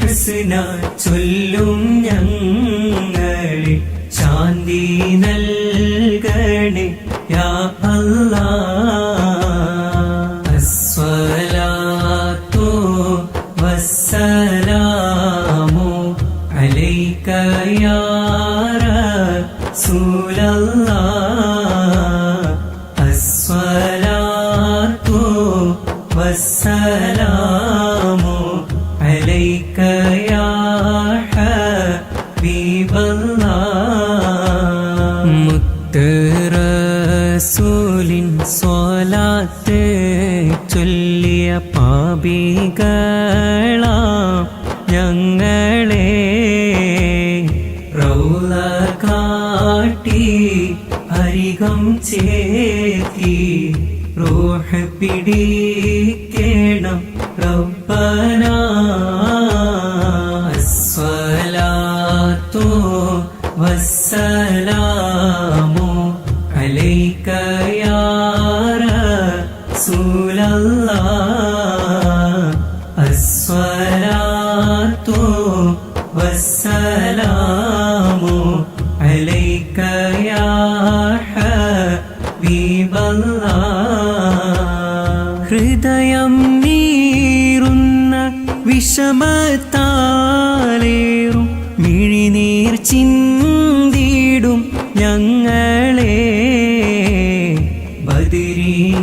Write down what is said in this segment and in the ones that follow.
ഹസ്ന ചൊല്ലും ഞങ്ങളിൽ ശാന്തി നൽകണേ യാ അല്ലാഹ്. അസ്സലാത്തു വസ്സലാമു അലൈക യാ റസൂലല്ലാഹ്. അസ്സലാത്തു വസ്സലാമു അലൈക യാ ഹബീബല്ലാഹ്. മുത്ത് റസൂലിൻ സ്വലാത്ത് ചൊല്ലിയ പാപികളാം ഞങ്ങളെ റൗള കാട്ടി അരികം ചേർത്തി റൂഹ് പിടിക്കണം റബ്ബനാ. അസ്സലാത്തു വസ്സലാമു അലൈക യാ റസൂലല്ലാഹ്. അസ്സലാത്തു വസ്സലാമു അലൈക യാ ഹബീബല്ലാഹ്. ഹൃദയം നീറുന്ന വിഷമത്താലേറും മിഴിനീർ ചിന്തിടും ഞങ്ങളെ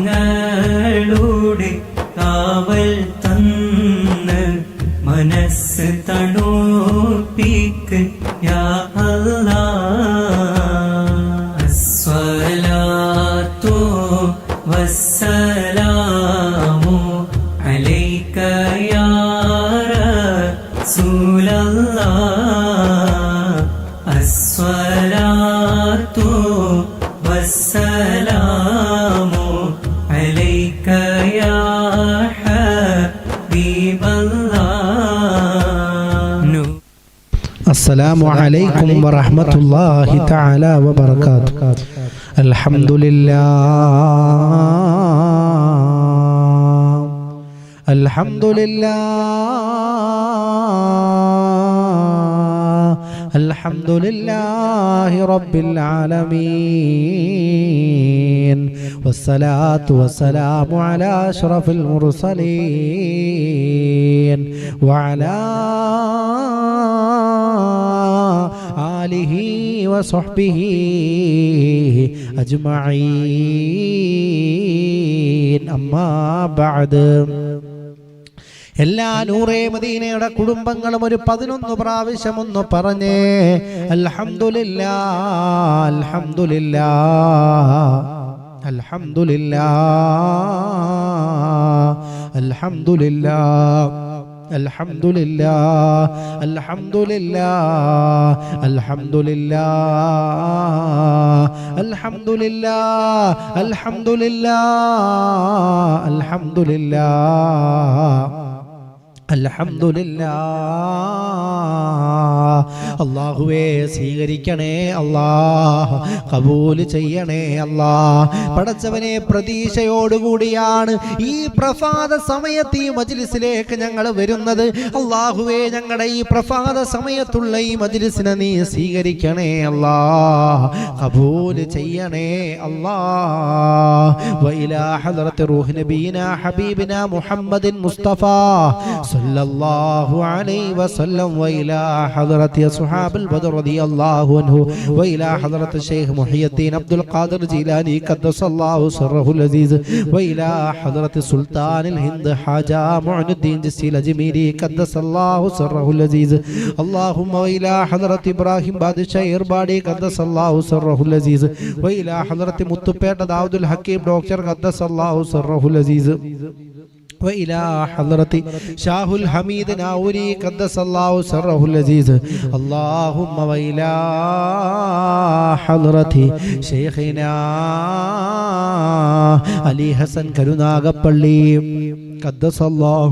ബദരീങ്ങളുടെ കാവൽ തന്ന് മനസ്സ് തണുപ്പിക്ക് യാ അല്ലാഹ്. അസ്സലാത്തു വസ്സലാമു അലൈക യാ റസൂലല്ലാഹ്. അസ്സലാത്തു വസ്സലാമു അലൈക യാ ഹബീബല്ലാഹ്. السلام عليكم ورحمة الله تعالى وبركاته. الحمد لله الحمد لله الحمد لله رب العالمين والصلاة والسلام على أشرف المرسلين وعلى آله وصحبه أجمعين أما بعد. എല്ലാ നൂറേ മദീനയുടെ കുടുംബങ്ങളും ഒരു 11 പ്രാവശ്യം ഒന്ന് പറഞ്ഞേ അൽഹംദുലില്ലാഹ് അൽഹംദുലില്ലാഹ് അൽഹംദുലില്ലാഹ് അൽഹംദുലില്ലാഹ് അൽഹംദുലില്ലാഹ് അൽഹംദുലില്ലാഹ് അൽഹംദുലില്ലാഹ് അൽഹംദുലില്ലാഹ് അൽഹംദുലില്ലാഹ് അൽഹംദുലില്ലാഹ് അൽഹംദുലില്ലാഹ്. അല്ലാഹുവേ സ്വീകരിക്കണേ അല്ലാഹ്, കബൂൽ ചെയ്യണേ അല്ലാഹ്. പടച്ചവനെ പ്രതീക്ഷയോടുകൂടിയാണ് ഈ പ്രഭാത സമയത്ത് ഈ മജ്ലിസിലേക്ക് ഞങ്ങൾ വരുന്നത്. അല്ലാഹുവേ ഞങ്ങളുടെ ഈ പ്രഭാത സമയത്തുള്ള ഈ മജ്ലിസിനെ നീ സ്വീകരിക്കണേ അല്ലാഹ്, കബൂൽ ചെയ്യണേ അല്ലാഹ്. വഇലാ ഹദ്റത്തി റൂഹ് നബീനാ ഹബീബിനാ മുഹമ്മദിൻ മുസ്തഫ സല്ലല്ലാഹു അലൈഹി വസല്ലം വഇലാ ഹദ്റത്തി അസ്ഹാബിൽ ബദർ റളിയല്ലാഹു അൻഹു വഇലാ ഹദ്റത്തി ശൈഖ് മുഹിയുദ്ദീൻ അബ്ദുൽ ഖാദിർ ജീലാനി ഖദ്ദസല്ലാഹു സിർറഹുൽ അസീസ് വഇലാ ഹദ്റത്തി സുൽത്താനിൽ ഹിന്ദ് ഹാജാ മുഅ്നുദ്ദീൻ ജസീൽ അജ്മീരി ഖദ്ദസല്ലാഹു സിർറഹുൽ അസീസ് അല്ലാഹുമ്മ വഇലാ ഹദ്റത്തി ഇബ്രാഹിം ബാദ്ഷാ ഇർബാഡി ഖദ്ദസല്ലാഹു സിർറഹുൽ അസീസ് വഇലാ ഹദ്റത്തി മുത്തുപേട്ട ദാവൂദുൽ ഹക്കീം ഡോക്ടർ ഖദ്ദസല്ലാഹു സിർറഹുൽ അസീസ് وإلى حضرة شاه الحميد ناوري قدس الله سره العزيز اللهم وإلى حضرة شيخنا علي حسن കരുനാഗപ്പള്ളി قدس الله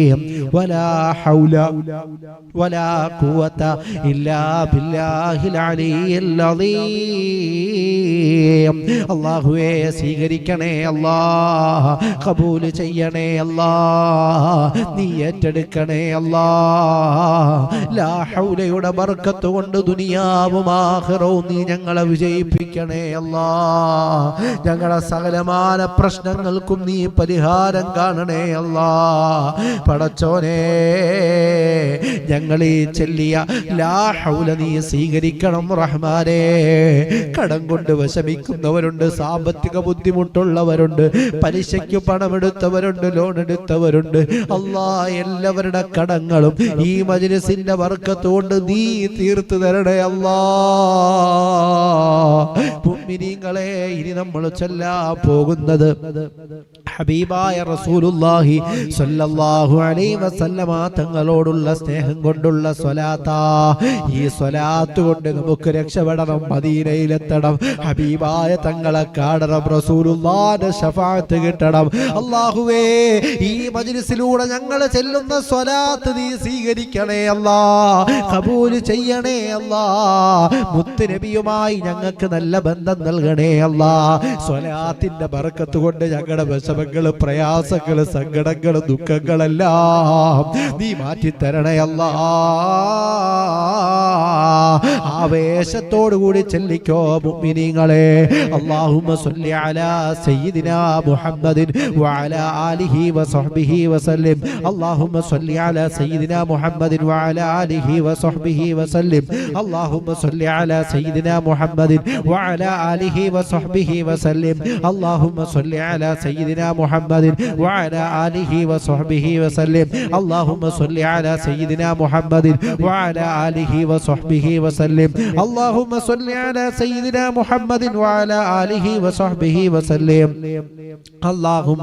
വലാ ഹൗല വലാ ഖുവത ഇല്ലാ ബില്ലാഹിൽ അലിയിൽ അദീം. അല്ലാഹുവേ സ്വീകരിക്കണേ അല്ലാഹ്, ഖബൂൽ ചെയ്യണേ അല്ലാഹ്, നീ ഏറ്റെടുക്കണേ അല്ലാഹ്. ലാ ഹൗലയുടെ ബർക്കത്ത് കൊണ്ട് ദുനിയാവും ആഖിറവും നീ ഞങ്ങളെ വിജയിപ്പിക്കണേ അല്ലാഹ്. ഞങ്ങളുടെ സകലമായ പ്രശ്നങ്ങൾക്കും നീ പരിഹാരം കാണണേ അല്ലാഹ്. പടച്ചോനെ, ഞങ്ങൾ ഈ ചൊല്ലിയ ലാ ഹൗല നീ സ്വീകരിക്കണം റഹ്മാനേ. കടം കൊണ്ട് വിഷമിക്കുന്നവരുണ്ട്, സാമ്പത്തിക ബുദ്ധിമുട്ടുള്ളവരുണ്ട്, പലിശയ്ക്ക് പണമെടുത്തവരുണ്ട്, ലോൺ എടുത്തവരുണ്ട്. അല്ലാഹ് എല്ലാവരുടെ കടങ്ങളും ഈ മജ്‌ലിസിന്റെ ബർക്കത്ത് കൊണ്ട് നീ തീർത്തു തരണേ അല്ലാഹ്. മുഅ്മിനീങ്ങളെ, ഇനി നമ്മൾ ചൊല്ലാൻ പോകുന്നത് ഹബീബായ റസൂലുള്ളാഹി സ്വല്ലല്ലാഹു അലൈഹി വസല്ലമ തങ്ങളോടുള്ള സ്നേഹം കൊണ്ടുള്ള സ്വലാത്താ. ഈ സ്വലാത്ത് കൊണ്ട് നമുക്ക് രക്ഷപ്പെടണം, മദീനയിലെത്തണം, ഹബീബായ തങ്ങളെ കാണണം, റസൂലുള്ളാഹിന്റെ ശഫാഅത്ത് കിട്ടണം. അല്ലാഹുവേ, ഈ മജ്‌ലിസിലൂടെ ഞങ്ങൾ ചെല്ലുന്ന സ്വലാത്ത് നീ സ്വീകരിക്കണേ അല്ലാഹ്, ഖബൂൽ ചെയ്യണേ അല്ലാഹ്. മുത്ത് നബിയുമായി ഞങ്ങൾക്ക് നല്ല ബന്ധം നൽകണേ അല്ലാഹ്. സ്വലാത്തിന്റെ ബർക്കത്ത് കൊണ്ട് ഞങ്ങളുടെ വിഷമങ്ങള്, പ്രയാസങ്ങള്, സങ്കടങ്ങള്, ദുഃഖങ്ങളെല്ലാം നീ മാറ്റിത്തരണേ അല്ലാഹ്. ആവേശത്തോടു കൂടി ചെല്ലിക്കോ മുഅ്മിനീങ്ങളെ. അല്ലാഹുമ്മ സ്വല്ലി അലാ സയ്യിദിനാ മുഹമ്മദിൻ വഅലാ ആലിഹി വസഹ്ബിഹി വസല്ലം. അല്ലാഹുമ്മ സ്വല്ലി അലാ സയ്യിദിനാ മുഹമ്മദിൻ വഅലാ ആലിഹി വസഹ്ബിഹി വസല്ലം. അല്ലാഹുമ്മ സ്വല്ലി അലാ സയ്യിദിനാ മുഹമ്മദിൻ വഅലാ ആലിഹി വസഹ്ബിഹി വസല്ലം. അല്ലാഹുമ്മ സ്വല്ലി അലാ സയ്യിദിനാ മുഹമ്മദിൻ വഅലാ ആലിഹി വസഹ്ബിഹി വസല്ലം. അല്ലാഹുമ്മ സ്വല്ലി അലാ സയ്യിദിനാ മുഹമ്മദിൻ വഅലാ ആലിഹി വസഹ്ബിഹി വസല്ലം. അല്ലാഹുമ്മ സ്വല്ലി അലാ സയ്യിദിനാ മുഹമ്മദിൻ വഅലാ ആലിഹി വസഹ്ബിഹി വസല്ലം. اللهم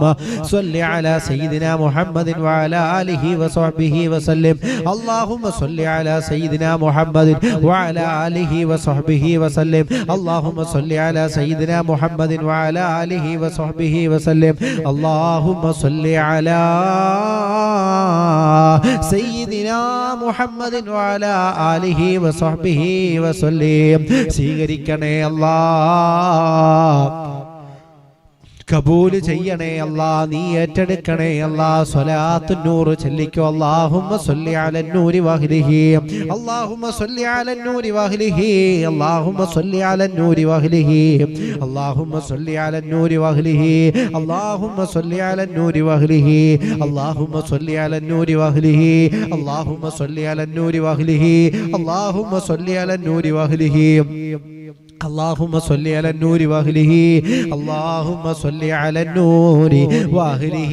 صل على سيدنا محمد وعلى آله وصحبه وسلم. اللهم صل على سيدنا محمد وعلى آله وصحبه وسلم. اللهم صل على سيدنا محمد وعلى آله وصحبه وسلم. اللهم صل على سيدنا محمد وعلى آله وصحبه وسلم. സ്വീകരിക്കണേ അല്ലാഹ്, കബൂൽ ചെയ്യണേ അല്ലാഹ്, നീ ഏറ്റെടുക്കണേ അല്ലാഹ്. സ്വലാത്തു നൂർ ചൊല്ലിക്കോ. അല്ലാഹുമ്മ സ്വല്ലി അലൻ നൂരി വഹ്ലിഹി. അല്ലാഹുമ്മ സ്വല്ലി അലൻ നൂരി വഹ്ലിഹി. അല്ലാഹുമ്മ സ്വല്ലി അലൻ നൂരി വഹ്ലിഹി. അല്ലാഹുമ്മ സ്വല്ലി അലൻ നൂരി വഹ്ലിഹി. അല്ലാഹുമ്മ സ്വല്ലി അലൻ നൂരി വഹ്ലിഹി. അല്ലാഹുമ്മ സ്വല്ലി അലൻ നൂരി വഹ്ലിഹി. അല്ലാഹുമ്മ സ്വല്ലി അലൻ നൂരി വഹ്ലിഹി. അല്ലാഹുമ്മ സ്വല്ലി അലൻ നൂരി വഹ്ലിഹി. اللهم صل على النور واهله. اللهم صل على النور واهله.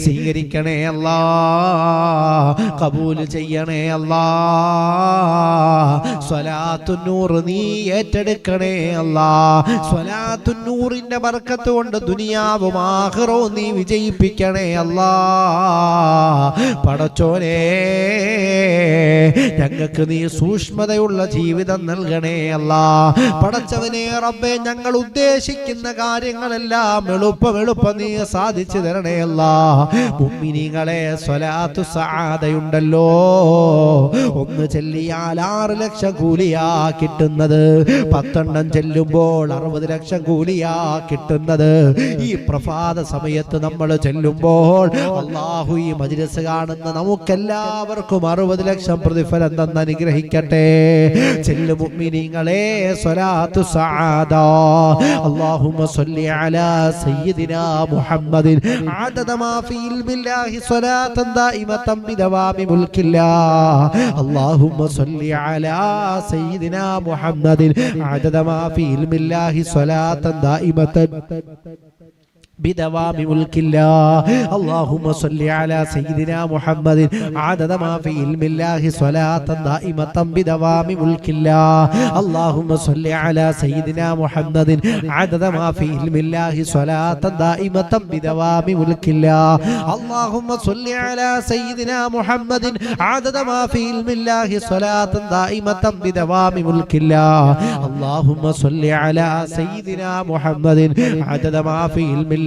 സ്വീകരിക്കണേ അല്ലാഹ്, ഖബൂൽ ചെയ്യണേ അല്ലാഹ്. സ്വലാത്തു നൂർ നീ ഏറ്റെടുക്കണേ അല്ലാഹ്. സ്വലാത്തു നൂറിന്റെ ബർക്കത്ത് കൊണ്ട് ദുനിയാവും ആഖിറവും നീ വിജയിപ്പിക്കണേ അല്ലാഹ്. പടച്ചോനെ, ഞങ്ങൾക്ക് നീ സൂക്ഷ്മതയുള്ള ജീവിതം നൽകണേ അല്ലാഹ്. പടച്ചവനെ റബ്ബേ, ഞങ്ങൾ ഉദ്ദേശിക്കുന്ന കാര്യങ്ങളെല്ലാം എളുപ്പം നീ സാധിച്ചു തരണേ അല്ലാഹ്. മുഅ്മിനീങ്ങളെ, സ്വലാത്തു സആദയുണ്ടല്ലോ, ഒന്ന് ചൊല്ലിയാൽ 6 ലക്ഷം കൂലിയാ കിട്ടുന്നത്. 10 ചെല്ലുമ്പോൾ 60 ലക്ഷം കൂലിയാ കിട്ടുന്നത്. ഈ പ്രഭാത സമയത്ത് നമ്മൾ ചെല്ലുമ്പോൾ അല്ലാഹു ഈ മജ്‌ലിസ് കാണുന്ന നമുക്കെല്ലാവർക്കും 60 ലക്ഷം പ്രതിഫലം തന്ന് അനുഗ്രഹിക്കട്ടെ. ചെല്ലു മുഅ്മിനീങ്ങളെ, സ്വലാത്തു സആദ. അല്ലാഹുമ്മ സ്വല്ലി അലാ സയ്യിദിനാ മുഹമ്മദിൻ അദദ മാ ഫീ ഇൽമില്ലാഹി സ്വലാത്തൻ ദായിമതൻ ബിദവാമി മുൽക്കില്ലാഹ്. അല്ലാഹുമ്മ സ്വല്ലി അലാ സയ്യിദിനാ മുഹമ്മദിൻ അദദ മാ ഫീ ഇൽമില്ലാഹി സ്വലാത്തൻ ദായിമതൻ بدوام ملك الله. اللهم صل على سيدنا محمد عدد ما في علم الله صلاة دائمة بدوام ملك الله. اللهم صل على سيدنا محمد عدد ما في علم الله صلاة دائمة بدوام ملك الله. اللهم صل على سيدنا محمد عدد ما في علم الله صلاة دائمة بدوام ملك الله. اللهم صل على سيدنا محمد عدد ما في علم الله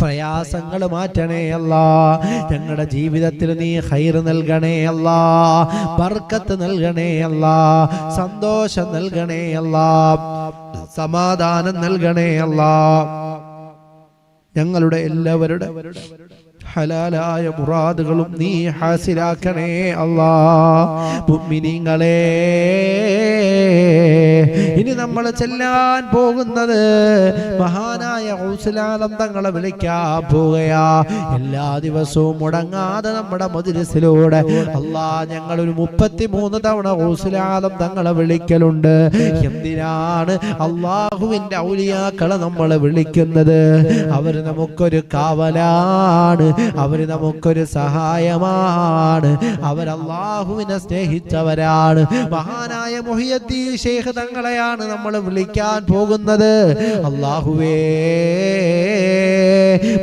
പ്രയാസങ്ങൾ മാറ്റണേ അല്ലാ. ഞങ്ങളുടെ ജീവിതത്തിൽ നീ ഖൈർ നൽകണേ അല്ലാ, ബർക്കത്ത് നൽകണേ അല്ലാ, സന്തോഷം നൽകണേ അല്ലാ, സമാധാനം നൽകണേ അല്ലാ. ഞങ്ങളുടെ എല്ലാവരുടെ ഹലാലായ മുറാദുകളും നീ ഹാസിലാക്കണേ അല്ലാ. മുഅ്മിനീങ്ങളെ, ഇനി നമ്മൾ ചെല്ലാൻ പോകുന്നത് മഹാനായ ഗൗസുൽ ആലം തങ്ങളെ വിളിക്കാൻ പോവുകയാ. എല്ലാ ദിവസവും മുടങ്ങാതെ നമ്മുടെ മജ്‌ലിസിലൂടെ അല്ലാ ഞങ്ങളൊരു 33 തവണ ഗൗസുൽ ആലം തങ്ങളെ വിളിക്കലുണ്ട്. എന്തിനാണ് അല്ലാഹുവിന്റെ ഔലിയാക്കളെ നമ്മൾ വിളിക്കുന്നത്? അവർ നമുക്കൊരു കാവലാണ്, അവര് നമുക്കൊരു സഹായമാണ്, അവർ അല്ലാഹുവിനെ സ്നേഹിച്ചവരാണ്. മഹാനായ മുഹിയുദ്ദീൻ ശൈഖ് തങ്ങളെയാണ് നമ്മൾ വിളിക്കാൻ പോകുന്നത്. അല്ലാഹുവേ,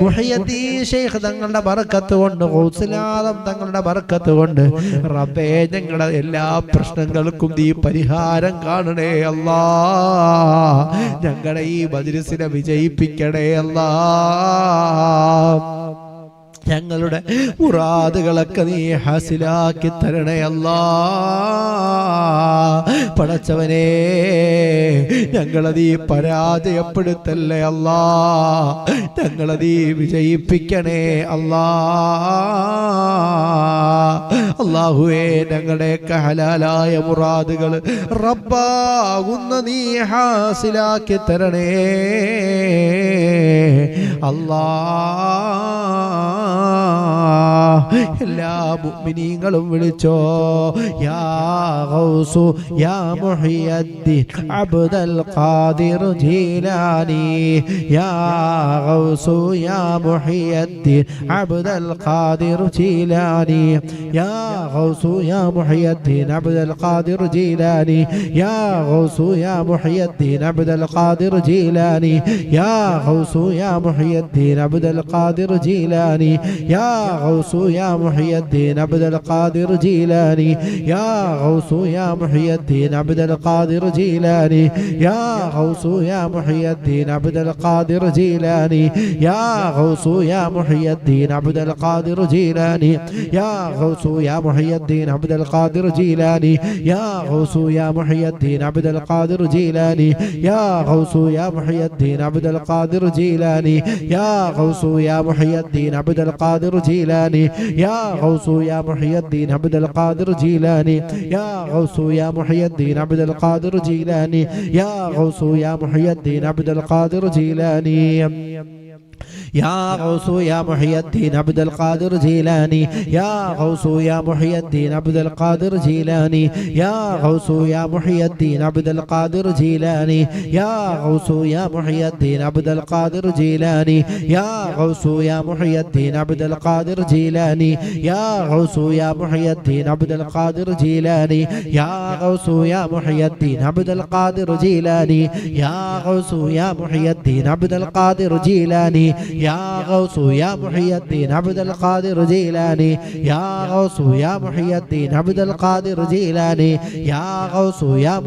മുഹിയുദ്ദീൻ ശൈഖ് തങ്ങളുടെ ബർക്കത്ത് കൊണ്ട്, ഗൗസുൽ ആലം തങ്ങളുടെ ബർക്കത്ത് കൊണ്ട് റബ്ബേ ഞങ്ങളുടെ എല്ലാ പ്രശ്നങ്ങൾക്കും നീ പരിഹാരം കാണണേ അല്ലാ. ഞങ്ങളുടെ ഈ മജ്‌ലിസിനെ വിജയിപ്പിക്കണേ അല്ലാ. ഞങ്ങളുടെ മുറാദുകളൊക്കെ നീ ഹാസിലാക്കി തരണേ അല്ലാ. പടച്ചവനെ, ഞങ്ങളെ നീ പരാജയപ്പെടുത്തല്ലേ അല്ലാ. ഞങ്ങളെ നീ വിജയിപ്പിക്കണേ അല്ലാ. അല്ലാഹുവേ, ഞങ്ങളുടെയൊക്കെ ഹലാലായ മുറാദുകൾ റബ്ബാകുന്ന നീ ഹാസിലാക്കി തരണേ അല്ലാ. എല്ലാ മുഅ്മിനീങ്ങളും വിളിച്ചോ. യാ ഗൗസു യാ മുഹിയുദ്ദീൻ അബ്ദുൽ ഖാദിർ ജീലാനി, യാ ഗൗസു യാ മുഹിയുദ്ദീൻ അബ്ദുൽ ഖാദിർ ജീലാനി, യാ ഗൗസു യാ മുഹിയുദ്ദീൻ അബ്ദുൽ ഖാദിർ ജീലാനി, യാ ഗൗസു യാ മുഹിയുദ്ദീൻ അബ്ദുൽ ഖാദിർ ജീലാനി, യാ ഗൗസു യാ മുഹിയുദ്ദീൻ അബ്ദുൽ ഖാദിർ ജീലാനി, യാ ഗൗസു യാ മുഹിയുദ്ദീൻ അബ്ദുൽ ഖാദിർ ജീലാനി, യാ ഗൗസു യാ മുഹിയുദ്ദീൻ അബ്ദുൽ ഖാദിർ ജീലാനി, യാ ഗൗസു യാ മുഹിയുദ്ദീൻ അബ്ദുൽ ഖാദിർ ജീലാനി, യാ ഗൗസു യാ മുഹിയുദ്ദീൻ അബ്ദുൽ ഖാദിർ ജീലാനി, യാ ഗൗസു യാ മുഹിയുദ്ദീൻ അബ്ദുൽ ഖാദിർ ജീലാനി, യാ ഗൗസു യാ മുഹിയുദ്ദീൻ അബ്ദുൽ ഖാദിർ ജീലാനി, യാ ഗൗസു യാ മുഹിയുദ്ദീൻ അബ്ദുൽ ഖാദിർ ജീലാനി, യാ ഗൗസു യാ മുഹിയുദ്ദീൻ അബ്ദുൽ ഖാദിർ ജീലാനി, യാ ഗൗസു യാ മുഹിയുദ്ദീൻ അബ്ദുൽ ഖാദിർ ജീലാനി, യാ ഗൗസു യാ മുഹിയുദ്ദീൻ അബ്ദുൽ ഖാദിർ ജീലാനി, യാ ഗൗസു യാ മുഹിയുദ്ദീൻ അബ്ദുൽ ഖാദിർ ജീലാനി, യാ ഗൗസു യാ മുഹിയുദ്ദീൻ അബ്ദുൽ ഖാദിർ ജീലാനി, യാ ഗൗസു യാ മുഹിയുദ്ദീൻ അബ്ദുൽ ഖാദിർ ജീലാനി, യാ ഗൗസു യാ മുഹിയുദ്ദീൻ അബ്ദുൽ ഖാദിർ ജീലാനി, യാ ഗൗസു യാ മുഹിയുദ്ദീൻ അബ്ദുൽ ഖാദിർ ജീലാനി, യാ ഗൗസു യാ മുഹിയുദ്ദീൻ അബ്ദുൽ ഖാദിർ ജീലാനി, യാ ഗൗസു യാ മുഹിയുദ്ദീൻ അബ്ദുൽ ഖാദിർ ജീലാനി, യാ ഗൗസു യാ മുഹിയുദ്ദീൻ അബ്ദുൽ ഖാദിർ ജീലാനി, യാ ഗൗസു യാ മുഹിയുദ്ദീൻ അബ്ദുൽ ഖാദിർ ജീലാനി, യാ ഗൗസു യാ മുഹിയുദ്ദീൻ അബ്ദുൽ ഖാദിർ ജീലാനി, യാ ഗൗസു യാ മുഹിയുദ്ദീൻ അബ്ദുൽ ഖാദിർ ജീലാനി, യാ ഗൗസു യാ മുഹിയുദ്ദീൻ അബ്ദുൽ ഖാദിർ ജീലാനി, യാ ഗൗസു യാ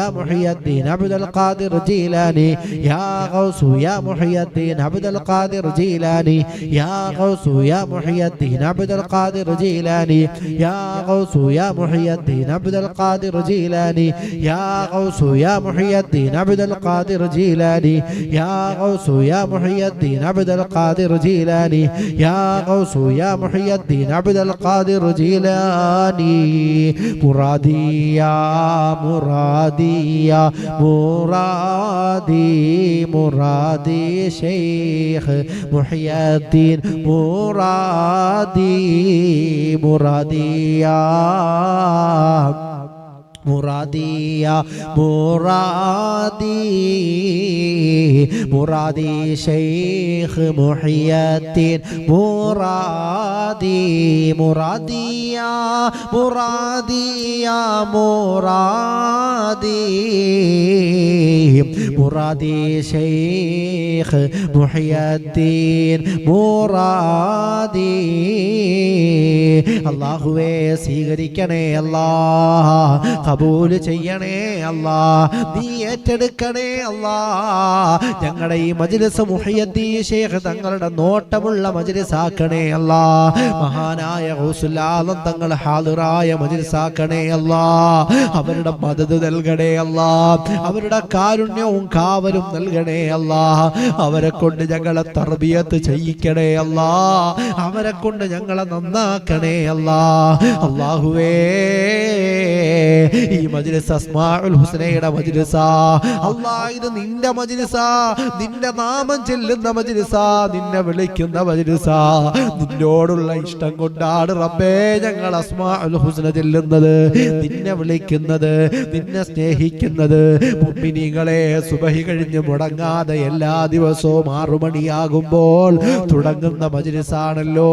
മുഹിയുദ്ദീൻ അബ്ദുൽ ഖാദിർ ജീലാനി, യാ ഗൗസു യാ മുഹിയുദ്ദീൻ അബ്ദുൽ ഖാദിർ ജീലാനി, യാ ഗൗസു യാ മുഹിയുദ്ദീൻ അബ്ദുൽ ഖാദിർ ജീലാനി, യാ ഗൗസു യാ മുഹിയുദ്ദീൻ അബ്ദുൽ ഖാദിർ ജീലാനി, യാ ഗൗസു യാ മുഹിയുദ്ദീൻ അബ്ദുൽ ഖാദിർ ജീലാനി, യാ ഗൗസു യാ മുഹിയുദ്ദീൻ അബ്ദുൽ ഖാദിർ ജീലാനി, യാ ഗൗസു യാ മുഹിയുദ്ദീൻ അബ്ദുൽ ഖാദിർ ജീലാനി. മുറാദിയ മുറാദിയ മുറാദി മുറാദി ശൈഖ് മുഹിയുദ്ദീൻ മുറാദി മുറാദിയ മുറാദിയ മുറാദി മുറാദി ശൈഖ് മുഹിയുദ്ദീൻ മുറാദി മുറാദിയ മുറാദിയ മുറാദി മുറാദി ശൈഖ് മുഹിയുദ്ദീൻ മുറാദി. അല്ലാഹുവേ സ്വീകരിക്കണേ അല്ലാഹ്, കബൂല് ചെയ്യണേ അല്ലാ, നീ ഏറ്റെടുക്കണേ അല്ലാ. ഞങ്ങളുടെ ഈ മജ്ലിസ് മുഹയ്യദ്ദീൻ ശൈഖ് തങ്ങളുടെ നോട്ടമുള്ള മജ്ലിസാക്കണേ അല്ലാ. മഹാനായ ഗൗസുൽ ആലം തങ്ങൾ ഹാദിറായ മജ്ലിസാക്കണേ അല്ലാ. അവരുടെ മദദ് നൽകണേ അല്ലാ, അവരുടെ കാരുണ്യവും കാവലും നൽകണേ അല്ലാ. അവരെ കൊണ്ട് ഞങ്ങളെ തർബിയത്ത് ചെയ്യിക്കണേ അല്ലാ, അവരെ കൊണ്ട് ഞങ്ങളെ നന്നാക്കണേ അല്ലാ. അല്ലാഹുവേ, ഈ മജ്ലിസ് അസ്മാഉൽ ഹുസ്നയുടെ മജ്ലിസാ അല്ലാ. ഇത് നിന്റെ മജ്ലിസാ, നിന്റെ നാമം ചെല്ലുന്ന മജ്ലിസാ, നിന്നെ വിളിക്കുന്ന മജ്ലിസാ. നിന്നോടുള്ള ഇഷ്ടം കൊണ്ടാണ് റബ്ബേ ഞങ്ങൾ അസ്മാഉൽ ഹുസ്ന ചെല്ലുന്നത്, നിന്നെ വിളിക്കുന്നത്, നിന്നെ സ്നേഹിക്കുന്നത്. മുഅ്മിനീങ്ങളെ, സുബഹി കഴിഞ്ഞ് മുടങ്ങാതെ എല്ലാ ദിവസവും 6 മണിയാകുമ്പോൾ തുടങ്ങുന്ന മജ്ലിസാണല്ലോ.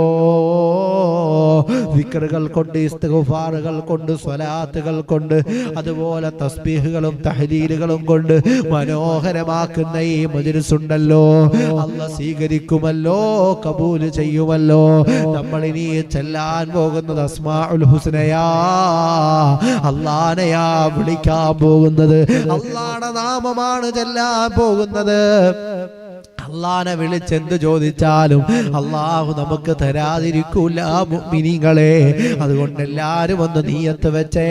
ദിക്റുകൾ കൊണ്ട്, ഇസ്തിഗ്ഫാറുകൾ കൊണ്ട്, സ്വലാത്തുകൾ കൊണ്ട്, അതുപോലെ തസ്ബീഹുകളും തഹ്ലീലുകളും കൊണ്ട് മനോഹരമാക്കുന്ന ഈ മജ്ലിസ് ഉണ്ടല്ലോ, അല്ലാഹ് സ്വീകരിക്കുമല്ലോ, കബൂൽ ചെയ്യുമല്ലോ. നമ്മൾ ഇനി ചെല്ലാൻ പോകുന്നത് അസ്മാഉൽ ഹുസ്നയാ, അല്ലാഹനെയാ വിളിക്കാൻ പോകുന്നത്, അല്ലാഹുടെ നാമമാണ് ചെല്ലാൻ പോകുന്നത്. അല്ലാഹനെ വിളിച്ചെന്ത് ചോദിച്ചാലും അല്ലാഹു നമുക്ക് തരാതിരിക്കൂല മുഅ്മിനീങ്ങളെ. അതുകൊണ്ട് എല്ലാവരും ഒന്ന് നിയ്യത്ത് വെച്ചേ.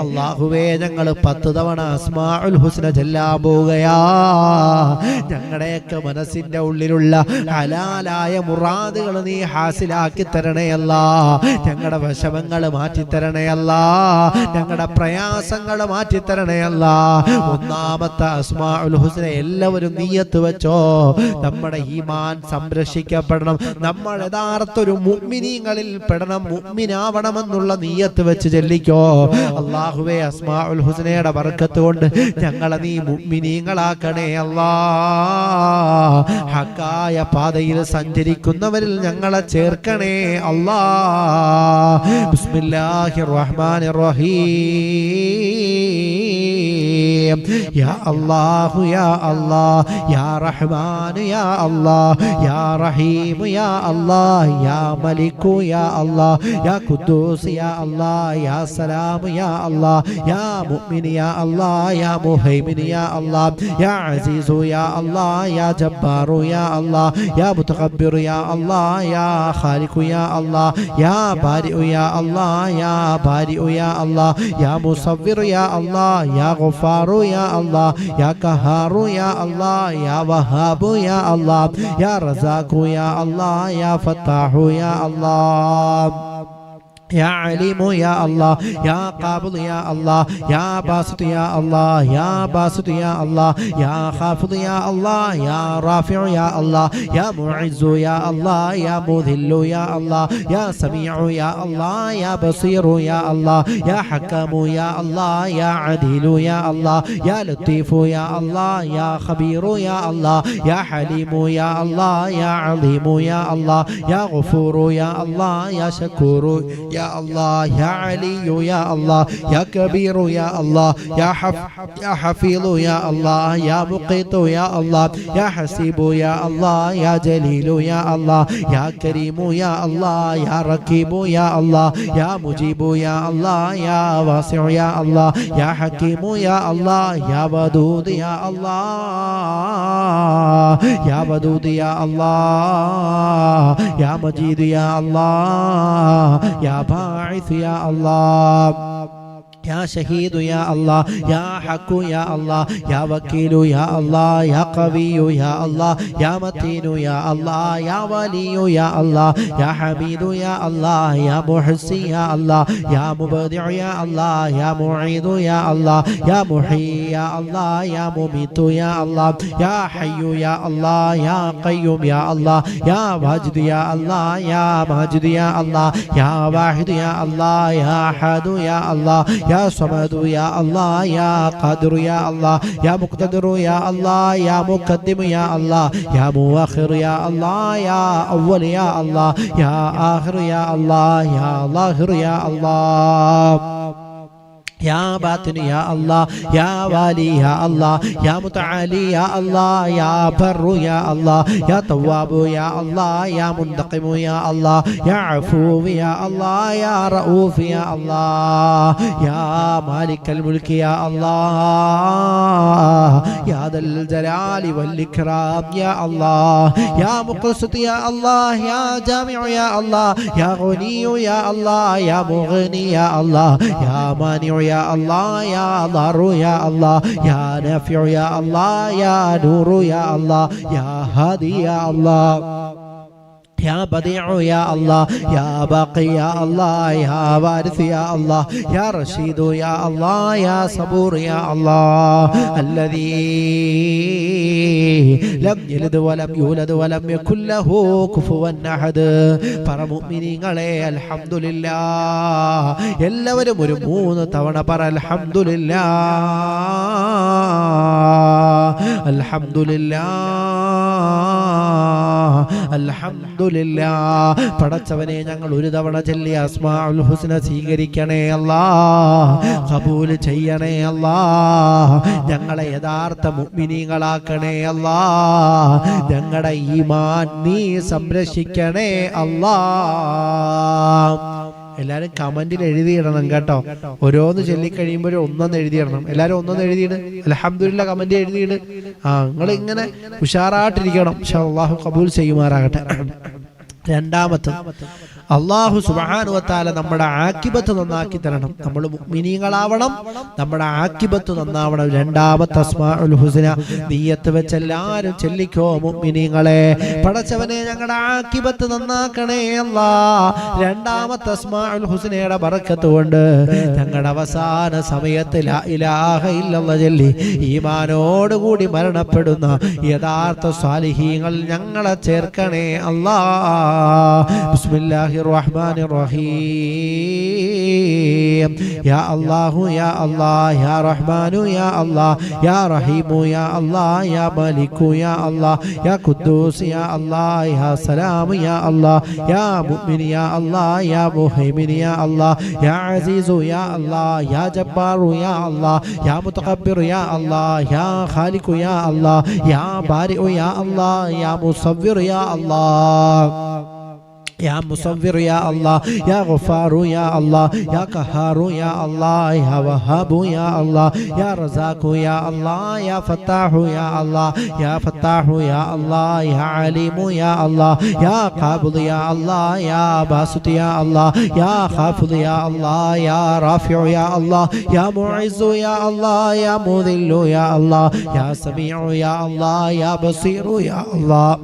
അല്ലാഹുവേ, ഞങ്ങൾ 10 തവണ അസ്മാഉൽ ഹുസ്ന ചൊല്ലാൻ പോവുകയാ. ഞങ്ങളുടെയൊക്കെ മനസ്സിന്റെ ഉള്ളിലുള്ള ഹലാലായ മുറാദുകൾ നീ ഹാസിലാക്കി തരണേ അല്ലാ. ഞങ്ങളുടെ വിഷമങ്ങൾ മാറ്റിത്തരണേ അല്ലാ, ഞങ്ങളുടെ പ്രയാസങ്ങൾ മാറ്റിത്തരണേ അല്ലാ. ഒന്നാമത്തെ അസ്മാഉൽ ഹുസ്ന എല്ലാവരും നിയ്യത്ത് വെച്ചോ. നമ്മുടെ ഈമാൻ സംരക്ഷിക്കപ്പെടണം, നമ്മൾ യഥാർത്ഥ ഒരു മുഅ്മിനീങ്ങളിൽ പെടണം, മുഅ്മിനാവണമെന്നുള്ള നിയ്യത്ത് വെച്ച് ചൊല്ലിക്കോ. അല്ലാഹുവേ, അസ്മാഉൽ ഹുസ്നയുടെ ബർക്കത്ത് കൊണ്ട് ഞങ്ങളെ നീ മുഅ്മിനീങ്ങളാക്കണേ അല്ലാ. ഹക്കായ പാതയിൽ സഞ്ചരിക്കുന്നവരിൽ ഞങ്ങളെ ചേർക്കണേ അല്ലാ. ബിസ്മില്ലാഹിർ റഹ്മാനിർ റഹീം. യാ അല്ലാഹു യാ അല്ലാഹ്, യാ റഹ്മാൻ യാ അല്ലാഹ്, യാ റഹീം യാ അല്ലാഹ്, യാ മലിക് യാ അല്ലാഹ്, യാ ഖുദ്ദൂസ് യാ അല്ലാഹ്, യാ സലാം യാ അല്ലാഹ്, യാ മുഅ്മിൻ യാ അല്ലാഹ്, യാ മുഹൈമിൻ യാ അല്ലാഹ്, യാ അസീസ് യാ അല്ലാഹ്, യാ ജബ്ബാർ യാ അല്ലാഹ്, യാ മുതകബ്ബിർ യാ അല്ലാഹ്, യാ ഖാലിഖ് യാ അല്ലാഹ്, യാ ബാരിഉ യാ അല്ലാഹ്, യാ ബാരിഉ യാ അല്ലാഹ്, യാ മുസവ്വിർ യാ അല്ലാഹ്, യാ ഗഫാർ യാ അല്ലാഹ്, യാ ഖഹാർ യാ അല്ലാഹ്, യാ വഹാബ് യാ അല്ലാഹ്, യാ റസാഖ് യാ അല്ലാഹ്, യാ ഫത്താഹ് യാ അല്ലാഹ്, يا عليم يا الله، يا قابض يا الله، يا باسط يا الله، يا باسط يا الله، يا خافض يا الله، يا رافع يا الله، يا معز يا الله، يا مذل يا الله، يا سميع يا الله، يا بصير يا الله، يا حكم يا الله، يا عديل يا الله، يا لطيف يا الله، يا خبير يا الله، يا حليم يا الله، يا عظيم يا الله، يا غفور يا الله، يا شكور يا الله، يا علي يا الله، يا كبير يا الله، يا حفيظ يا الله، يا مقيت يا الله، يا حسيب يا الله، يا جليل يا الله، يا كريم يا الله، يا رقيب يا الله، يا مجيب يا الله، يا واسع يا الله، يا حكيم يا الله، يا ودود يا الله، يا ودود يا الله، يا مجيد يا الله، يا باعث يا الله، يا شهيد يا الله، يا حق يا الله، يا وكيل يا الله، يا قوي يا الله، يا متين يا الله، يا ولي يا الله، يا حميد يا الله، يا محسن يا الله، يا مبدع يا الله، يا معيد يا الله، يا محيي يا الله، يا مميت يا الله، يا حي يا الله، يا قيوم يا الله، يا واجد يا الله، يا ماجد يا الله، يا واحد يا الله، يا أحد يا الله، يا صمد يا الله، يا قادر يا الله، يا مقتدر يا الله، يا مقدم يا الله، يا مؤخر يا الله، يا أول يا الله، يا آخر يا الله، يا ظاهر يا الله، يا باطن يا الله يا والي يا الله يا متعالي يا الله يا بر يا الله يا تواب يا الله يا منتقم يا الله يا عفو يا الله يا رؤوف يا الله يا مالك الملك يا الله يا ذا الجلال والإكرام يا الله يا مقسط يا الله يا جامع يا الله يا غني يا الله يا مغني يا الله يا مانع يا الله يا ضار يا الله يا نافع يا الله يا نور يا الله يا هادي يا الله يا بديع يا الله يا باقي يا الله يا وارث يا الله يا رشيد يا الله يا صبور يا الله الذي لم يلد ولم يولد ولم يكن له كفوا أحد പറ മുഅ്മിനീങ്ങളെ അൽഹംദുലില്ലാഹ് എല്ലാവരും ഒരു 3 തവണ പറ അൽഹംദുലില്ലാഹ് അൽഹംദുലില്ലാഹ് അൽഹംദുലില്ലാഹ് പടച്ചവനെ ഞങ്ങൾ ഒരു തവണ ചൊല്ലിയ അസ്മാഉൽ ഹുസ്ന സ്വീകരിക്കണേ അല്ലാഹ് ഖബൂൽ ചെയ്യണേ അല്ലാഹ് ഞങ്ങളെ യഥാർത്ഥ മുഅ്മിനീങ്ങളാക്കണേ അല്ലാഹ് ഞങ്ങളുടെ ഈമാൻ നീ സംരക്ഷിക്കണേ അല്ലാഹ് എല്ലാരും കമന്റിൽ എഴുതിയിടണം കേട്ടോ ഓരോന്ന് ചൊല്ലിക്കഴിയുമ്പോഴും ഒന്നൊന്ന് എഴുതിയിടണം എല്ലാരും ഒന്നൊന്ന് എഴുതിയിട് അൽഹംദുലില്ലാഹ് കമന്റ് എഴുതിയിട് നിങ്ങൾ ഇങ്ങനെ ഉഷാറായിട്ടിരിക്കണം ഇൻഷാ അല്ലാഹു ഖബൂൽ ചെയ്യുമാറാകട്ടെ രണ്ടാമത്തെ അല്ലാഹു സുബ്ഹാനഹു വ തആല നമ്മുടെ ആഖിബത്ത് നന്നാക്കി തരണം നമ്മൾ മുഅ്മിനീങ്ങളാവണം നമ്മുടെ ആഖിബത്ത് നന്നാവണം രണ്ടാമത്തെ അസ്മാഉൽ ഹുസ്ന നിയ്യത്ത് വെച്ച് എല്ലാവരും ചൊല്ലിക്കോ മുഅ്മിനീങ്ങളെ പടച്ചവനെ ഞങ്ങളുടെ ആഖിബത്ത് നന്നാക്കണേ അല്ലാഹ് രണ്ടാമത്തെ അസ്മാഉൽ ഹുസ്നയുടെ ബറക്കത്ത് കൊണ്ട് ഞങ്ങളുടെ അവസാന സമയത്ത് ലാ ഇലാഹ ഇല്ലല്ലാഹ് ചൊല്ലി ഈമാനോട് കൂടി മരണപ്പെടുന്ന യഥാർത്ഥ സ്വാലിഹീങ്ങൾ ഞങ്ങളെ ചേർക്കണേ അല്ലാഹ് ബിസ്മില്ലാഹി الرحمن الرحيم يا الله يا الله يا رحمن يا الله يا رحيم يا الله يا مالك يا الله يا قدوس يا الله يا سلام يا الله يا مؤمن يا الله يا مهيمن يا الله يا عزيز يا الله يا جبار يا الله يا متكبر يا الله يا خالق يا الله يا بارئ يا الله يا مصور يا الله يا مصور يا الله يا غفار يا الله يا قهار يا الله يا وهاب يا الله يا رزاق يا الله يا فتاح يا الله يا فتاح يا الله يا عليم يا الله يا قابض يا الله يا باسط يا الله يا خافض يا الله يا رافع يا الله يا معز يا الله يا مذل يا الله يا سميع يا الله يا بصير يا الله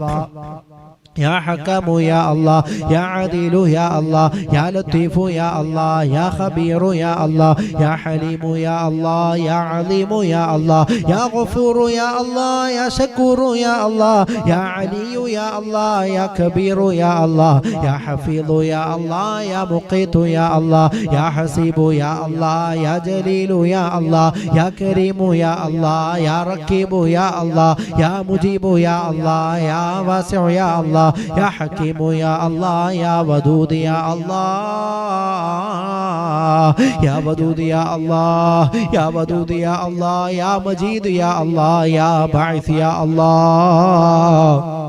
يا حكم يا الله يا عديل يا الله يا لطيف يا الله يا خبير يا الله يا حليم يا الله يا عظيم يا الله يا غفور يا الله يا شكور يا الله يا علي يا الله يا كبير يا الله يا حفيظ يا الله يا مقيت يا الله يا حسيب يا الله يا جليل يا الله يا كريم يا الله يا ركيب يا الله يا مجيب يا الله يا واسع يا الله يا حكيم يا الله يا ودود يا الله يا ودود يا الله يا ودود يا الله يا مجيد يا الله يا باعث يا الله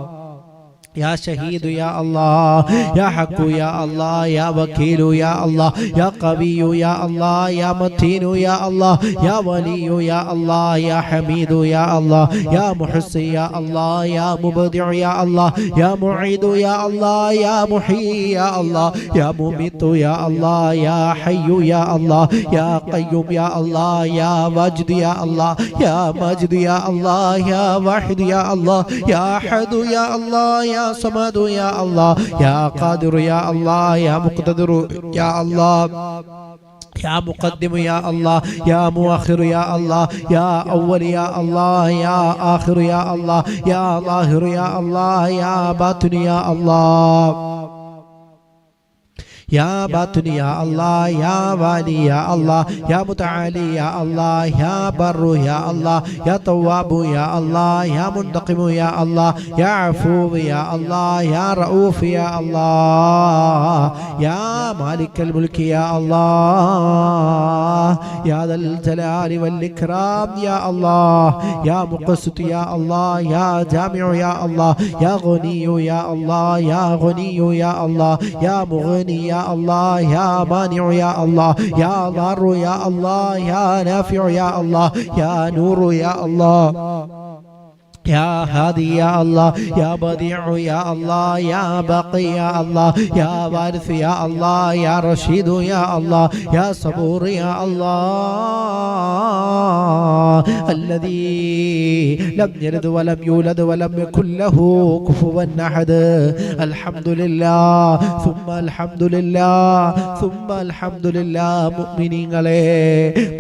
يا شهيد يا الله يا حق يا الله يا وكيل يا الله يا قوي يا الله يا متين يا الله يا ولي يا الله يا حميد يا الله يا محصي يا الله يا مبدع يا الله يا معيد يا الله يا محيي يا الله يا مميت يا الله يا حي يا الله يا قيوم يا الله يا واجد يا الله يا ماجد يا الله يا واحد يا الله يا أحد يا الله يا صمد يا الله يا قادر يا الله يا مقتدر يا الله يا مقدم يا الله يا مؤخر يا الله يا أول يا الله يا آخر يا الله يا ظاهر يا الله يا باطن يا الله يا باطن يا الله يا والي يا الله يا متعالي يا الله يا بر يا الله يا تواب يا الله يا منتقم يا الله يا عفو يا الله يا رؤوف يا الله يا مالك الملك يا الله يا ذا الجلال والإكرام يا الله يا مقسط يا الله يا جامع يا الله يا غني يا الله يا غني يا الله يا مغني يا الله يا مانع يا الله يا ضار يا الله يا نافع يا الله يا نور يا الله يا هادي يا الله يا بديع يا الله يا باقي يا الله يا وارث يا الله يا رشيد يا الله يا صبور يا الله الذي لم يلد ولم يولد ولم يكن له كفوا أحد الحمد لله ثم الحمد لله ثم الحمد لله മുഅ്മിനീങ്ങളെ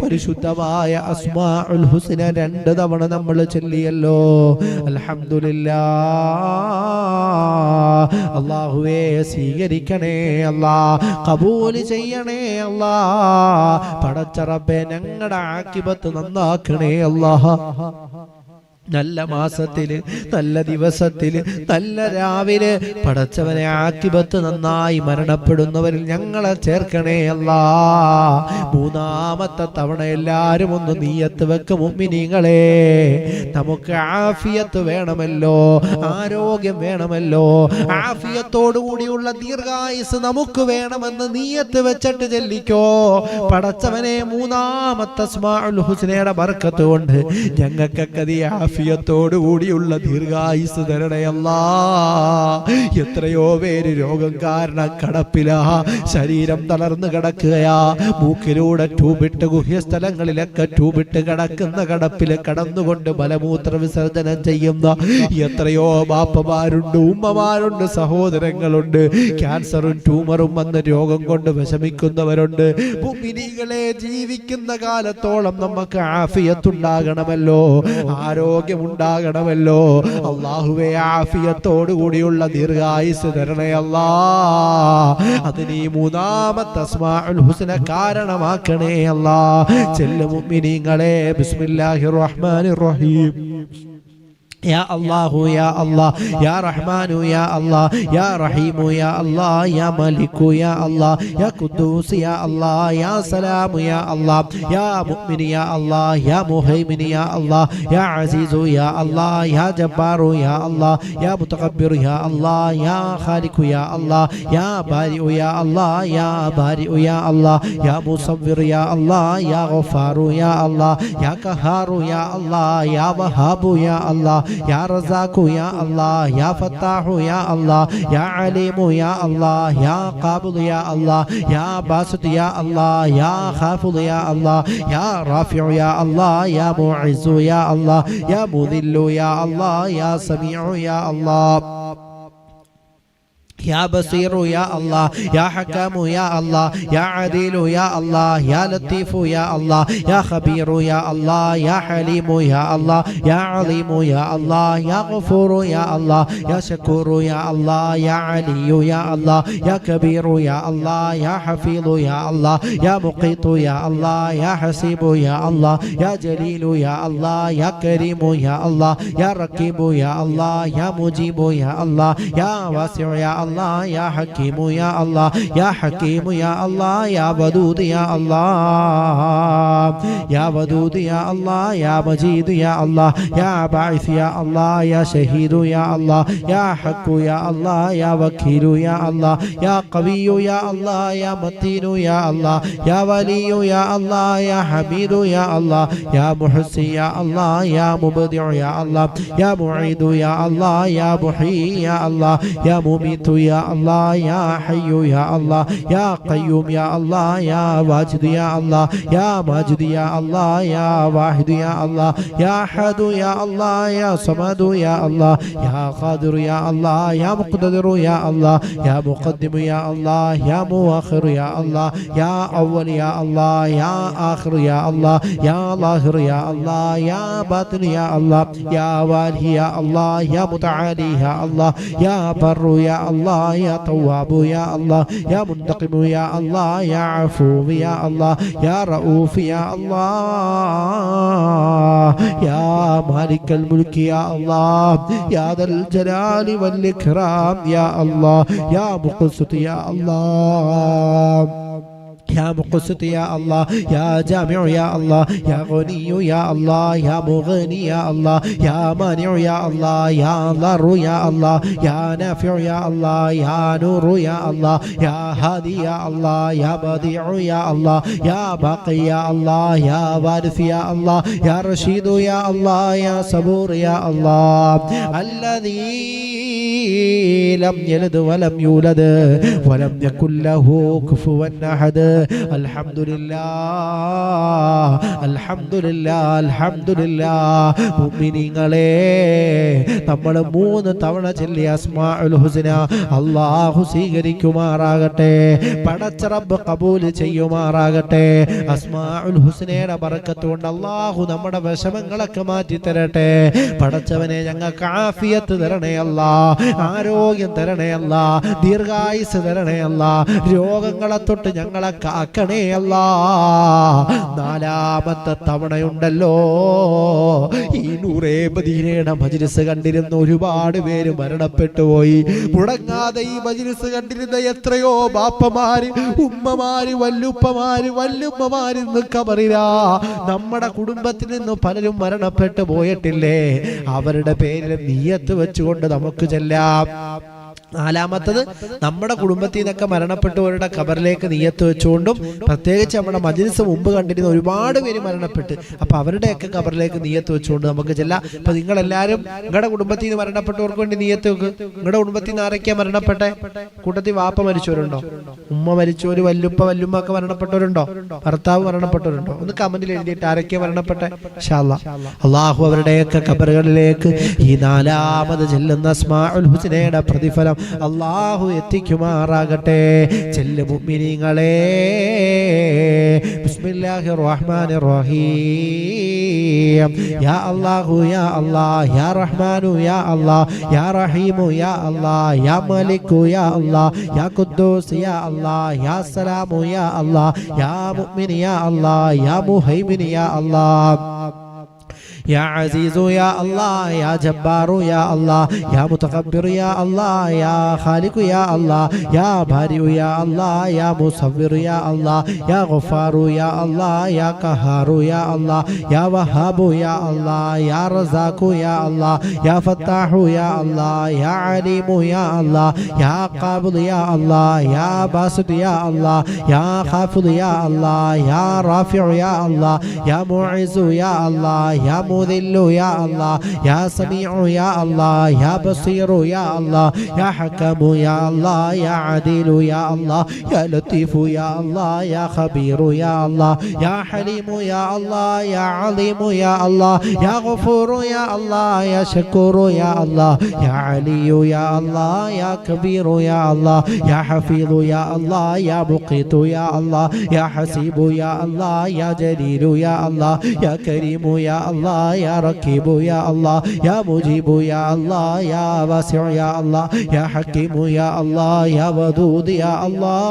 പരിശുദ്ധമായ അസ്മാഉൽ ഹുസ്ന രണ്ട് തവണ നമ്മൾ ചൊല്ലിയല്ലോ അൽഹംദുലില്ലാഹ് അല്ലാഹുവേ സ്വീകരിക്കണേ അല്ലാഹ് ഖബൂൽ ചെയ്യണേ അല്ലാഹ് പടച്ച റബ്ബേ ഞങ്ങളുടെ ആഖിബത്ത് നന്നാക്കണേ അല്ലാഹ് നല്ല മാസത്തില് നല്ല ദിവസത്തില് നല്ല രാവിലെ പടച്ചവനെ ആഖിബത്ത് നന്നായി മരണപ്പെടുന്നവരിൽ ഞങ്ങളെ ചേർക്കണേ അല്ലാ മൂന്നാമത്തെ തവണ എല്ലാരും ഒന്ന് നീയത്ത് വെക്ക് മുഅ്മിനീങ്ങളെ നമുക്ക് ആഫിയത്ത് വേണമല്ലോ ആരോഗ്യം വേണമല്ലോ ആഫിയത്തോടു കൂടിയുള്ള ദീർഘായുസ് നമുക്ക് വേണമെന്ന് നീയത്ത് വെച്ചിട്ട് ചൊല്ലിക്കോ പടച്ചവനെ മൂന്നാമത്തെ അസ്മാഉൽ ഹുസ്നയുടെ ബർക്കത്ത് കൊണ്ട് ഞങ്ങൾക്കൊക്കെ ആഫിയത്തോടു കൂടിയുള്ള ദീർഘായുസ് തരണേ അല്ലാ എത്രയോ പേര് രോഗം കാരണം കടപ്പിലാ ശരീരം തളർന്നു കിടക്കുകയാ മൂക്കിലൂടെ ട്യൂബിട്ട് ഗുഹ്യസ്ഥലങ്ങളിലൊക്കെ ട്യൂബിട്ട് കിടക്കുന്ന കടപ്പിൽ കടന്നുകൊണ്ട് മലമൂത്ര വിസർജനം ചെയ്യുന്ന എത്രയോ ബാപ്പമാരുണ്ട് ഉമ്മമാരുണ്ട് സഹോദരങ്ങളുണ്ട് ക്യാൻസറും ട്യൂമറും വന്ന് രോഗം കൊണ്ട് വിഷമിക്കുന്നവരുണ്ട് മുഅ്മിനീങ്ങളെ ജീവിക്കുന്ന കാലത്തോളം നമുക്ക് ആഫിയത്തുണ്ടാകണമല്ലോ ആരോഗ്യം ഉണ്ടാകണമല്ലോ അല്ലാഹുവേ ആഫിയത്തോടു കൂടിയുള്ള ദീർഘായുസ് തരണേ അല്ലാ അതിന് ഈ മൂന്നാമത്തെ അസ്മാഉൽ ഹുസ്ന കാരണമാക്കണേ അല്ലാ ചെല്ലു മുഅ്മിനീങ്ങളെ ബിസ്മില്ലാഹിർ റഹ്മാനിർ റഹീം يا الله يا الله يا رحمن يا الله يا رحيم يا الله يا ملك يا الله يا قدوس يا الله يا سلام يا الله يا مؤمن يا الله يا مهيمن يا الله يا عزيز يا الله يا جبار يا الله يا متكبر يا الله يا خالق يا الله يا بارئ يا الله يا بارئ يا الله يا مصور يا الله يا غفار يا الله يا قهار يا الله يا وهاب يا الله يا رزاق يا الله يا فتاح يا الله يا عليم يا الله يا قابض يا الله يا باسط يا الله يا خافض يا الله يا رافع يا الله يا معز يا الله يا مذل يا الله يا سميع يا الله يا بصير يا الله يا حكام يا الله يا عديل يا الله يا لطيف يا الله يا خبير يا الله يا حليم يا الله يا عظيم يا الله يا غفور يا الله يا شكور يا الله يا علي يا الله يا كبير يا الله يا حفيظ يا الله يا مقيت يا الله يا حسيب يا الله يا جليل يا الله يا كريم يا الله يا رقيب يا الله يا مجيب يا الله يا واسع يا الله يا حكيم يا الله يا حكيم يا الله يا ودود يا الله يا ودود يا الله يا مجيد يا الله يا باعث يا الله يا شهيد يا الله يا حق يا الله يا وكيل يا الله يا قوي يا الله يا متين يا الله يا ولي يا الله يا حميد يا الله يا محسن يا الله يا مبدع يا الله يا معيد يا الله يا محيي يا الله يا مميت يا الله يا حي يا الله يا قيوم يا الله يا واجد يا الله يا ماجد يا الله يا واحد يا الله يا أحد يا الله يا صمد يا الله يا قادر يا الله يا مقتدر يا الله يا مقدم يا الله يا مؤخر يا الله يا أول يا الله يا آخر يا الله يا ظاهر يا الله يا باطن يا الله يا والي يا الله يا متعالي يا الله يا بر يا الله الله يا تواب يا الله يا منتقم يا الله يا عفو يا الله يا رؤوف يا الله يا مالك الملك يا الله يا ذا الجلال والإكرام يا الله يا مقسط يا الله يا مقسط يا الله يا جامع يا الله يا غني يا الله يا مغني يا الله يا مانع يا الله يا ضر يا الله يا نافع يا الله يا نور يا الله يا هادي يا الله يا بديع يا الله يا باقي يا الله يا وارث يا الله يا رشيد يا الله يا صبور يا الله الذي لم يلد ولم يولد ولم يكن له كفوا أحد الحمد لله الحمد لله الحمد لله മുഅ്മിനീങ്ങളെ നമ്മൾ 3 തവണ ചൊല്ലിയ അസ്മാഉൽ ഹുസ്ന അല്ലാഹു സ്വീകരിക്കുമാറാകട്ടെ പടച്ച റബ്ബ് ഖബൂൽ ചെയ്യുമാറാകട്ടെ അസ്മാഉൽ ഹുസ്നയുടെ ബറക്കത്ത് കൊണ്ട് അല്ലാഹു നമ്മുടെ വിഷമങ്ങളൊക്കെ മാറ്റി തരട്ടെ പടച്ചവനെ ഞങ്ങൾക്ക് ആഫിയത്ത് തരണേ അല്ലാഹ് ആരോഗ്യം തരണേ അല്ലാഹ് ദീർഘായുസ് തരണേ അല്ലാഹ് രോഗങ്ങളെ തൊട്ട് ഞങ്ങളെ കാക്കണേ അല്ലാഹ് 4ാമത്തെ തവണയുണ്ടല്ലോ ഈ നൂറേ മദീനയുടെ മജ്ലിസ് കണ്ടിരുന്ന ഒരുപാട് പേര് മരണപ്പെട്ടു പോയി മുടങ്ങാതെ ഈ മജ്ലിസ് കണ്ടിരുന്ന എത്രയോ ബാപ്പമാര് ഉമ്മമാര് വല്ലുമ്മമാര് ഇന്ന് ഖബറിലാ നമ്മുടെ കുടുംബത്തിൽ നിന്ന് പലരും മരണപ്പെട്ടു പോയിട്ടില്ലേ അവരുടെ പേരിൽ നിയ്യത്ത് വെച്ചുകൊണ്ട് നമുക്ക് ചെല്ലാം 4ാമത്തത് നമ്മുടെ കുടുംബത്തിൽ നിന്നൊക്കെ മരണപ്പെട്ടവരുടെ ഖബറിലേക്ക് നിയ്യത്ത് വെച്ചുകൊണ്ടും പ്രത്യേകിച്ച് നമ്മുടെ മജ്ലിസ് മുമ്പ് കണ്ടിരുന്ന ഒരുപാട് പേര് മരണപ്പെട്ട് അപ്പൊ അവരുടെയൊക്കെ ഖബറിലേക്ക് നിയ്യത്ത് വെച്ചുകൊണ്ട് നമുക്ക് ചെല്ലാം. അപ്പൊ നിങ്ങളെല്ലാവരും നിങ്ങളുടെ കുടുംബത്തിൽ നിന്ന് മരണപ്പെട്ടവർക്ക് വേണ്ടി നിയ്യത്ത് വെക്ക്. നിങ്ങളുടെ കുടുംബത്തിൽ നിന്ന് ആരൊക്കെയാ മരണപ്പെട്ടെ? കൂട്ടത്തിൽ വാപ്പ മരിച്ചവരുണ്ടോ? ഉമ്മ മരിച്ചവര്, വല്ലുമ്മ ഒക്കെ മരണപ്പെട്ടവരുണ്ടോ? ഭർത്താവ് മരണപ്പെട്ടവരുണ്ടോ? ഒന്ന് കമന്റിൽ എഴുതിയിട്ട് ആരൊക്കെയാ മരണപ്പെട്ടെ. ഇൻഷാ അല്ലാഹ് അല്ലാഹു അവരുടെയൊക്കെ ഖബറുകളിലേക്ക് ഈ 4ാമത് ചെല്ലുന്ന അസ്മാഉൽ ഹുസ്നയുടെ പ്രതിഫലം അല്ലാഹു എത്തിക്കുമാറാകട്ടെ. ചെല്ലു മുഅ്മിനീങ്ങളെ, ബിസ്മില്ലാഹിർ റഹ്മാനിർ റഹീം. യാ അല്ലാഹു യാ അല്ലാഹ് യാ റഹ്മാനു യാ അല്ലാഹ് യാ റഹീമു യാ അല്ലാഹ് യാ മലിക്കു യാ അല്ലാഹ് യാ ഖുദ്ദൂസ് യാ അല്ലാഹ് യാ സലാമു യാ അല്ലാഹ് യാ മുഅ്മിൻ യാ അല്ലാഹ് യാ മുഹൈമിൻ യാ അല്ലാഹ് يا عزيز يا الله يا جبار يا الله يا متكبر يا الله يا خالق يا الله يا بارئ يا الله يا مصور يا الله يا غفار يا الله يا قهار يا الله يا وهاب يا الله يا رزاق يا الله يا فتاح يا الله يا عليم يا الله يا قابض يا الله يا باسط يا الله يا خافض يا الله يا رافع يا الله يا معز يا الله يا مذل يا الله يا سميع يا الله يا بصير يا الله يا حكم يا الله يا عديل يا الله يا لطيف يا الله يا خبير يا الله يا حليم يا الله يا عليم يا الله يا غفور يا الله يا شكور يا الله يا علي يا الله يا كبير يا الله يا حفيظ يا الله يا مقيت يا الله يا حسيب يا الله يا جليل يا الله يا كريم يا الله يا ركيب يا الله يا مجيب يا الله يا واسع يا الله يا حكيم يا الله يا ودود يا الله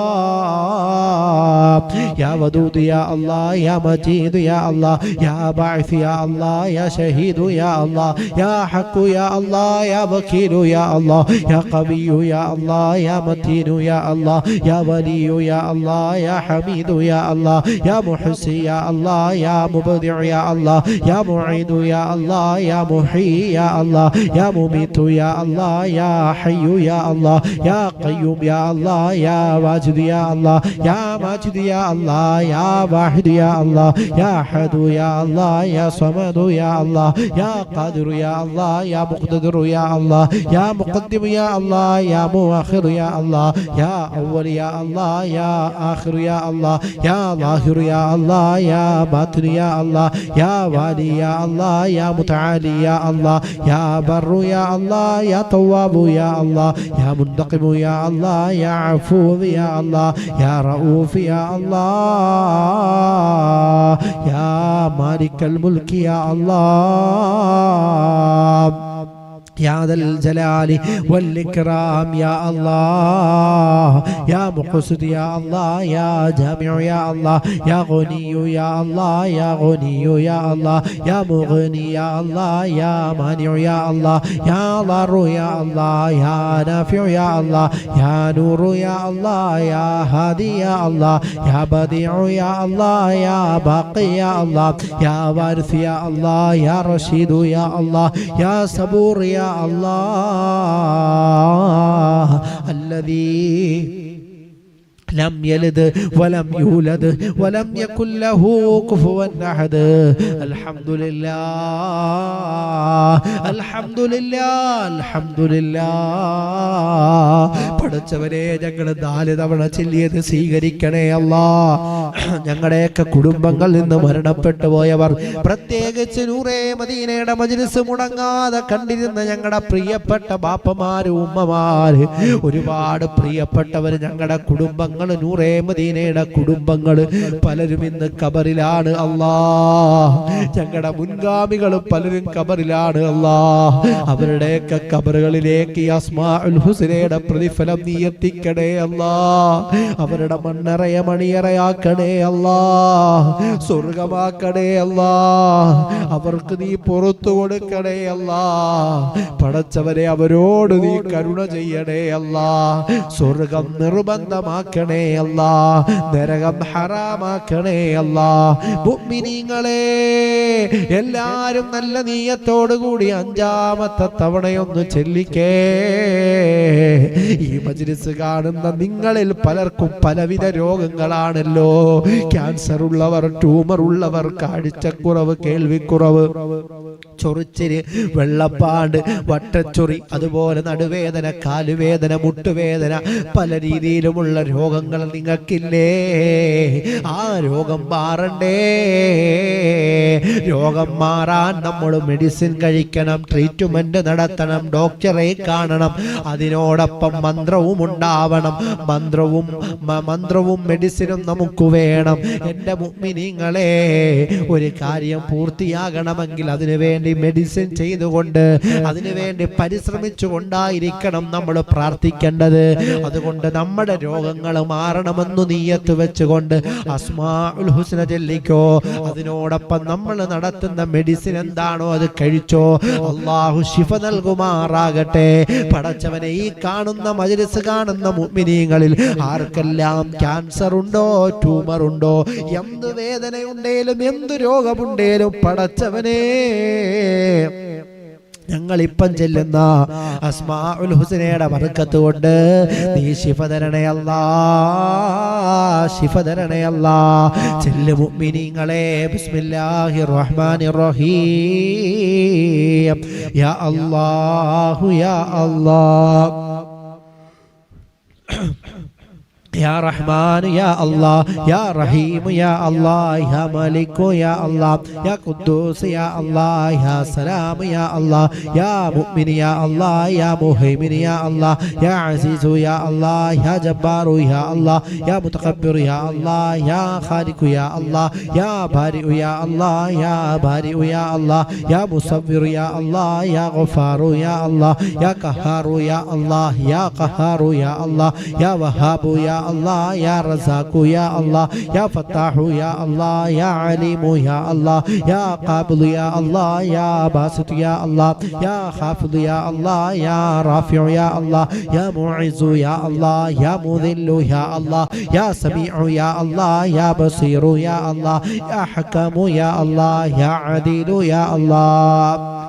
يا ودود يا الله يا مجيد يا الله يا باعث يا الله يا شهيد يا الله يا حق يا الله يا وكيل يا الله يا قوي يا الله يا متين يا الله يا ولي يا الله يا حميد يا الله يا محسن يا الله يا مبدع يا الله يا معيد يا الله يا محيي يا الله يا مميت يا الله يا حي يا الله يا قيوم يا الله يا واجد يا الله يا ماجد يا الله يا واحد يا الله يا أحد يا الله يا صمد يا الله يا قادر يا الله يا مقتدر يا الله يا مقدم يا الله يا مؤخر يا الله يا أول يا الله يا آخر يا الله يا ظاهر يا الله يا باطن يا الله يا والي يا الله يا متعالي يا الله يا بر يا الله يا تواب يا الله يا منتقم يا الله يا عفو يا الله يا رؤوف يا الله يا مالك الملك يا الله يا ذا الجلال والإكرام يا الله يا مقصد يا الله يا جامع يا الله يا غني يا الله يا غني يا الله يا مغني يا الله يا مانع يا الله يا ضار يا الله يا نافع يا الله يا نور يا الله يا هادي يا الله يا بديع يا الله يا باقي يا الله يا وارث يا الله يا رشيد يا الله يا صبور يا الله الذي لم يلد ولم يولد ولم يكن له كفوا أحد الحمد لله الحمد لله الحمد لله പഠിച്ചവരെ ഞങ്ങൾ 4 തവണ ചൊല്ലിയത് സ്വീകരിക്കണേ അല്ലാ ഞങ്ങളുടെയൊക്കെ കുടുംബങ്ങളിൽ നിന്ന് മരണപ്പെട്ടു പോയവർ പ്രത്യേകിച്ച് നൂറേ മദീനയുടെ മജ്ലിസ് മുടങ്ങാതെ കണ്ടിരുന്ന ഞങ്ങളുടെ പ്രിയപ്പെട്ട ബാപ്പമാര് ഉമ്മമാര് ഒരുപാട് പ്രിയപ്പെട്ടവർ ഞങ്ങളുടെ കുടുംബങ്ങൾ നൂറേ മദീനയുടെ കുടുംബങ്ങൾ പലരും ഇന്ന് ഖബറിലാണ് അല്ലാ ഞങ്ങളുടെ മുൻഗാമികൾ പലരും ഖബറിലാണ് അല്ലാ അവരുടെയൊക്കെ ഖബറുകളിലേക്ക് അസ്മാഉൽ ഹുസ്നയുടെ പ്രതിഫലം നീ എത്തിക്കണേ അല്ലാ അവരുടെ മണ്ണറയ മണിയറയാക്കണേ അല്ലാ സ്വർഗമാക്കണേ അല്ലാ അവർക്ക് നീ പുറത്തു കൊടുക്കണേ അല്ലാ പടച്ചവരെ അവരോട് നീ കരുണ ചെയ്യണേ അല്ലാ സ്വർഗം നിർബന്ധമാക്കണേ അല്ലാ നരകം ഹറാമാക്കണേ അല്ലാ മുഅ്മിനീങ്ങളെ എല്ലാരും നല്ല നീയത്തോടു കൂടി 5ാമത്തെ തവണയൊന്ന് ചൊല്ലിക്കേ ഈ മജ്ലിസ് കാണുന്ന നിങ്ങളിൽ പലർക്കും പലവിധ രോഗങ്ങളാണല്ലോ ക്യാൻസർ ഉള്ളവർ ട്യൂമർ ഉള്ളവർ കാഴ്ചക്കുറവ് കേൾവിക്കുറവ് ചൊറിച്ചില് വെള്ളപ്പാണ്ട് വട്ടച്ചൊറി അതുപോലെ നടുവേദന കാലുവേദന മുട്ടുവേദന പല രീതിയിലുമുള്ള രോഗങ്ങൾ നിങ്ങൾക്കില്ലേ ആ രോഗം മാറണ്ടേ രോഗം മാറാൻ നമ്മൾ മെഡിസിൻ കഴിക്കണം ട്രീറ്റ്മെന്റ് നടത്തണം ഡോക്ടറെ കാണണം അതിനോടൊപ്പം മന്ത്രവും ഉണ്ടാവണം മന്ത്രവും മെഡിസിനും നമുക്ക് വേണം എൻ്റെ മുഅ്മിനീങ്ങളെ ഒരു കാര്യം പൂർത്തിയാകണമെങ്കിൽ അതിനു വേണ്ടി മെഡിസിൻ ചെയ്തുകൊണ്ട് അതിനുവേണ്ടി പരിശ്രമിച്ചുകൊണ്ടായിരിക്കണം നമ്മൾ പ്രാർത്ഥിക്കേണ്ടത് അതുകൊണ്ട് നമ്മുടെ രോഗങ്ങൾ മാറണമെന്ന് നീയത്ത് വെച്ചുകൊണ്ട് അസ്മാഉൽ ഹുസ്ന ചൊല്ലിക്കോ അതിനോടൊപ്പം നമ്മൾ നടത്തുന്ന മെഡിസിൻ എന്താണോ അത് കഴിച്ചോ അല്ലാഹു ശിഫ നൽകുമാറാകട്ടെ പടച്ചവനെ ഈ കാണുന്ന മജ്ലിസ് കാണുന്ന മുഅ്മിനീങ്ങളിൽ ആർക്കെല്ലാം ക്യാൻസർ ഉണ്ടോ ട്യൂമർ ഉണ്ടോ എന്ത് വേദനയുണ്ടേലും എന്ത് രോഗമുണ്ടേലും പടച്ചവനെ ഞങ്ങൾ ഇപ്പം ചെല്ലുന്ന അസ്മാഉൽ ഹുസ്നയുടെ ബർക്കത്ത് കൊണ്ട് നീ ശിഫ തരണേ അല്ലാ ശിഫ തരണേ അല്ലാ ചെല്ലു മുഅ്മിനീങ്ങളെ ബിസ്മില്ലാഹിർ റഹ്മാനിർ റഹീം യാ അല്ലാഹു യാ അല്ലാഹ് يا رحمن يا الله يا رحيم يا الله يا مالك يا الله يا قدوس يا الله يا سلام يا الله يا مؤمن يا الله يا مهيمن يا الله يا عزيز يا الله يا جبار يا الله يا متكبر يا الله يا خالق يا الله يا بارئ يا الله يا بارئ يا الله يا مصور يا الله يا غفار يا الله يا قهار يا الله يا قهار يا الله يا وهاب يا الله يا رزاق يا الله يا فتاح يا الله يا عليم يا الله يا قابل يا الله يا باسط يا الله يا خافض يا الله يا رافع يا الله يا معز يا الله يا مذل يا الله يا سميع يا الله يا بصير يا الله يا حكم يا الله يا عديل يا الله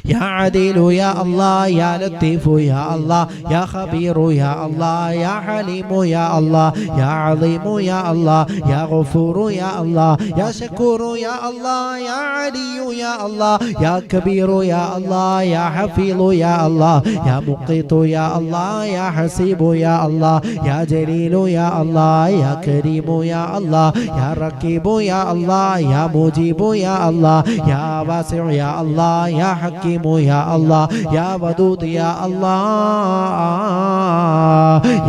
يا عديل يا الله يا لطيف يا الله يا خبير يا الله يا حليم يا الله يا عظيم يا الله يا غفور يا الله يا شكور يا الله يا علي يا الله يا كبير يا الله يا حفيظ يا الله يا مقيت يا الله يا حسيب يا الله يا جليل يا الله يا كريم يا الله يا رقيب يا الله يا مجيب يا الله يا واسع يا الله يا حكيم കരീമു യാ അല്ലാഹ് യാ വദൂദ് യാ അല്ലാഹ്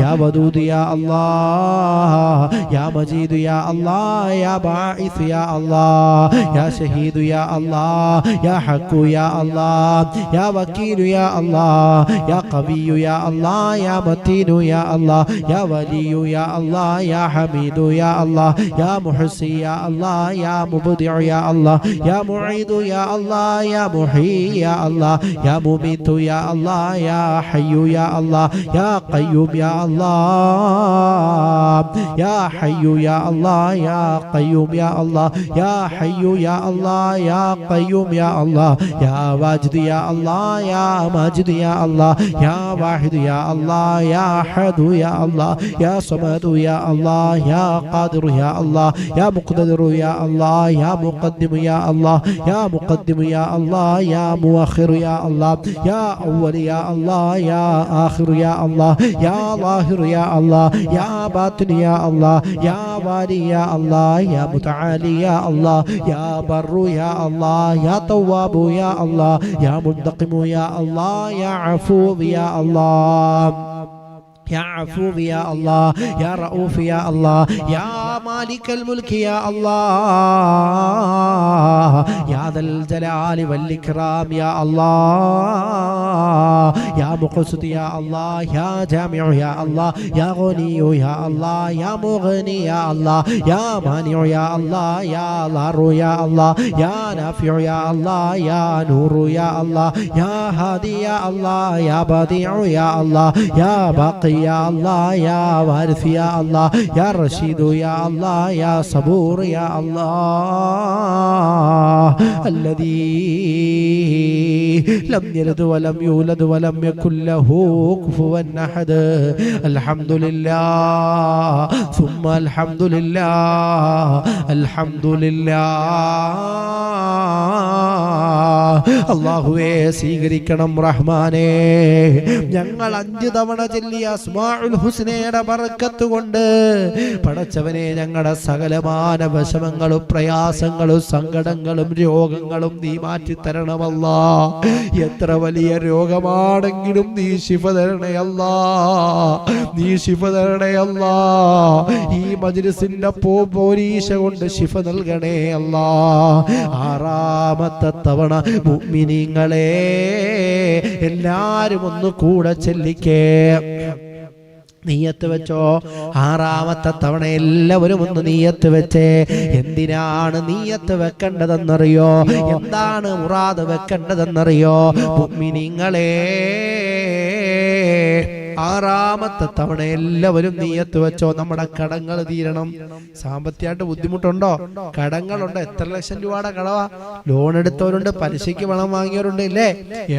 യാ വദൂദ് യാ അല്ലാഹ് യാ മജീദ് യാ അല്ലാഹ് യാ ബാഇസ് യാ അല്ലാഹ് യാ ഷഹീദ് യാ അല്ലാഹ് യാ ഹഖു യാ അല്ലാഹ് യാ വക്കീൽ യാ അല്ലാഹ് യാ ഖവിയ്യു യാ അല്ലാഹ് യാ മതീനു യാ അല്ലാഹ് യാ വലിയു യാ അല്ലാഹ് യാ ഹമീദു യാ അല്ലാഹ് യാ മുഹ്സി യാ അല്ലാഹ് യാ മുബ്ദിഉ യാ അല്ലാഹ് യാ മുഈദു യാ അല്ലാഹ് യാ മുഹീ യാ അല്ലാഹ് യാ മുമീതു യാ അല്ലാഹ് യാ ഹയ്യു യാ അല്ലാഹ് യാ ഖയ്യൂം യാ അല്ലാഹ് യാ ഹയ്യു യാ അല്ലാഹ് യാ ഖയ്യൂം യാ അല്ലാഹ് യാ ഹയ്യു യാ അല്ലാഹ് യാ ഖയ്യൂം യാ അല്ലാഹ് യാ വാജിദ് യാ അല്ലാഹ് യാ മാജിദ് യാ അല്ലാഹ് യാ വാഹിദ് യാ അല്ലാഹ് യാ അഹദു യാ അല്ലാഹ് യാ സമദു യാ അല്ലാഹ് യാ ഖാദിറു യാ അല്ലാഹ് യാ മുഖ്തദിറു യാ അല്ലാഹ് യാ മുഖദ്ദിമു യാ അല്ലാഹ് യാ മുഖദ്ദിമു യാ അല്ലാഹ് യാ മുഅഖിറു യാ അല്ലാഹ് യാ അവ്വലു യാ അല്ലാഹ് യാ ആഖിറു യാ അല്ലാഹ് യാ ളാഹിറു യാ അല്ലാഹ് യാ ബാത്തിനു യാ അല്ലാഹ് യാ വാലി യാ അല്ലാഹ് യാ മുതആലി യാ അല്ലാഹ് യാ ബർറു യാ അല്ലാഹ് യാ തവ്വാബു യാ അല്ലാഹ് യാ മുന്തഖിമു യാ അല്ലാഹ് യാ അഫൂവ് യാ അല്ലാഹ് يا عفو يا الله يا رؤوف يا الله يا مالك الملك يا الله يا ذا الجلال والإكرام يا الله يا مقسط يا الله يا جامع يا الله يا غني يا الله يا مغني يا الله يا مانع يا الله يا ضار يا الله يا نافع يا الله يا نور يا الله يا هادي يا الله يا بديع يا الله يا باقي يا الله يا وارث يا الله يا رشيد يا الله يا صبور يا الله الذي لم يلد ولم يولد ولم يكن له كفوا أحد الحمد لله ثم الحمد لله الحمد لله അല്ലാഹുവേ സ്വീകരിക്കണം റഹ്മാനേ ഞങ്ങൾ 5 തവണ ചൊല്ലിയ അസ്മാഉൽ ഹുസ്നയുടെ ബർക്കത്ത് കൊണ്ട് പടച്ചവനെ ഞങ്ങളുടെ സകലമാന വിഷമങ്ങളും പ്രയാസങ്ങളും സങ്കടങ്ങളും രോഗങ്ങളും നീ മാറ്റി തരണമല്ലാ എത്ര വലിയ രോഗമാണെങ്കിലും നീ ശിഫ തരണേ അല്ലാ നീ ശിഫ തരണേ അല്ലാ ഈ മജ്ലിസിന്റെ പോരീശ കൊണ്ട് ശിഫ നൽകണേ അല്ലാ 6ാമത്തെ തവണ മുഅ്മിനീങ്ങളെ എല്ലാരും ഒന്ന് കൂടെ ചൊല്ലിക്കേ നീയത്ത് വെച്ചോ 6ാമത്തെ തവണ എല്ലാവരും ഒന്ന് നീയത്ത് വെച്ചേ എന്തിനാണ് നീയത്ത് വെക്കേണ്ടതെന്നറിയോ എന്താണ് മുറാദ് വെക്കേണ്ടതെന്നറിയോ മുഅ്മിനീങ്ങളെ 6ാമത്തെ തവണ എല്ലാവരും നീയത്ത് വെച്ചോ നമ്മുടെ കടങ്ങൾ തീരണം സാമ്പത്തികമായിട്ട് ബുദ്ധിമുട്ടുണ്ടോ കടങ്ങളുണ്ടോ എത്ര ലക്ഷം രൂപയുടെ കടവാ ലോൺ എടുത്തവരുണ്ട് പലിശയ്ക്ക് പണം വാങ്ങിയവരുണ്ട് ഇല്ലേ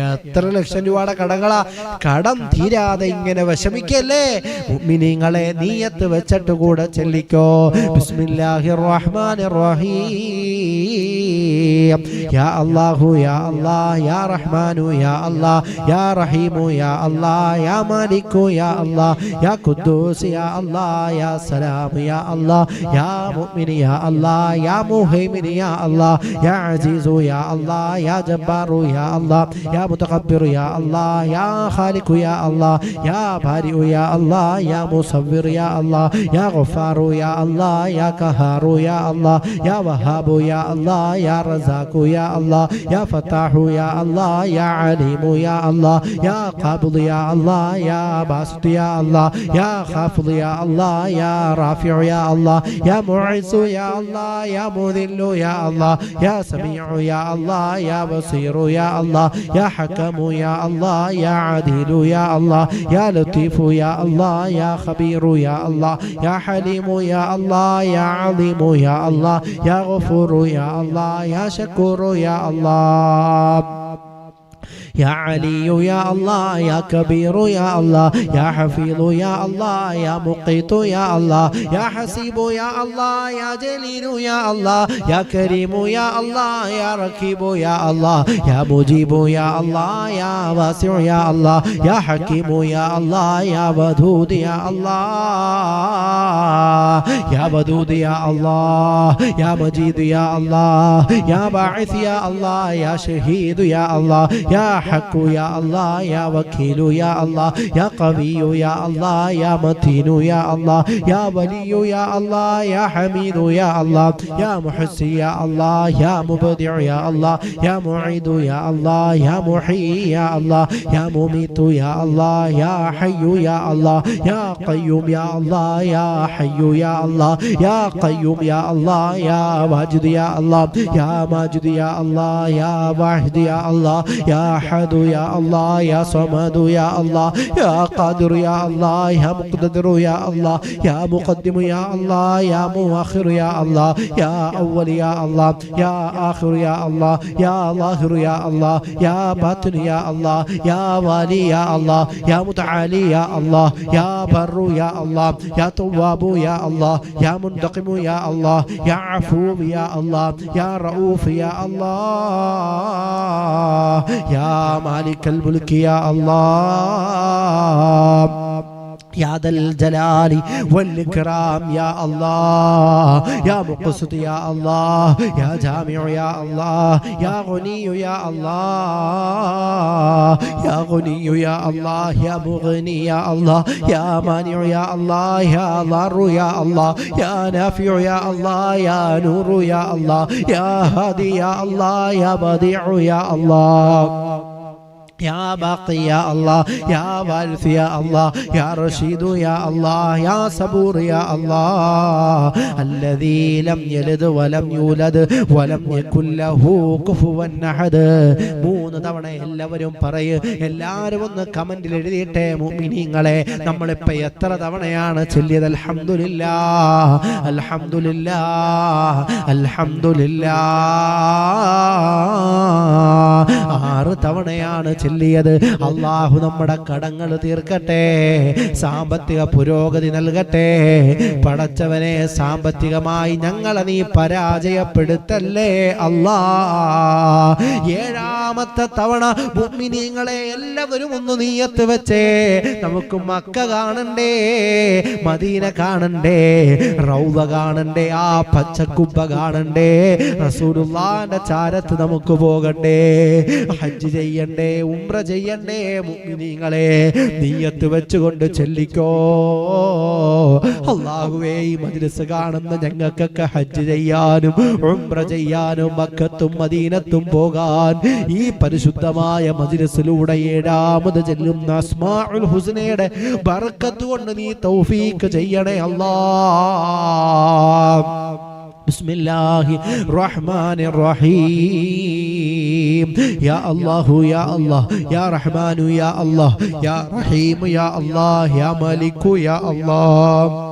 എത്ര ലക്ഷം രൂപയുടെ കടങ്ങളാ കടം തീരാതെ ഇങ്ങനെ വിഷമിക്കല്ലേ മുഅ്മിനീങ്ങളെ നീയത്ത് വെച്ചിട്ട് കൂടെ ചൊല്ലിക്കോ ബിസ്മില്ലാഹിർ റഹ്മാനിർ റഹീം യാ അല്ലാഹു യാ അല്ലാഹ് യാ റഹ്മാനു യാ അല്ലാഹ് യാ റഹീമു യാ അല്ലാഹ് യാ മാലിക് يا الله يا قدوس يا الله يا سلام يا الله يا مؤمن يا الله يا مهيمن يا الله يا عزيز يا الله يا جبار يا الله يا متكبر يا الله يا خالق يا الله يا بارئ يا الله يا مصور يا الله يا غفار يا الله يا قهار يا الله يا وهاب يا الله يا رزاق يا الله يا فتاح يا الله يا عليم يا الله يا قابض يا الله يا باسط يا الله يا خافض يا الله يا رافع يا الله يا معز يا الله يا مذل يا الله يا سميع يا الله يا بصير يا الله يا حكم يا الله يا عديل يا الله يا لطيف يا الله يا خبير يا الله يا حليم يا الله يا عظيم يا الله يا غفور يا الله يا شكور يا الله يا علي يا الله يا كبير يا الله يا حفيظ يا الله يا مقيت يا الله يا حسيب يا الله يا جليل يا الله يا كريم يا الله يا ركيب يا الله يا مجيب يا الله يا واسع يا الله يا حكيم يا الله يا ودود يا الله يا ودود يا الله يا مجيد يا الله يا باعث يا الله يا شهيد يا الله يا حق يا الله يا وكيل يا الله يا قوي يا الله يا متين يا الله يا ولي يا الله يا حميد يا الله يا محسن يا الله يا مبدع يا الله يا معيد يا الله يا محيي يا الله يا مميت يا الله يا حي يا الله يا قيوم يا الله يا حي يا الله يا قيوم يا الله يا واجد يا الله يا ماجد يا الله يا واحد يا الله يا أحد يا الله يا صمد يا الله يا قادر يا الله يا مقتدر يا الله يا مقدم يا الله يا مؤخر يا الله يا أول يا الله يا آخر يا الله يا ظاهر يا الله يا باطن يا الله يا والي يا الله يا متعالي يا الله يا بر يا الله يا تواب يا الله يا منتقم يا الله يا عفو يا الله يا رؤوف يا الله يا مالك الملك يا الله يا ذا الجلال والإكرام يا الله يا مقسط يا الله يا جامع يا الله يا غني يا الله يا غني يا الله يا مغني يا الله يا مانع يا الله يا ضار يا الله يا نافع يا الله يا نور يا الله يا هادي يا الله يا بديع يا الله يا باقي يا الله يا وارث يا الله يا رشيد يا الله يا صبور يا الله الذي لم يلد ولم يولد ولم يكن له كفوا أحد മൂന്ന് തവണ എല്ലാവരും പറയ് എല്ലാവരും ഒന്ന് കമന്റിൽ എഴുതിയിട്ടെ മുഅ്മിനീങ്ങളെ നമ്മളിപ്പോൾ എത്ര തവണയാണ് ചൊല്ലിയത് അൽഹംദുലില്ലാഹ് അൽഹംദുലില്ലാഹ് അൽഹംദുലില്ലാഹ് 6 തവണയാണ് ചൊല്ലിയത് അല്ലാഹു നമ്മുടെ കടങ്ങൾ തീർക്കട്ടെ സാമ്പത്തിക പുരോഗതി നൽകട്ടെ പടച്ചവനെ സാമ്പത്തികമായി ഞങ്ങളെ നീ പരാജയപ്പെടുത്തല്ലേ അല്ലാഹ് 7ാമത്തെ തവണ മുഅ്മിനീങ്ങളെ എല്ലാവരും ഒന്ന് നിയ്യത്ത് വെച്ചേ നമുക്ക് മക്ക കാണണ്ടേ മദീന കാണണ്ടേ റൗദ കാണണ്ടേ ആ പച്ചക്കുബ്ബ കാണണ്ടേ റസൂലുള്ളാഹിന്റെ ചാരത്ത് നമുക്ക് പോകണ്ടേ ഹജ്ജ് ചെയ്യണ്ടേ ഉംറ ചെയ്യണ്ടേ മുഅ്മിനീങ്ങളെ നിയ്യത്ത് വെച്ചുകൊണ്ട് ചൊല്ലിക്കോ അല്ലാഹുവേ ഈ മജ്ലിസ് കാണുന്ന ഞങ്ങൾക്കൊക്കെ ഹജ്ജ് ചെയ്യാനും ഉംറ ചെയ്യാനും മക്കത്തും മദീനത്തും പോകാൻ ഈ പരിശുദ്ധമായ മജ്ലിസിലൂടെ 7ാമത് ചൊല്ലുന്ന അസ്മാഉൽ ഹുസ്നയുടെ ബർക്കത്ത് കൊണ്ട് നീ തൗഫീഖ് ചെയ്യണേ അല്ലാഹ് بسم الله الرحمن الرحيم يا الله يا الله يا رحمن يا الله يا رحيم يا الله يا ملك يا الله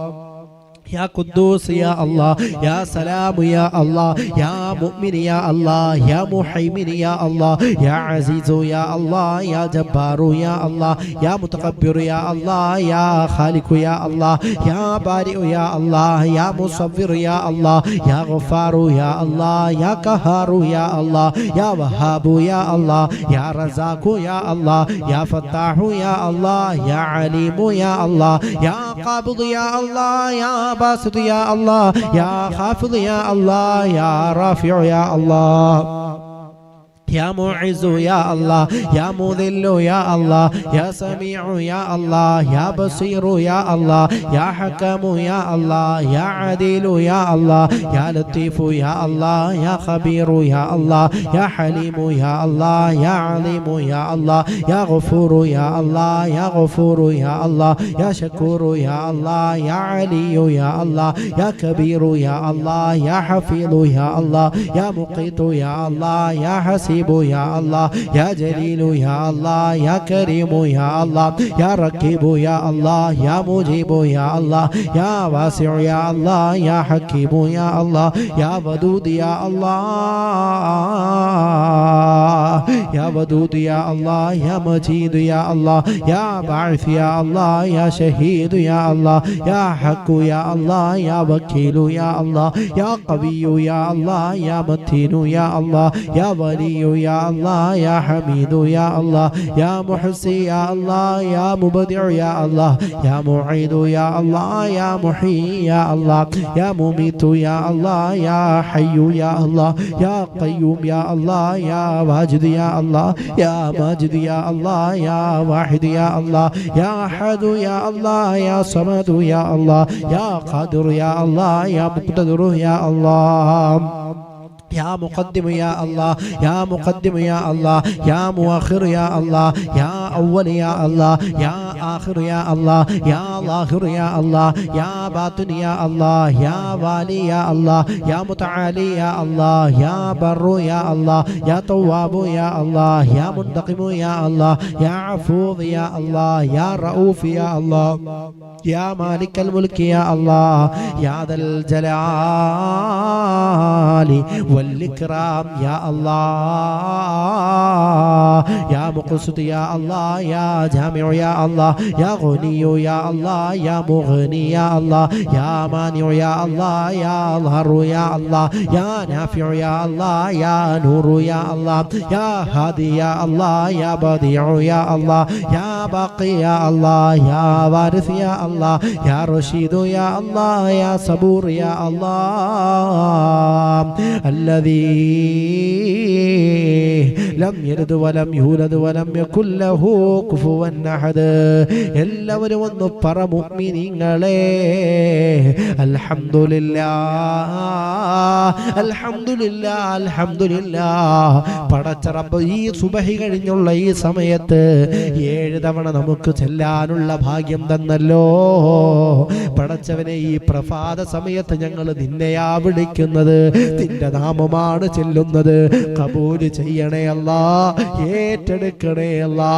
يا قدوس يا الله يا سلام يا الله يا مؤمن يا الله يا محيمن يا الله يا عزيز يا الله يا جبار يا الله يا متكبر يا الله يا خالق يا الله يا بارئ يا الله يا مصور يا الله يا غفار يا الله يا قهار يا الله يا وهاب يا الله يا رزاق يا الله يا فتاح يا الله يا عليم يا الله يا قابض يا الله يا باسط يا الله يا خافض يا الله يا رافع يا الله يا معز يا الله يا مذل يا الله يا سميع يا الله يا بصير يا الله يا حكم يا الله يا عديل يا الله يا لطيف يا الله يا خبير يا الله يا حليم يا الله يا عليم يا الله يا غفور يا الله يا غفور يا الله يا شكور يا الله يا علي يا الله يا كبير يا الله يا حفيظ يا الله يا مقيت يا الله يا حسيب يا الله يا جليل يا الله يا كريم يا الله يا رقيب يا الله يا مجيب يا الله يا واسع يا الله يا حكيم يا الله يا ودود يا الله يا ودود يا الله يا مجيد يا الله يا باعث يا الله يا شهيد يا الله يا حق يا الله يا وكيل يا الله يا قوي يا الله يا متين يا الله يا ولي يا الله يا حميد يا الله يا محسن يا الله يا مبدع يا الله يا معيد يا الله يا محيي يا الله يا مميت يا الله يا حي يا الله يا قيوم يا الله يا واجد يا الله يا ماجد يا الله يا واحد يا الله يا أحد يا الله يا صمد يا الله يا قادر يا الله يا مقتدر يا الله يا مقدم يا الله يا مقدم يا الله يا مؤخر يا الله يا أول يا الله يا آخر يا الله يا ظاهر يا الله يا باطن يا الله يا والي يا الله يا متعالي يا الله يا بر يا الله يا تواب يا الله يا منتقم يا الله يا عفو يا الله يا رؤوف يا الله يا مالك الملك يا الله يا ذا الجلال والإكرام يا الله يا مقسط يا الله يا جامع يا الله يا غني يا الله يا مغني يا الله يا مانع يا الله يا ظهر يا الله يا نافع يا الله يا نور يا الله يا هادي يا الله يا بديع يا الله يا باقي يا الله يا وارث يا الله يا رشيد يا الله يا صبور يا الله الذي لم يلد ولم يولد ولم يكن له كفوا أحد എല്ലാവരും ഒന്ന് പറ മുഅ്മിനീങ്ങളെ അൽഹംദുലില്ലാഹ് അൽഹംദുലില്ലാഹ് അൽഹംദുലില്ലാഹ്. പടച്ച റബ്ബ് ഈ സുബഹി കഴിഞ്ഞുള്ള ഈ സമയത്ത് 7 തവണ നമുക്ക് ചെല്ലാനുള്ള ഭാഗ്യം തന്നല്ലോ. പടച്ചവനെ ഈ പ്രഭാത സമയത്ത് ഞങ്ങൾ നിന്നെയാ വിളിക്കുന്നത്, നിന്റെ നാമമാണ് ചെല്ലുന്നത്. കബൂൽ ചെയ്യണേ അല്ലാ, ഏറ്റെടുക്കണേ അല്ലാ.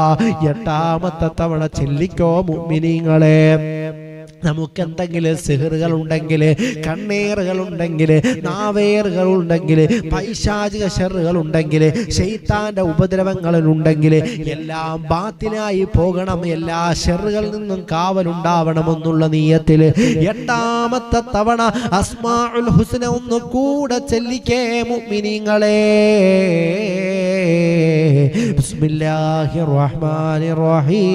8ാമത്തെ തവണ ചെല്ലിക്കോ മുഅ്മിനീങ്ങളെ. നമുക്ക് എന്തെങ്കിലും സിഹറുകൾ ഉണ്ടെങ്കിൽ, കണ്ണേറുകൾ ഉണ്ടെങ്കിൽ, നാവേറുകൾ ഉണ്ടെങ്കിൽ, പൈശാചിക ഷെറുകൾ ഉണ്ടെങ്കിൽ, ശൈത്താന്റെ ഉപദ്രവങ്ങളിൽ ഉണ്ടെങ്കിൽ എല്ലാം ബാത്തിലായി പോകണം, എല്ലാ ഷെറുകളിൽ നിന്നും കാവലുണ്ടാവണമെന്നുള്ള നിയത്തിൽ 8ാമത്തെ തവണ അസ്മാഉൽ ഹുസ്ന ഒന്ന് കൂടെ ചെല്ലിക്കേ മുഅ്മിനീങ്ങളെ. ബിസ്മില്ലാഹിർ റഹ്മാനിർ റഹീം.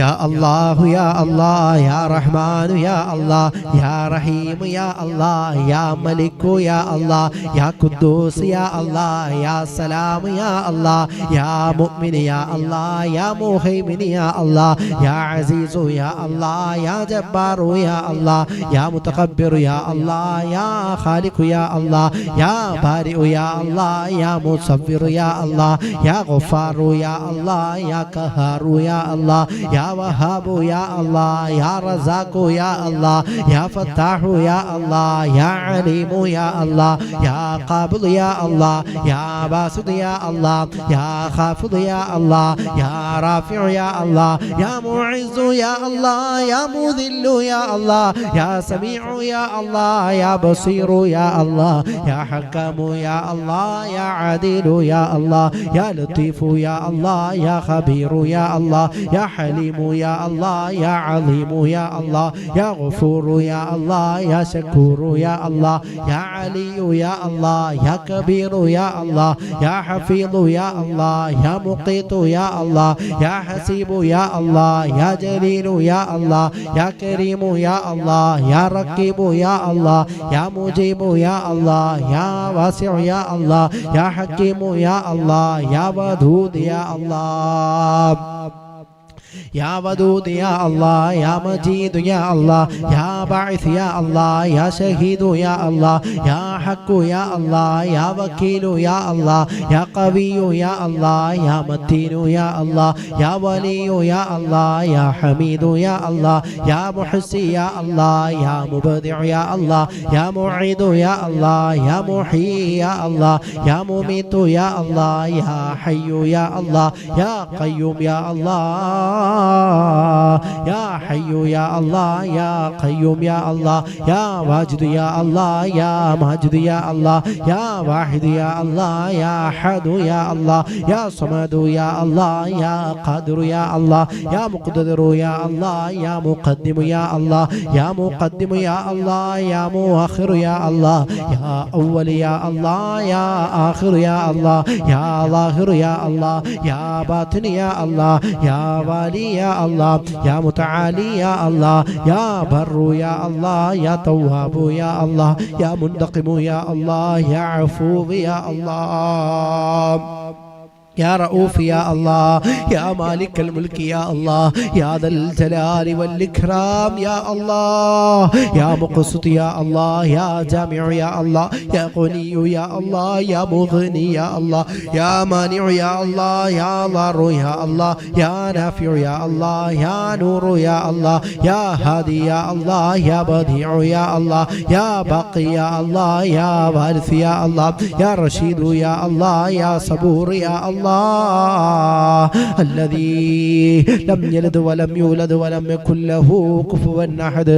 يا الله يا الله يا رحمن يا الله يا رحيم يا الله يا ملك يا الله يا قدوس يا الله يا سلام يا الله يا مؤمن يا الله يا مهيمن يا الله يا عزيز يا الله يا جبار يا الله يا متكبر يا الله يا خالق يا الله يا بارئ يا الله يا مصور يا الله يا غفار يا الله يا قهار يا الله يا وهاب يا الله يا رزاق يا الله يا فتاح يا الله يا عليم يا الله يا قابض يا الله يا باسط يا الله يا خافض يا الله يا رافع يا الله يا معز يا الله يا مذل يا الله يا سميع يا الله يا بصير يا الله يا حكم يا الله يا عديل يا الله يا لطيف يا الله يا خبير يا الله يا حليم يا الله يا عظيم يا الله يا غفور يا الله يا شكور يا الله يا علي يا الله يا كبير يا الله يا حفيظ يا الله يا مقيت يا الله يا حسيب يا الله يا جليل يا الله يا كريم يا الله يا رقيب يا الله يا مجيب يا الله يا واسع يا الله يا حكيم يا الله يا ودود يا الله يا ودود يا الله يا مجيد يا الله يا باعث يا الله يا شهيد يا الله يا حق يا الله يا وكيل يا الله يا قوي يا الله يا متين يا الله يا ولي يا الله يا حميد يا الله يا محسن يا الله يا مبدع يا الله يا معيد يا الله يا محيي يا الله يا مميت يا الله يا حي يا الله يا قيوم يا الله യാ ഹയ്യു യാ അല്ലാഹ് യാ ഖയ്യൂം യാ അല്ലാഹ് യാ വാജിദു യാ അല്ലാഹ് യാ മാജിദു യാ അല്ലാഹ് യാ വാഹിദു യാ അല്ലാഹ് യാ അഹദു യാ അല്ലാഹ് യാ സമദു യാ അല്ലാഹ് യാ ഖാദിറു യാ അല്ലാഹ് യാ മുഖ്തദിറു യാ അല്ലാഹ് യാ മുഖദ്ദിമു യാ അല്ലാഹ് യാ മുഖദ്ദിമു യാ അല്ലാഹ് യാ മുഅഖിറു യാ അല്ലാഹ് യാ അവ്വലു യാ അല്ലാഹ് യാ ആഖിറു യാ അല്ലാഹ് യാ ളാഹിറു യാ അല്ലാഹ് യാ ബാത്തിനു യാ അല്ലാഹ് യാ വാലി യാ അല്ലാഹ് യാ മുതആലി യാ അല്ലാഹ് യാ ബർറു യാ അല്ലാഹ് യാ തവ്വാബു യാ അല്ലാഹ് യാ മുന്തഖിമു യാ അല്ലാഹ് യാ അഫൂവ് യാ അല്ലാഹ് يا رؤوف يا الله يا مالك الملك يا الله يا ذا الجلال والإكرام يا الله يا مقسط يا الله يا جامع يا الله يا غني يا الله يا مغني يا الله يا مانع يا الله يا ضار يا الله يا نافع يا الله يا نور يا الله يا هادي يا الله يا بديع يا الله يا باقي يا الله يا وارث يا الله يا رشيد يا الله يا صبور يا الله الذي لم يلد ولم يولد ولم يكن له كفوا أحد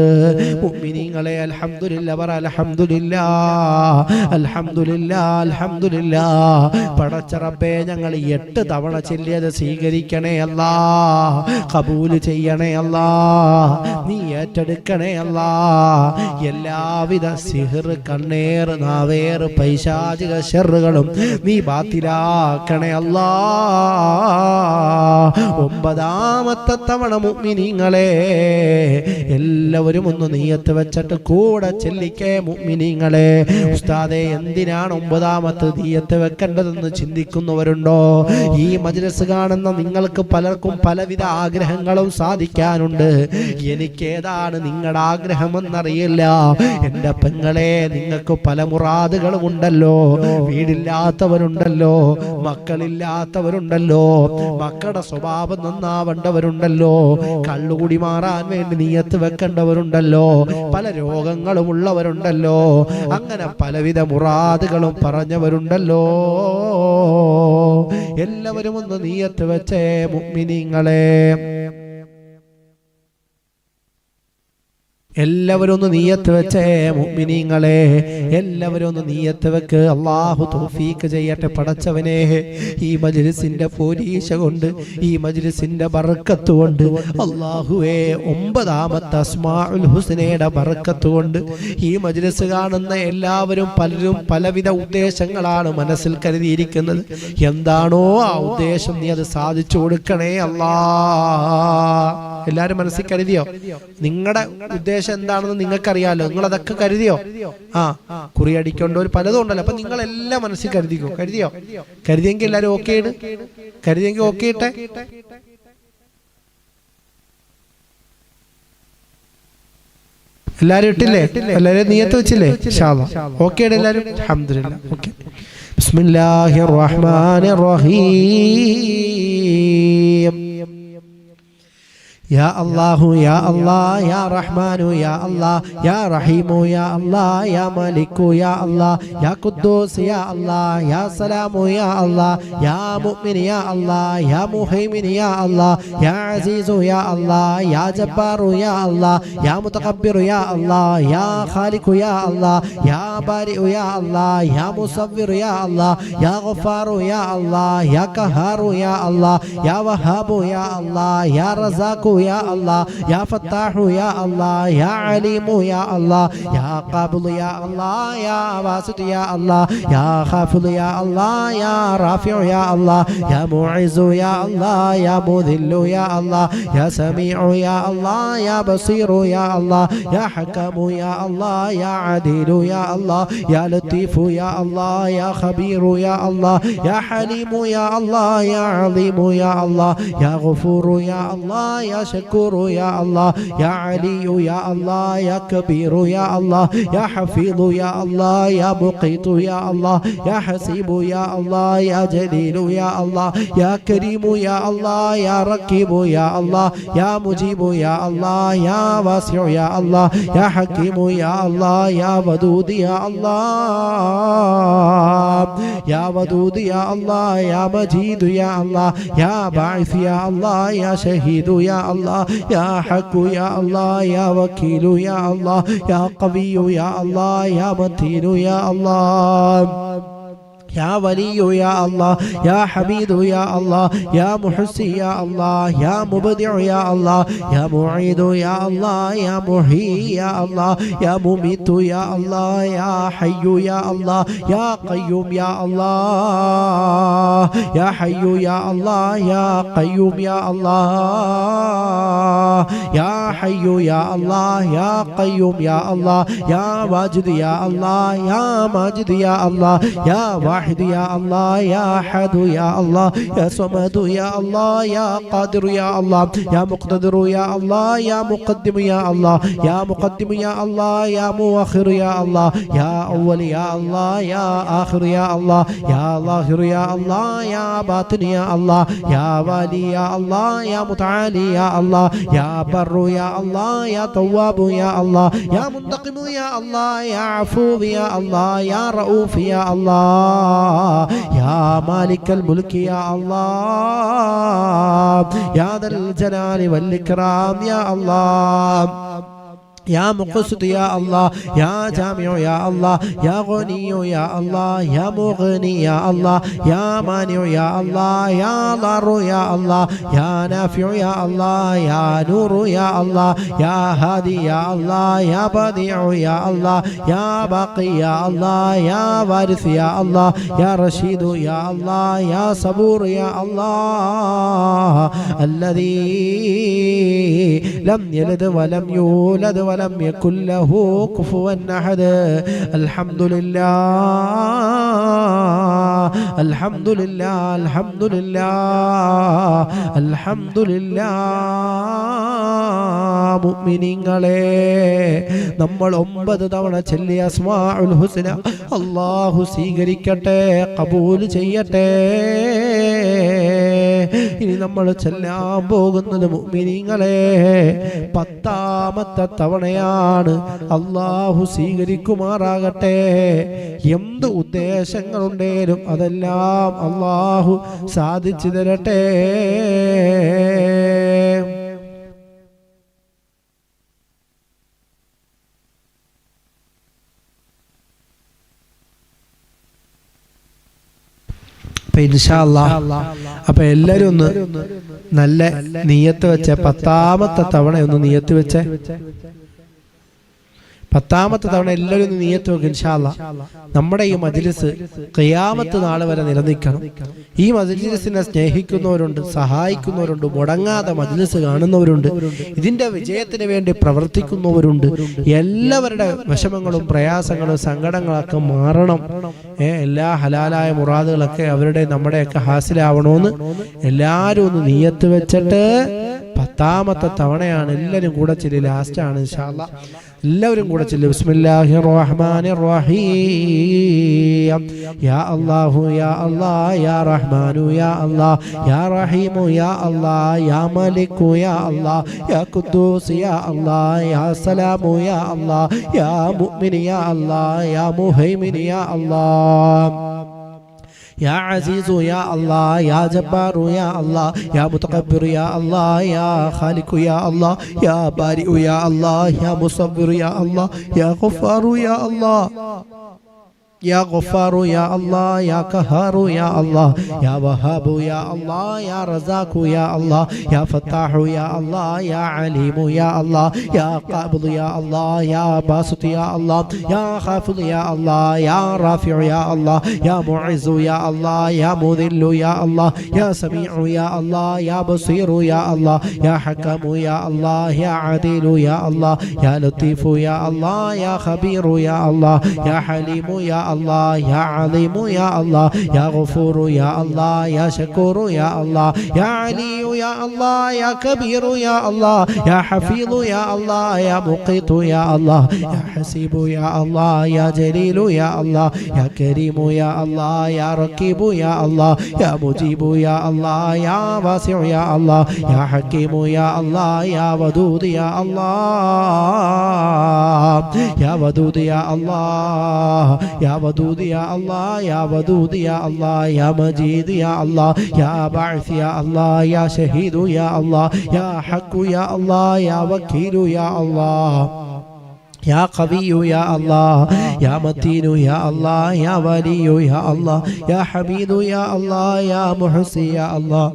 മുഅ്മിനീങ്ങളെ അൽഹംദുലില്ലാ പറ അൽഹംദുലില്ലാ അൽഹംദുലില്ലാ അൽഹംദുലില്ലാ പടച്ച റബ്ബേ ഞങ്ങൾ 8 തവണ ചൊല്ലിയത് സ്വീകരിക്കണേ അല്ലാ ഖബൂൽ ചെയ്യണേ അല്ലാ നീ ഏറ്റെടുക്കണേ അല്ലാ എല്ലാവിധ സിഹ്ർ കണ്ണേർ നാവേർ പൈശാചിക ശർറുകളും നീ ബാത്തിലാക്കണേ അല്ലാ 9ാമത്തെ തവണ മുഅ്മിനീങ്ങളെ എല്ലാവരും ഒന്ന് നിയ്യത്ത് വെച്ചിട്ട് കൂടെ ചെല്ലിക്കേ മുഅ്മിനീങ്ങളെ ഉസ്താദേ എന്തിനാണ് 9ാമത്തെ നിയ്യത്ത് വെക്കേണ്ടതെന്ന് ചിന്തിക്കുന്നവരുണ്ടോ ഈ മജ്ലിസ് കാണുന്ന നിങ്ങൾക്ക് പലർക്കും പലവിധ ആഗ്രഹങ്ങളും സാധിക്കാനുണ്ട് എനിക്കേതാണ് നിങ്ങളുടെ ആഗ്രഹമെന്നറിയില്ല എൻ്റെ പെങ്ങളെ നിങ്ങൾക്ക് പല മുറാദുകളും ഉണ്ടല്ലോ വീടില്ലാത്തവരുണ്ടല്ലോ മക്കളില്ലാത്തവരുണ്ടല്ലോ മക്കളുടെ സ്വഭാവം നന്നാവേണ്ടവരുണ്ടല്ലോ കള്ളുകൂടി മാറാൻ വേണ്ടി നിയ്യത്ത് വെക്കേണ്ടവരുണ്ടല്ലോ പല രോഗങ്ങളും ഉള്ളവരുണ്ടല്ലോ അങ്ങനെ പലവിധ മുറാദുകളും പറഞ്ഞവരുണ്ടല്ലോ എല്ലാവരും ഒന്ന് നിയ്യത്ത് വെച്ചേ മുഅ്മിനീങ്ങളെ എല്ലാവരും ഒന്ന് നിയ്യത്ത് വെച്ചേ മുഅ്മിനീങ്ങളെ എല്ലാവരും ഒന്ന് നിയ്യത്ത് വെക്ക് അല്ലാഹു തൗഫീഖ് ചെയ്യട്ടെ പടച്ചവനെ ഈ മജ്ലിസിന്റെ പോരീശ കൊണ്ട് ഈ മജ്ലിസിന്റെ ബർക്കത്ത് കൊണ്ട് അല്ലാഹുവേ 9ാമത്തെ അസ്മാഉൽ ഹുസ്നയുടെ ബർക്കത്ത് കൊണ്ട് ഈ മജ്ലിസ് കാണുന്ന എല്ലാവരും പലരും പലവിധ ഉദ്ദേശങ്ങളാണ് മനസ്സിൽ കരുതിയിരിക്കുന്നത് എന്താണോ ആ ഉദ്ദേശം നീ അത് സാധിച്ചു കൊടുക്കണേ അല്ലാ എല്ലാരും മനസ്സിൽ കരുതിയോ നിങ്ങളുടെ ഉദ്ദേശം എന്താണെന്ന് നിങ്ങൾക്കറിയാലോ നിങ്ങൾ അതൊക്കെ കരുതിയോ കുറി അടിക്കേണ്ടവർ പലതും ഉണ്ടല്ലോ അപ്പൊ നിങ്ങളെല്ലാം മനസ്സിൽ കരുതിക്കോ കരുതിയോ കരുതിയെങ്കിൽ എല്ലാരും ഓക്കെ ഇട് കരുതിയെങ്കിൽ ഓക്കെ ഇട്ടെ എല്ലാരും ഇട്ടില്ലേ എല്ലാരും നിയ്യത്ത് വെച്ചില്ലേ ഇൻഷാ അല്ലാഹ് ഓക്കെ ഇട് എല്ലാരും അൽഹംദുലില്ലാ ഓക്കെ ബിസ്മില്ലാഹിർ റഹ്മാനിർ റഹീം يا الله يا الله يا رحمن يا الله يا رحيم يا الله يا مالك يا الله يا قدوس يا الله يا سلام يا الله يا مؤمن يا الله يا مهيمن يا الله يا عزيز يا الله يا جبار يا الله يا متكبر يا الله يا خالق يا الله يا بارئ يا الله يا مصور يا الله يا غفار يا الله يا قهار يا الله يا وهاب يا الله يا رزاق يا الله يا فتاح يا الله يا عليم يا الله يا قابل يا الله يا باسط يا الله يا خافض يا الله يا رافع يا الله يا معز يا الله يا مذل يا الله يا سميع يا الله يا بصير يا الله يا حكم يا الله يا عديل يا الله يا لطيف يا الله يا خبير يا الله يا حليم يا الله يا عظيم يا الله يا غفور يا الله يا شكور يا الله يا علي يا الله يا كبير يا الله يا حفيظ يا الله يا مقيت يا الله يا حسيب يا الله يا جليل يا الله يا كريم يا الله يا رقيب يا الله يا مجيب يا الله يا واسع يا الله يا حكيم يا الله يا ودود يا الله يا ودود يا الله يا مجيد يا الله يا باعث يا الله يا شهيد يا الله يا حق يا الله يا وكيل يا الله يا قوي يا الله يا متين يا الله يا ولي يا الله يا حميد يا الله يا محسن يا الله يا مبدع يا الله يا معيد يا الله يا محيي يا الله يا مميت يا الله يا حي يا الله يا قيوم يا الله يا حي يا الله يا قيوم يا الله يا حي يا الله يا قيوم يا الله يا واجد يا الله يا ماجد يا الله يا واحد يا الله يا أحد يا الله يا صمد يا الله يا قادر يا الله يا مقتدر يا الله يا مقدم يا الله يا مقدم يا الله يا مؤخر يا الله يا أول يا الله يا آخر يا الله يا ظاهر يا الله يا باطن يا الله يا والي يا الله يا متعالي يا الله يا بر يا الله يا تواب يا الله يا منتقم يا الله يا عفو يا الله يا رؤوف يا الله يا مالك الملك يا الله يا ذا الجلال والإكرام يا الله يا مقسط يا الله يا جامع يا الله يا غني يا الله يا مغني يا الله يا مانع يا الله يا ضار يا الله يا نافع يا الله يا نور يا الله يا هادي يا الله يا بديع يا الله يا باقي يا الله يا وارث يا الله يا رشيد يا الله يا صبور يا الله الذي لم يلد ولم يولد ولم يكن له كفوا أحد الحمد لله الحمد لله الحمد لله الحمد لله മുഅ്മിനീങ്ങളെ നമ്മൾ 9 തവണ ചൊല്ലിയ അസ്മാഉൽ ഹുസ്ന അല്ലാഹു സ്വീകരിക്കട്ടെ ഖബൂൽ ചെയ്യട്ടെ ഇനി നമ്മൾ ചൊല്ലാൻ പോകുന്നത് മുഅ്മിനീങ്ങളെ 10ാമത്തെ തവണയാണ് അല്ലാഹു സ്വീകരിക്കുമാറാകട്ടെ എന്ത് ഉദ്ദേശങ്ങളുണ്ടേലും അതെല്ലാം അല്ലാഹു സാധിച്ചു തരട്ടെ അപ്പൊ എല്ലാരും ഒന്ന് നല്ല നിയത്ത് വെച്ച 10ാമത്തെ തവണ ഒന്ന് നിയത്ത് വെച്ചേ 10ാമത്തെ തവണ എല്ലാവരും ഒന്ന് നിയത്ത് വെക്കും ഇൻഷാ അല്ലാഹ്. നമ്മുടെ ഈ മജ്ലിസ് ഖിയാമത്ത് നാൾ വരെ നിലനിൽക്കണം. ഈ മജ്ലിസിനെ സ്നേഹിക്കുന്നവരുണ്ട്, സഹായിക്കുന്നവരുണ്ട്, മുടങ്ങാതെ മജ്ലിസ് കാണുന്നവരുണ്ട്, ഇതിന്റെ വിജയത്തിന് വേണ്ടി പ്രവർത്തിക്കുന്നവരുണ്ട്. എല്ലാവരുടെ വിഷമങ്ങളും പ്രയാസങ്ങളും സങ്കടങ്ങളൊക്കെ മാറണം. എല്ലാ ഹലാലായ മുറാദുകളൊക്കെ അവരുടെ നമ്മുടെയൊക്കെ ഹാസിലാവണമെന്ന് എല്ലാവരും ഒന്ന് നിയത്ത് വെച്ചിട്ട് 10ാമത്തെ തവണയാണ്. എല്ലാവരും കൂടെ ചെല്ലി, ലാസ്റ്റാണ് ഇൻഷാ അല്ലാഹ്. എല്ലാവരും കൂടെ ചെല്ലി. ബിസ്മില്ലാഹിർ റഹ്മാനിർ റഹീം. യാ അല്ലാഹു യാ അല്ലാഹ് യാ റഹ്മാനു യാ അല്ലാഹ് യാ റഹീമു യാ അല്ലാഹ് യാ മലിക്കു യാ അല്ലാഹ് യാ ഖുദ്ദൂസ് യാ അല്ലാഹ് യാ സലാമു യാ അല്ലാഹ് യാ മുഅ്മിൻ യാ അല്ലാഹ് യാ മുഹൈമിൻ യാ അല്ലാഹ് يا عزيز يا الله يا جبار يا الله يا متكبر يا الله يا خالق يا الله يا بارئ يا الله يا مصور يا الله يا غفار يا الله يا غفار يا الله يا قهار يا الله يا وهاب يا الله يا رزاق يا الله يا فتاح يا الله يا عليم يا الله يا قابض يا الله يا باسط يا الله يا خافض يا الله يا رافع يا الله يا معز يا الله يا مذل يا الله يا سميع يا الله يا بصير يا الله يا حكم يا الله يا عديل يا الله يا لطيف يا الله يا خبير يا الله يا حليم يا الله يا عظيم يا الله يا غفور يا الله يا شكور يا الله يا علي يا الله يا كبير يا الله يا حفيظ يا الله يا مقيت يا الله يا حسيب يا الله يا جليل يا الله يا كريم يا الله يا رقيب يا الله يا مجيب يا الله يا واسع يا الله يا حكيم يا الله يا ودود يا الله يا ودود يا الله يا ودود يا الله يا ودود يا الله يا مجيد يا الله يا باعث يا الله يا شهيد يا الله يا حق يا الله يا وكيل يا الله يا قوي يا الله يا متين يا الله يا ولي يا الله يا حميد يا الله يا محصي يا الله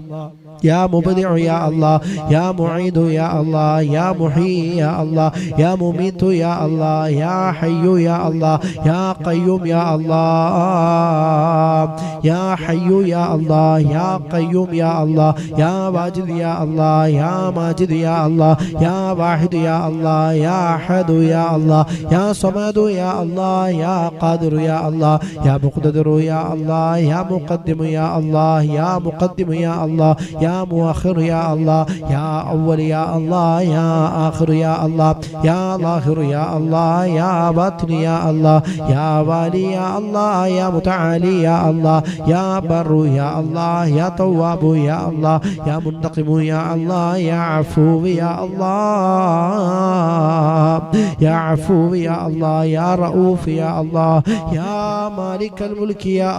يا مبدع يا الله يا معيد يا الله يا محيي يا الله يا مميت يا الله يا حي يا الله يا قيوم يا الله يا حي يا الله يا قيوم يا الله يا واجد يا الله يا ماجد يا الله يا واحد يا الله يا أحد يا الله يا صمد يا الله يا قادر يا الله يا مقتدر يا الله يا مقدم يا الله يا مقدم يا الله يا مؤخر يا الله يا أول يا الله يا آخر يا الله يا ظاهر يا الله يا باطن يا الله يا والي يا الله يا متعالي يا الله يا بر يا الله يا تواب يا الله يا منتقم يا الله يا عفو يا الله يا عفو يا الله يا رؤوف يا الله يا مالك الملك يا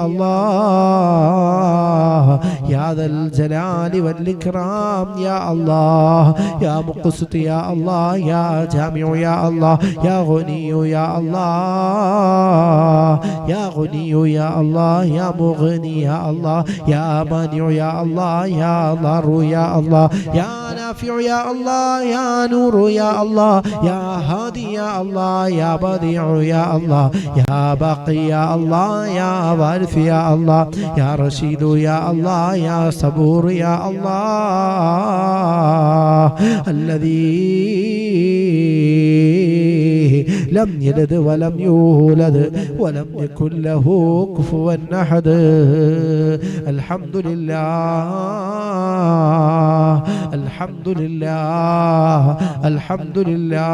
الله يا ذا الجلال والإكرام يا الله يا مقسط يا الله يا جامع يا الله يا غني يا الله يا غني يا الله يا مغني يا الله يا مانع يا الله يا ضار يا الله يا نافع يا الله يا نور يا الله يا هادي يا الله يا بديع يا الله يا باقي يا الله يا وارث يا الله يا رشيد يا الله يا صبور يا الله الذي لم يلد ولم يولد ولم يكن له كفوا أحد الحمد لله الحمد لله الحمد لله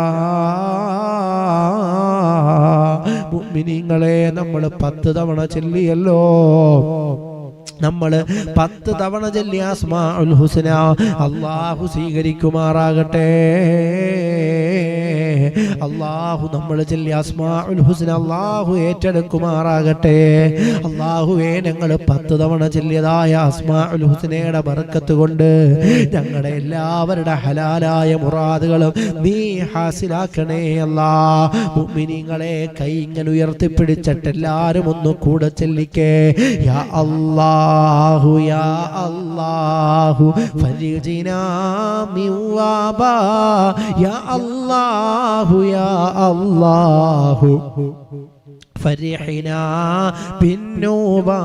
മുഅ്മിനീങ്ങളെ നമ്മൾ 10 തവണ ചൊല്ലിയല്ലോ നമ്മൾ 10 തവണ ചൊല്ലിയ അസ്മാഉൽ ഹുസ്ന അല്ലാഹു സ്വീകരിക്കുമാറാകട്ടെ അല്ലാഹു നമ്മൾ ചൊല്ലിയ അസ്മാഉൽ ഹുസ്ന അല്ലാഹു ഏറ്റെടുക്കുമാറാകട്ടെ അല്ലാഹുവേ ഞങ്ങൾ 10 തവണ ചൊല്ലിയതായ അസ്മാഉൽ ഹുസ്നയുടെ ബർക്കത്ത് കൊണ്ട് ഞങ്ങളുടെ എല്ലാവരുടെ ഹലാലായ മുറാദുകളും നീ ഹാസിലാക്കണേ അല്ലാഹ് മുഅ്മിനീങ്ങളെ കൈ ഇങ്ങനെ ഉയർത്തിപ്പിടിച്ചിട്ട് എല്ലാവരും ഒന്ന് കൂടെ ചൊല്ലിക്കേ യാ അല്ലാഹു യാ അല്ലാഹു ഫരിജിനാ മിൻ വബാ യാ അല്ലാഹു യാ അല്ലാഹു فرحنا بالنوبة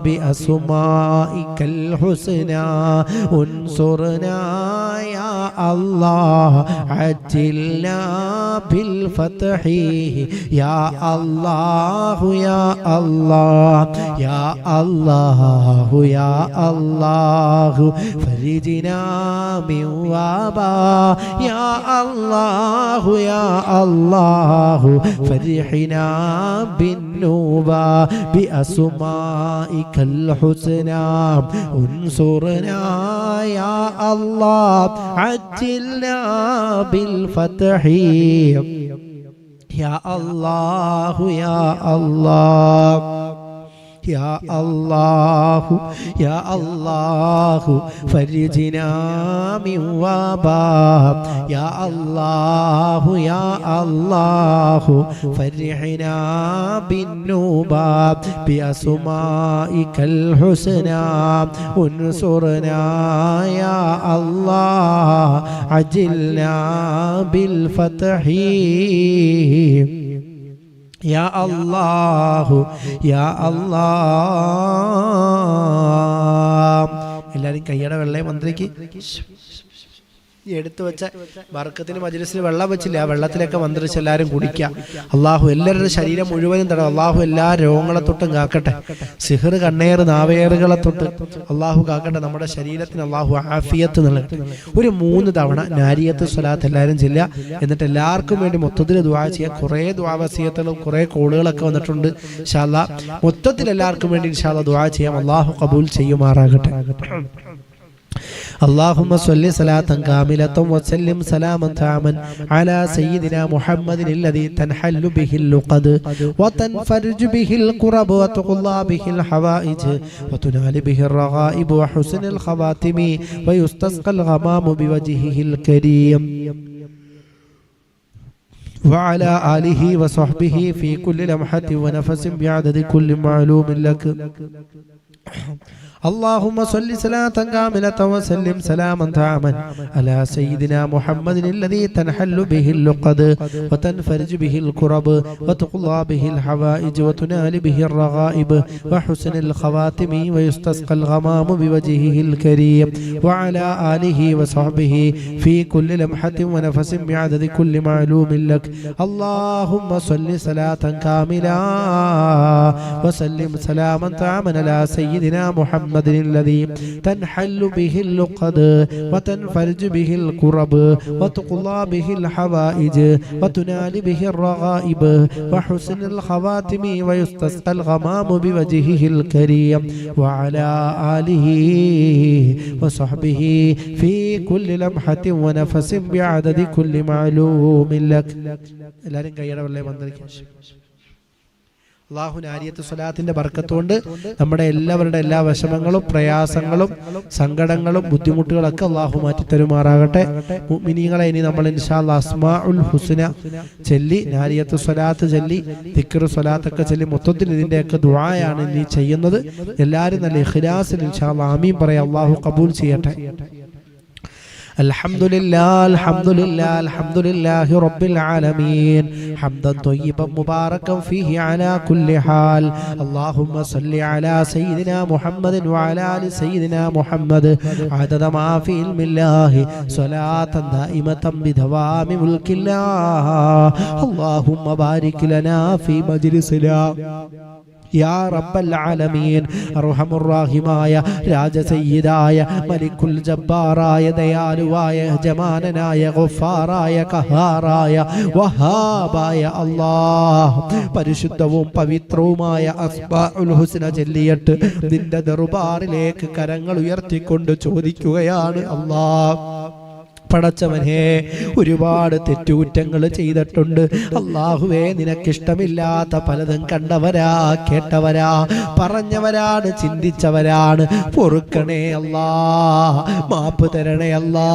بأسمائك الحسنى انصرنا يا الله عجلنا بالفتح يا الله يا الله يا الله يا الله فرجنا من وبا يا الله يا الله فرحنا بالنوبة بأسمائك الحسنى انصرنا يا الله عجلنا بالفتح يا الله يا الله يا الله يا الله فرجنا من وبا يا الله يا الله فرحنا بالنوبة بأسمائك الحسنى انصرنا يا الله عجلنا بالفتح يا الله يا الله. എല്ലാവരും കയ്യട വെള്ളയെ മന്ത്രിക്ക് ഈ എടുത്തു വെച്ച ബർക്കത്തിന് മജ്‌ലിസിൽ വെള്ളം വെച്ചില്ല, ആ വെള്ളത്തിലൊക്കെ മന്ത്രിച്ച് എല്ലാവരും കുടിക്കുക. അള്ളാഹു എല്ലാവരുടെ ശരീരം മുഴുവനും തടവും. അള്ളാഹു എല്ലാ രോഗങ്ങളെ തൊട്ടും കാക്കട്ടെ. സിഹർ, കണ്ണേറ്, നാവേറുകളെ തൊട്ട് അള്ളാഹു കാക്കട്ടെ. നമ്മുടെ ശരീരത്തിന് അള്ളാഹു ആഫിയത്ത് നൽകട്ടെ. ഒരു 3 തവണ നാരിയത്ത് സ്വലാത്ത് എല്ലാവരും ചെല്ലുക. എന്നിട്ട് എല്ലാവർക്കും വേണ്ടി മൊത്തത്തിൽ ദുആ ചെയ്യുക. കുറേ ദുആ വസിയത്തുകളും കുറേ കോളുകളൊക്കെ വന്നിട്ടുണ്ട്. ഇൻഷാ അല്ലാഹ് മൊത്തത്തിൽ എല്ലാവർക്കും വേണ്ടി ഇൻഷാ അല്ലാഹ് ദുആ ചെയ്യാം. അള്ളാഹു ഖബൂൽ ചെയ്യുമാറാകട്ടെ. اللهم صل صلاة كاملة وسلم سلاما تاما على سيدنا محمد الذي تنحل به اللقد وتنفرج به الكرب وتقضى به الحوائج وتنال به الرغائب وحسن الخواتم ويستسقى الغمام بوجهه الكريم وعلى آله وصحبه في كل لمحة ونفس بعدد كل معلوم لك. اللهم صل صلاة كاملة وسلم سلاما تاما على سيدنا محمد الذي تنحل به اللقد وتنفرج به الكرب وتقضى به الحوائج وتنال به الرغائب وحسن الخواتم ويستسقى الغمام بوجهه الكريم وعلى آله وصحبه في كل لمحة ونفس بعدد كل معلوم لك. اللهم صل صلاة كاملة وسلم سلاما تاما على سيدنا محمد الذي تنحل به اللقد وتنفرج به الكرب وتقضى به الحوائج وتنال به الرغائب وحسن الخواتم ويستسقى الغمام بوجهه الكريم وعلى آله وصحبه في كل لمحة ونفس بعدد كل معلوم لك. എല്ലാവരും കൈയ്യട വെള്ളേ മന്ത്രിക്കാം. അള്ളാഹു നാരിയത്ത് സ്വലാത്തിന്റെ ബർക്കത്തുകൊണ്ട് നമ്മുടെ എല്ലാവരുടെ എല്ലാ വിഷമങ്ങളും പ്രയാസങ്ങളും സങ്കടങ്ങളും ബുദ്ധിമുട്ടുകളൊക്കെ അള്ളാഹു മാറ്റിത്തരുമാറാകട്ടെ. മുഅ്മിനീങ്ങളെ, ഇനി നമ്മൾ ഇൻഷാ അല്ലാഹ് അസ്മാഉൽ ഹുസ്ന ചൊല്ലി നാരിയത്ത് സ്വലാത്ത് ചൊല്ലി ദിക്ർ സ്വലാത്തൊക്കെ ചൊല്ലി മൊത്തത്തിൽ ഇതിന്റെയൊക്കെ ദുആയാണ് ഇനി ചെയ്യുന്നത്. എല്ലാവരും നല്ല ഇഖ്ലാസിൽ ഇൻഷാ അല്ലാഹ് ആമീൻ പറയാം. അള്ളാഹു ഖബൂൽ ചെയ്യട്ടെ. الحمد لله الحمد لله الحمد لله رب العالمين حمدا طيبا مباركا فيه على كل حال. اللهم صل على سيدنا محمد وعلى آل سيدنا محمد عدد ما في علم الله صلاة دائمة بدوام ملك الله. اللهم بارك لنا في مجلسنا യാ റബ്ബൽ ആലമീൻ. അർഹമുർ റഹീമായ രാജസയ്യിദായ മലിക്കുൽ ജബ്ബാറായ ദയാലുവായ യജമാനനായ ഗഫാറായ ഖഹാറായ വഹാബായ അല്ലാഹ്, പരിശുദ്ധവും പവിത്രവുമായ അസ്മാഉൽ ഹുസ്ന ചൊല്ലിയിട്ട് നിന്റെ ദർബാറിലേക്ക് കരങ്ങൾ ഉയർത്തിക്കൊണ്ട് ചോദിക്കുകയാണ് അല്ലാഹ്, പടച്ചവനെ ഒരുപാട് തെറ്റുകുറ്റങ്ങൾ ചെയ്തിട്ടുണ്ട്. അല്ലാഹുവേ, നിനക്കിഷ്ടമില്ലാത്ത പലതും കണ്ടവരാ, കേട്ടവരാ, പറഞ്ഞവരാണ്, ചിന്തിച്ചവരാണ്. പൊറുക്കണേ അല്ലാ, മാപ്പ് തരണേ അല്ലാ.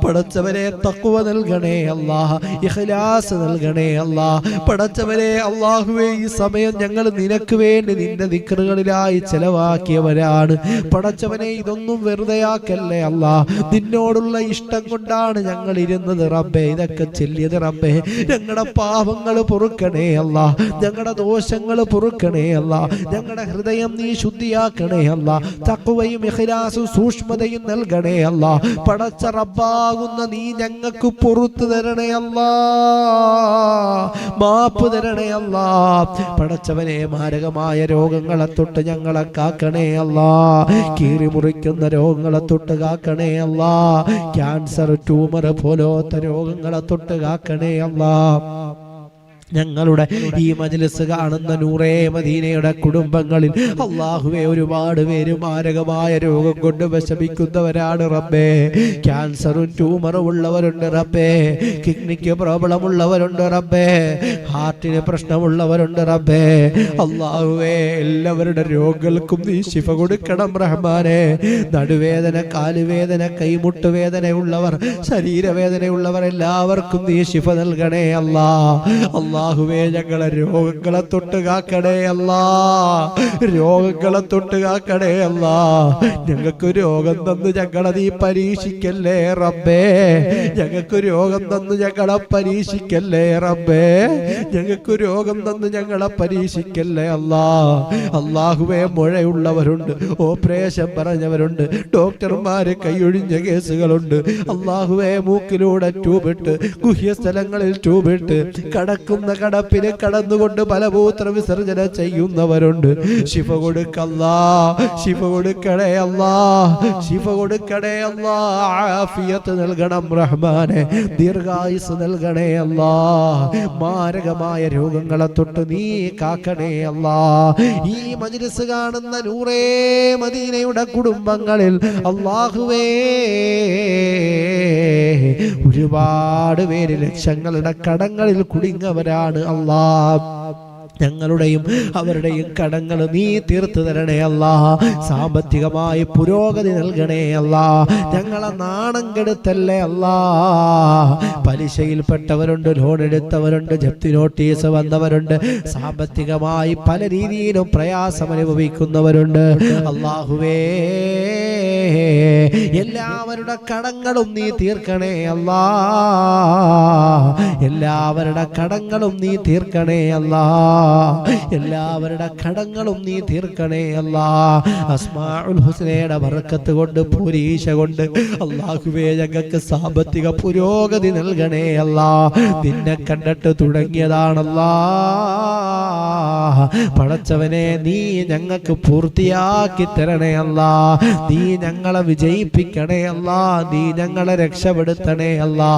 പടച്ചവനെ തഖ്വ നൽകണേ അല്ലാ, ഇഖ്ലാസ് നൽകണേ അല്ലാ. പടച്ചവനെ അല്ലാഹുവേ, ഈ സമയം ഞങ്ങൾ നിനക്ക് വേണ്ടി നിന്റെ ദിക്റുകളിലായി ചെലവാക്കിയവരാണ്. പടച്ചവനെ, ഇതൊന്നും വെറുതെയാക്കല്ലേ അല്ലാ. നിന്നോടുള്ള ഇഷ്ടം കൊണ്ടാണ് ഞങ്ങൾ ഇരുന്നത് റബ്ബേ, ഇതൊക്കെ ചെല്ലിയത് റബ്ബേ. ഞങ്ങളുടെ പാപങ്ങൾ പൊറുക്കണേ അല്ലാ, ഞങ്ങളുടെ ദോഷങ്ങൾ പൊറുക്കണേ അല്ലാ. ഞങ്ങളുടെ ഹൃദയം നീ ശുദ്ധിയാക്കണേ അല്ലാ. തഖ്വയും ഇഖ്ലാസും സൂക്ഷ്മതയും നൽകണേ അല്ലാ. പടച്ച റബ്ബാകുന്ന നീ ഞങ്ങൾക്ക് പൊറുത്തു തരണേ അല്ലാ, മാപ്പ് തരണേ അല്ലാ. പടച്ചവനെ, മാരകമായ രോഗങ്ങളെ തൊട്ട് ഞങ്ങളെ കാക്കണേ അല്ലാ. കീറി മുറിക്കുന്ന രോഗങ്ങളെ തൊട്ട് കാക്കണേ അല്ലാ. ക്യാൻസർ, ട്യൂമർ പോലത്തെ രോഗങ്ങളെ തൊട്ട് കാക്കണേ അല്ലാ. ഞങ്ങളുടെ ഈ മജ്‌ലിസ് കാണുന്ന നൂറേ മദീനയുടെ കുടുംബങ്ങളിൽ അല്ലാഹുവേ ഒരുപാട് പേര് മാരകമായ രോഗം കൊണ്ട് വിഷമിക്കുന്നവരാണ് റബ്ബേ. ക്യാൻസറും ട്യൂമറും ഉള്ളവരുണ്ട് റബ്ബേ, കിഡ്നിക്ക് പ്രോബ്ലം ഉള്ളവരുണ്ട് റബ്ബേ, ഹാർട്ടിന് പ്രശ്നമുള്ളവരുണ്ട് റബ്ബേ. അല്ലാഹുവേ, എല്ലാവരുടെ രോഗങ്ങൾക്കും നീ ശിഫ കൊടുക്കണം റഹ്മാനെ. നടുവേദന, കാലുവേദന, കൈമുട്ടുവേദനയുള്ളവർ, ശരീരവേദനയുള്ളവർ എല്ലാവർക്കും നീ ശിഫ നൽകണേ അല്ലാ. അല്ലാഹുവേ ഞങ്ങളെ രോഗങ്ങളെ തൊട്ട് കാക്കണേ അല്ലാ, രോഗങ്ങളെ തൊട്ട് കാക്കണേ അല്ലാ. ഞങ്ങൾക്ക് രോഗം തന്ന് ഞങ്ങളെ നീ പരീക്ഷിക്കല്ലേ റബ്ബേ, ഞങ്ങൾക്ക് രോഗം തന്ന് ഞങ്ങളെ പരീക്ഷിക്കല്ലേ റബ്ബേ, ഞങ്ങൾക്ക് രോഗം തന്ന് ഞങ്ങളെ പരീക്ഷിക്കല്ലേ അല്ലാ. അല്ലാഹുവേ മുഴയുള്ളവരുണ്ട്, ഓപ്പറേഷൻ പറഞ്ഞവരുണ്ട്, ഡോക്ടർമാര് കൈയൊഴിഞ്ഞ കേസുകളുണ്ട്. അല്ലാഹുവേ മൂക്കിലൂടെ ട്യൂബിട്ട് ഗുഹ്യസ്ഥലങ്ങളിൽ ട്യൂബിട്ട് കടക്കുന്ന കടപ്പിന് കടന്നുകൊണ്ട് മലമൂത്ര വിസർജന ചെയ്യുന്നവരുണ്ട്. ശിഫ കൊടുക്കല്ലാ, ശിഫ കൊടുക്കണേ അല്ലാ, ശിഫ കൊടുക്കണേ അല്ലാ. ആഫിയത്ത് നൽകണം റഹ്മാനെ, ദീർഘായുസ് നൽകണേ അല്ലാ. മാരകമായ രോഗങ്ങളെ തൊട്ട് നീ കാക്കണേ അല്ലാ. ഈ മജ്‌ലിസ് കാണുന്ന നൂറേ മദീനയുടെ കുടുംബങ്ങളിൽ അല്ലാഹുവേ ഒരുപാട് പേര് ലക്ഷങ്ങളുടെ കടങ്ങളിൽ കുടുങ്ങവരാണ് അല്ലാ. ഞങ്ങളുടെയും അവരുടെയും കടങ്ങൾ നീ തീർത്തു തരണേ അല്ലാ. സാമ്പത്തികമായി പുരോഗതി നൽകണേ അല്ലാ. ഞങ്ങളെ നാണം കെടുത്തല്ലേ അല്ലാ. പലിശയിൽപ്പെട്ടവരുണ്ട്, ലോൺ എടുത്തവരുണ്ട്, ജപ്തി നോട്ടീസ് വന്നവരുണ്ട്, സാമ്പത്തികമായി പല രീതിയിലും പ്രയാസം അനുഭവിക്കുന്നവരുണ്ട്. അല്ലാഹുവേ എല്ലാവരുടെ കടങ്ങളും നീ തീർക്കണേ അല്ലാ, എല്ലാവരുടെ കടങ്ങളും നീ തീർക്കണേ അല്ലാ, എല്ലാവരുടെ കടങ്ങളും നീ തീർക്കണേ അല്ലാ. അസ്മാഉൽ ഹുസ്നയുടെ ബർക്കത്ത് കൊണ്ട് പുരീശ കൊണ്ട് അല്ലാഹുവേ ഞങ്ങൾക്ക് സാമ്പത്തിക പുരോഗതി നൽകണേ അല്ലാ. നിന്നെ കണ്ടിട്ട് തുടങ്ങിയതാണല്ലാ, പടച്ചവനെ നീ ഞങ്ങൾക്ക് പൂർത്തിയാക്കി തരണേ അല്ലാ. നീ ഞങ്ങളെ വിജയിപ്പിക്കണേ അല്ലാ, നീ ഞങ്ങളെ രക്ഷപ്പെടുത്തണേ അല്ലാ.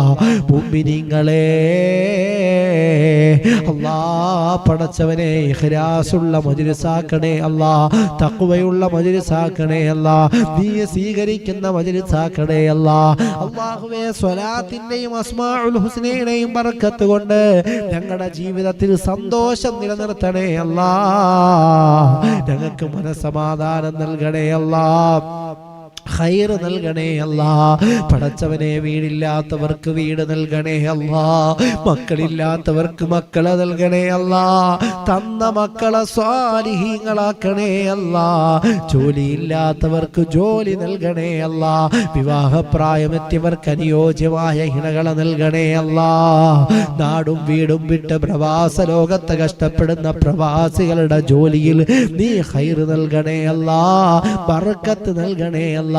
മുഅ്മിനീങ്ങളെ അല്ലാ, പടച്ചവനെ ഇഖ്ലാസുള്ള മജ്‌ലിസാക്കണേ അല്ലാ, തഖ്വയുള്ള മജ്‌ലിസാക്കണേ അല്ലാ, നീ സ്വീകരിക്കുന്ന മജ്‌ലിസാക്കണേ അല്ലാ. അല്ലാഹുവേ സ്വലാത്തിന്റെയും അസ്മാഉൽ ഹുസ്നയുടെയും ബർക്കത്ത് കൊണ്ട് ഞങ്ങളുടെ ജീവിതത്തിൽ സന്തോഷം നിലനിർത്തണേ അല്ലാ. ഞങ്ങൾക്ക് മനസ്സമാധാനം നൽകണേ അല്ലാ, ഖൈർ നൽകണേ അല്ലാ. പടച്ചവനെ വീടില്ലാത്തവർക്ക് വീട് നൽകണേ അല്ലാ, മക്കളില്ലാത്തവർക്ക് മക്കളെ നൽകണേ അല്ലാ. തന്ന മക്കളെ സ്വാലിഹീങ്ങളാക്കണേ അല്ലാ. ജോലിയില്ലാത്തവർക്ക് ജോലി നൽകണേ അല്ലാ. വിവാഹപ്രായമെത്തിയവർക്ക് അനുയോജ്യമായ ഇണകളെ നൽകണേ അല്ലാ. നാടും വീടും വിട്ട് പ്രവാസ ലോകത്ത് കഷ്ടപ്പെടുന്ന പ്രവാസികളുടെ ജോലിയിൽ നീ ഖൈർ നൽകണേ അല്ലാ, ബർക്കത്ത് നൽകണേ അല്ലാ.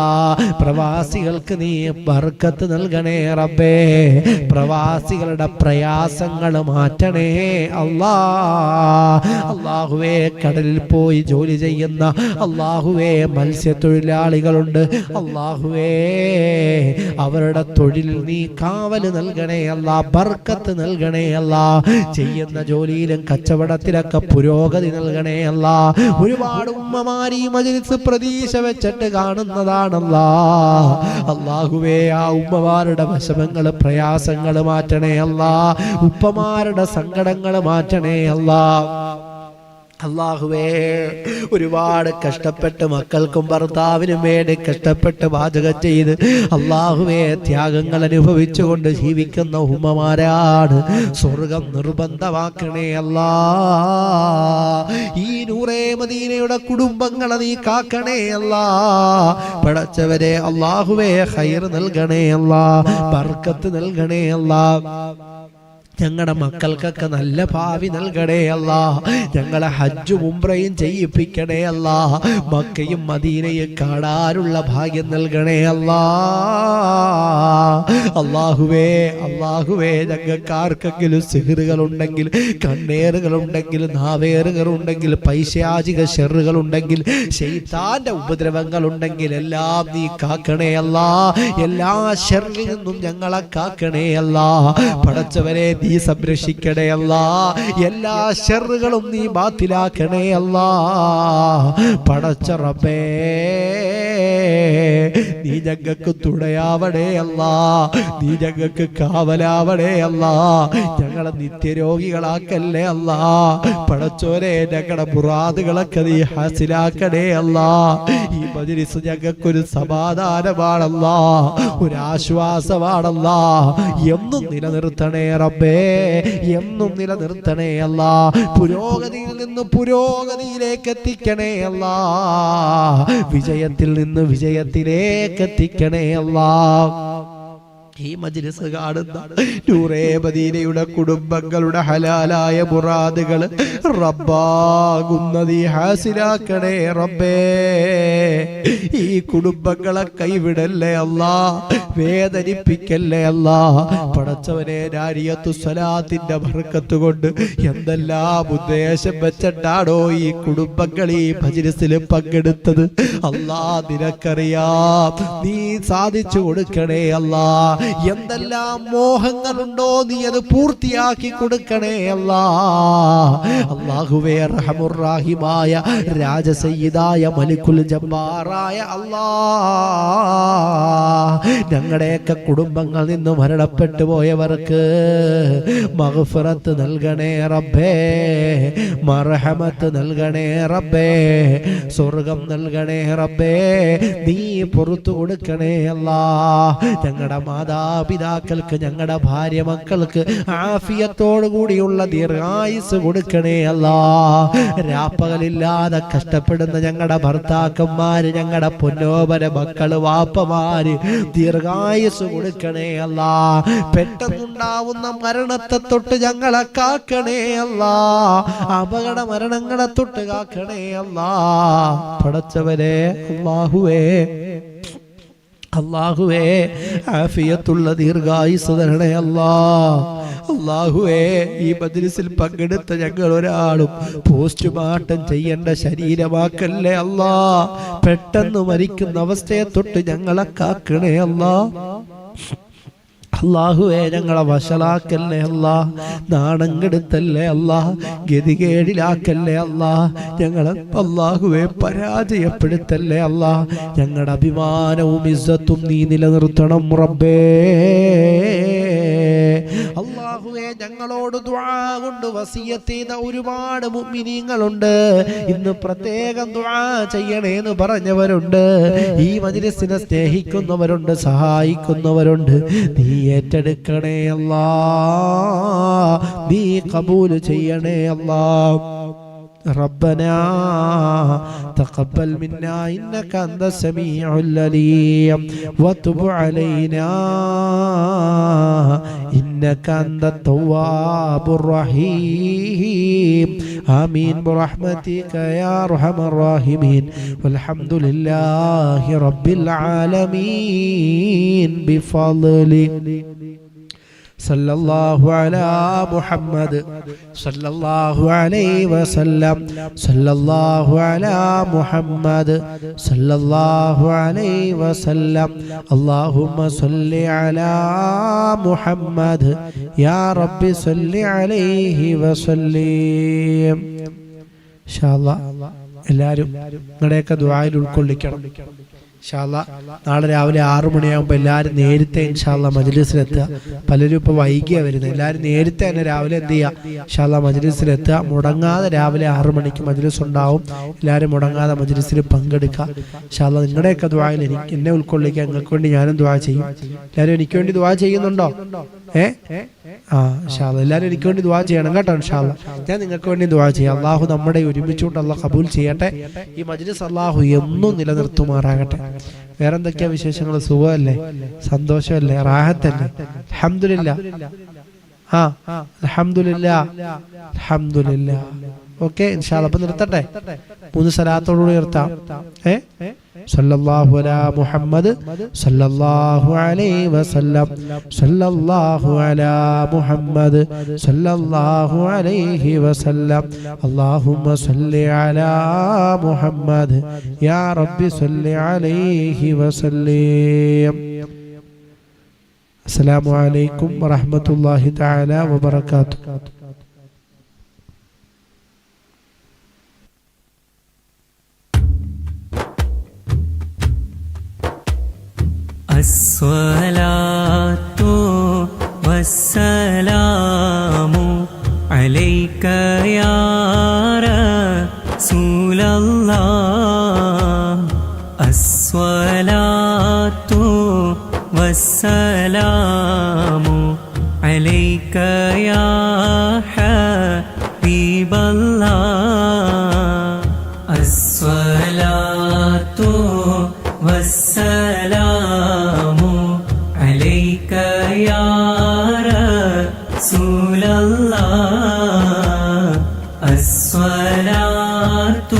പ്രവാസികൾക്ക് നീ ബർക്കത്ത് നൽകണേ റബ്ബേ. പ്രവാസികളുടെ പ്രയാസങ്ങൾ മാറ്റണേ അല്ലാ. അല്ലാഹുവേ കടലിൽ പോയി ജോലി ചെയ്യുന്ന അല്ലാഹുവേ മത്സ്യത്തൊഴിലാളികളുണ്ട്. അല്ലാഹുവേ അവരുടെ തൊഴിൽ നീ കാവല് നൽകണേ അല്ലാ, ബർക്കത്ത് നൽകണേ അല്ലാ. ചെയ്യുന്ന ജോലിയിലും കച്ചവടത്തിലൊക്കെ പുരോഗതി നൽകണേ അല്ലാ. ഒരുപാട് ഉമ്മമാരി മജ്‌ലിസ് പ്രതീക്ഷ വെച്ചിട്ട് കാണുന്നതാണല്ലാ. അല്ലാഹുവേ ആ ഉമ്മമാരുടെ വിഷമങ്ങൾ പ്രയാസങ്ങൾ മാറ്റണേ അല്ലാ, ഉപ്പമാരുടെ സങ്കടങ്ങൾ മാറ്റണേ അല്ലാ. അല്ലാഹുവേ ഒരുപാട് കഷ്ടപ്പെട്ട് മക്കൾക്കും ഭർത്താവിനും വേണ്ടി കഷ്ടപ്പെട്ട് പാചകം ചെയ്ത് അല്ലാഹുവേ ത്യാഗങ്ങൾ അനുഭവിച്ചുകൊണ്ട് ജീവിക്കുന്ന ഉമ്മമാരാണ്. സ്വർഗം നിർബന്ധമാക്കണേ അല്ലാ. ഈ നൂറേ മദീനയുടെ കുടുംബങ്ങളെ നീ കാക്കണേ അല്ലാ. പടച്ചവരെ അല്ലാഹുവേ ഖൈർ നൽകണേ അല്ലാ, ബർക്കത്ത് നൽകണേ അല്ലാ. ഞങ്ങളുടെ മക്കൾക്കൊക്കെ നല്ല ഭാവി നൽകണേ അല്ലാ. ഞങ്ങളെ ഹജ്ജും ഉംറയും ചെയ്യിപ്പിക്കണേ അല്ലാ. മക്കയും മദീനയും കാണാനുള്ള ഭാഗ്യം നൽകണേ അല്ലാ. അല്ലാഹുവേ അല്ലാഹുവേ ഞങ്ങൾക്ക് ആർക്കെങ്കിലും സിഹ്റുകൾ ഉണ്ടെങ്കിൽ, കണ്ണേറുകൾ ഉണ്ടെങ്കിൽ, നാവേറുകൾ ഉണ്ടെങ്കിൽ, പൈശാചിക ഷെറുകൾ ഉണ്ടെങ്കിൽ, ശൈത്താന്റെ ഉപദ്രവങ്ങൾ ഉണ്ടെങ്കിൽ എല്ലാം നീ കാക്കണേ അല്ലാ. എല്ലാ ഷെറിൽ നിന്നും ഞങ്ങളെ കാക്കണേ അല്ലാ. പടച്ചവരെ നീ സംരക്ഷിക്കണേ അല്ലാ. എല്ലാ ഷെറുകളും നീ ബാത്തിലാക്കണേ അല്ലാ. പടച്ച റബ്ബേ നീ ഞങ്ങൾക്ക് തുണയാവണേ അല്ലാ, നീ ഞങ്ങൾക്ക് കാവലാവണേ അല്ലാ, ഞങ്ങളെ നിത്യരോഗികളാക്കല്ലേ അല്ലാ. പടച്ചോനെ ഞങ്ങളുടെ മുറാദുകളൊക്കെ നീ ഹാസിലാക്കണേ അല്ലാ. ഈ മജ്‌ലിസ് ഞങ്ങൾക്കൊരു സമാധാനമാണല്ലാ, ഒരു ആശ്വാസമാണല്ലാ. എന്നും നിലനിർത്തണേ റബ്ബേ, എന്നും നിലനിർത്തണേ അല്ലാ. പുരോഗതിയിൽ നിന്ന് പുരോഗതിയിലേക്ക് എത്തിക്കണേ അല്ലാ, വിജയത്തിൽ നിന്ന് വിജയത്തിലേക്ക് എത്തിക്കണേ അല്ലാ. ഈ മജ്‌ലിസ് കാണുന്ന നൂറേ മദീനയുടെ കുടുംബങ്ങളുടെ ഹലാലായ മുറാദുകൾ റബ്ബാകുന്നത് ഹാസിലാക്കണേ റബ്ബേ. ഈ കുടുംബങ്ങളെ കൈവിടല്ലേ അല്ലാ, വേദനിപ്പിക്കല്ലേ അല്ലാ. പടച്ചവനെ നാരിയത്തു സ്വലാത്തിന്റെ ബർക്കത്ത് കൊണ്ട് എന്തെല്ലാം ഉദ്ദേശം വെച്ചിട്ടാണോ ഈ കുടുംബങ്ങൾ ഈ മജ്‌ലിസിൽ പങ്കെടുത്തത് അല്ലാ, നിനക്കറിയാം. നീ സാധിച്ചു കൊടുക്കണേ അല്ലാ. എന്തെല്ലാം മോഹങ്ങളുണ്ടോ നീ അത് പൂർത്തിയാക്കി കൊടുക്കണേ അല്ലാ. അല്ലാഹുവേ റഹ്മുർ റഹീമായ രാജസയ്യിദായ മലിക്കുൽ ജബ്ബാറായ അല്ലാ, ഞങ്ങളുടെയൊക്കെ കുടുംബങ്ങളിൽ നിന്ന് മരണപ്പെട്ടു പോയവർക്ക് മഗ്ഫിറത്ത് നൽകണേ റബ്ബേ, മർഹമത്ത് നൽകണേ റബ്ബേ, സ്വർഗം നൽകണേ റബ്ബേ, നീ പുറത്തു കൊടുക്കണേ അല്ലാ. ഞങ്ങളുടെ മാതാപിതാക്കൾക്ക്, ഞങ്ങളുടെ ഭാര്യ മക്കൾക്ക് ആഫിയത്തോടു കൂടിയുള്ള ദീർഘായുസ് കൊടുക്കണേ അല്ലാ. രാപ്പകലില്ലാതെ കഷ്ടപ്പെടുന്ന ഞങ്ങളുടെ ഭർത്താക്കന്മാര്, ഞങ്ങളുടെ പൊന്നോപര മക്കള്, വാപ്പമാര് ദീർഘായുസ് കൊടുക്കണേ അല്ലാ. പെട്ടെന്നുണ്ടാവുന്ന മരണത്തെ തൊട്ട് ഞങ്ങളെ കാക്കണേ അല്ലാ, അപകട മരണങ്ങളെ തൊട്ട് കാക്കണേ അല്ലാ. പടച്ചവനെ അല്ലാഹുവേ, അല്ലാഹുവേ ആഫിയത്തുള്ള ദീർഘായുസ് തരണേ അല്ലാ. അല്ലാഹുവേ ഈ മജ്‌ലിസിൽ പങ്കെടുത്ത ഞങ്ങൾ ഒരാളും പോസ്റ്റ്മോർട്ടം ചെയ്യേണ്ട ശരീരമാക്കല്ലേ അല്ലാ. പെട്ടെന്ന് മരിക്കുന്ന അവസ്ഥയെ തൊട്ട് ഞങ്ങളെ കാക്കണേ അല്ലാ. അല്ലാഹുവേ ഞങ്ങളെ വഷളാക്കല്ലേ അല്ലാ, നാണം കെടുത്തല്ലേ അല്ലാ, ഗതികേടിലാക്കല്ലേ അല്ലാ. ഞങ്ങളെ അല്ലാഹുവേ പരാജയപ്പെടുത്തല്ലേ അല്ലാ. ഞങ്ങളുടെ അഭിമാനവും ഇസ്സത്തും നീ നിലനിർത്തണം റബ്ബേ. അല്ലാഹുവേ ഞങ്ങളോട് ദുആ കൊണ്ട് വസിയത്ത് ചെയ്ത ഒരുപാട് മുഅ്മിനീങ്ങളുണ്ട്. ഇന്ന് പ്രത്യേകം ദുആ ചെയ്യണേന്ന് പറഞ്ഞവരുണ്ട്. ഈ മജ്‌ലിസിനെ സ്നേഹിക്കുന്നവരുണ്ട്, സഹായിക്കുന്നവരുണ്ട്. നീ ഏറ്റെടുക്കണേ അല്ലാ, നീ കബൂൽ ചെയ്യണേ അല്ലാ. ربنا تقبل منا إنك أنت السميع العليم وتب علينا إنك أنت التواب الرحيم آمين برحمتك يا أرحم الراحمين والحمد لله رب العالمين بفضلك صلى الله على محمد صلى الله عليه وسلم صلى الله على محمد صلى الله عليه وسلم اللهم صل على محمد يا رب صل عليه وسلم إن شاء الله എല്ലാവരും നിങ്ങളുടെയൊക്കെ ദുആയിൽ ഉൾക്കൊള്ളിക്കണം ഇൻഷാ അല്ലാഹ്. നാളെ രാവിലെ 6 മണിയാകുമ്പോൾ എല്ലാവരും നേരത്തെ ഇൻഷാ അല്ലാഹ് മജ്‌ലിസിലെത്തുക. പലരും ഇപ്പോൾ വൈകിയാണ് വരുന്നത്. എല്ലാവരും നേരത്തെ തന്നെ രാവിലെ എന്ത് ചെയ്യുക, ഇൻഷാ അല്ലാഹ് മജ്‌ലിസിലെത്തുക. മുടങ്ങാതെ രാവിലെ 6 മണിക്ക് മജ്‌ലിസ് ഉണ്ടാവും. എല്ലാവരും മുടങ്ങാതെ മജ്‌ലിസിൽ പങ്കെടുക്കുക. ഇൻഷാ അല്ലാഹ് നിങ്ങളുടെയൊക്കെ ദുആയിൽ എന്നെ ഉൾക്കൊള്ളിക്കാൻ നിങ്ങൾക്ക് വേണ്ടി ഞാനും ദുആ ചെയ്യും. എല്ലാവരും എനിക്ക് വേണ്ടി ദുആ ചെയ്യുന്നുണ്ടോ? ഇൻഷാ അല്ലാഹ് എല്ലാവരും എനിക്ക് വേണ്ടി ദുആ ചെയ്യണം കേട്ടോ. ഇൻഷാ അല്ലാഹ് ഞാൻ നിങ്ങൾക്ക് വേണ്ടി ദുആ ചെയ്യാം. അല്ലാഹു നമ്മുടെ ഒരുമിച്ചുകൊണ്ട് അല്ലാഹ് കബൂൽ ചെയ്യട്ടെ. ഈ മജ്‌ലിസ് അല്ലാഹു എന്നും നിലനിർത്തുമാറാകട്ടെ. വേറെന്തൊക്കെയാ വിശേഷങ്ങൾ? സുഖമല്ലേ? സന്തോഷമല്ലേ? റാഹത്തല്ലേ? അൽഹംദുലില്ലാഹ്. അൽഹംദുലില്ലാഹ്. അൽഹംദുലില്ലാഹ്. ഓക്കെ ഇൻഷാ അല്ലാഹ്. അപ്പോൾ നിർത്തട്ടെ. 3 സലാത്തോടുകൂടി നിർത്താം. സല്ലല്ലാഹു അലാ മുഹമ്മദ് സല്ലല്ലാഹു അലൈഹി വസല്ലം സല്ലല്ലാഹു അലാ മുഹമ്മദ് സല്ലല്ലാഹു അലൈഹി വസല്ലം അല്ലാഹുമ്മ സല്ലി അലാ മുഹമ്മദ് യാ റബ്ബി സല്ലി അലൈഹി വസല്ലം. അസ്സലാമു അലൈക്കും വറഹ്മത്തുള്ളാഹി തആല വബറകാതുഹു. الصلاة والسلام عليك يا رسول الله الصلاة والسلام عليك يا حبيب الله الصلاة والسلام عليك يا رسول الله الصلاة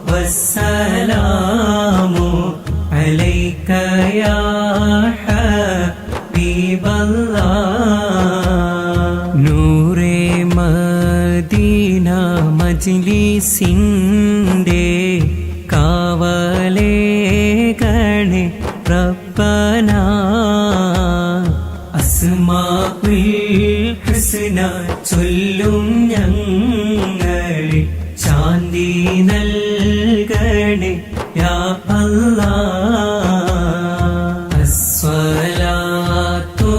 والسلام عليك يا حبيب الله നൂറേ മദീന മജ്ലിസിൻ്റെ കാവലേകണേ റബ്ബന അസ്മാഉൽ ഹുസ്ന ചൊല്ലും ഞങ്ങളെ ശാന്തി നൽകണേ യാ അല്ലാഹ് അസ്സലാത്തു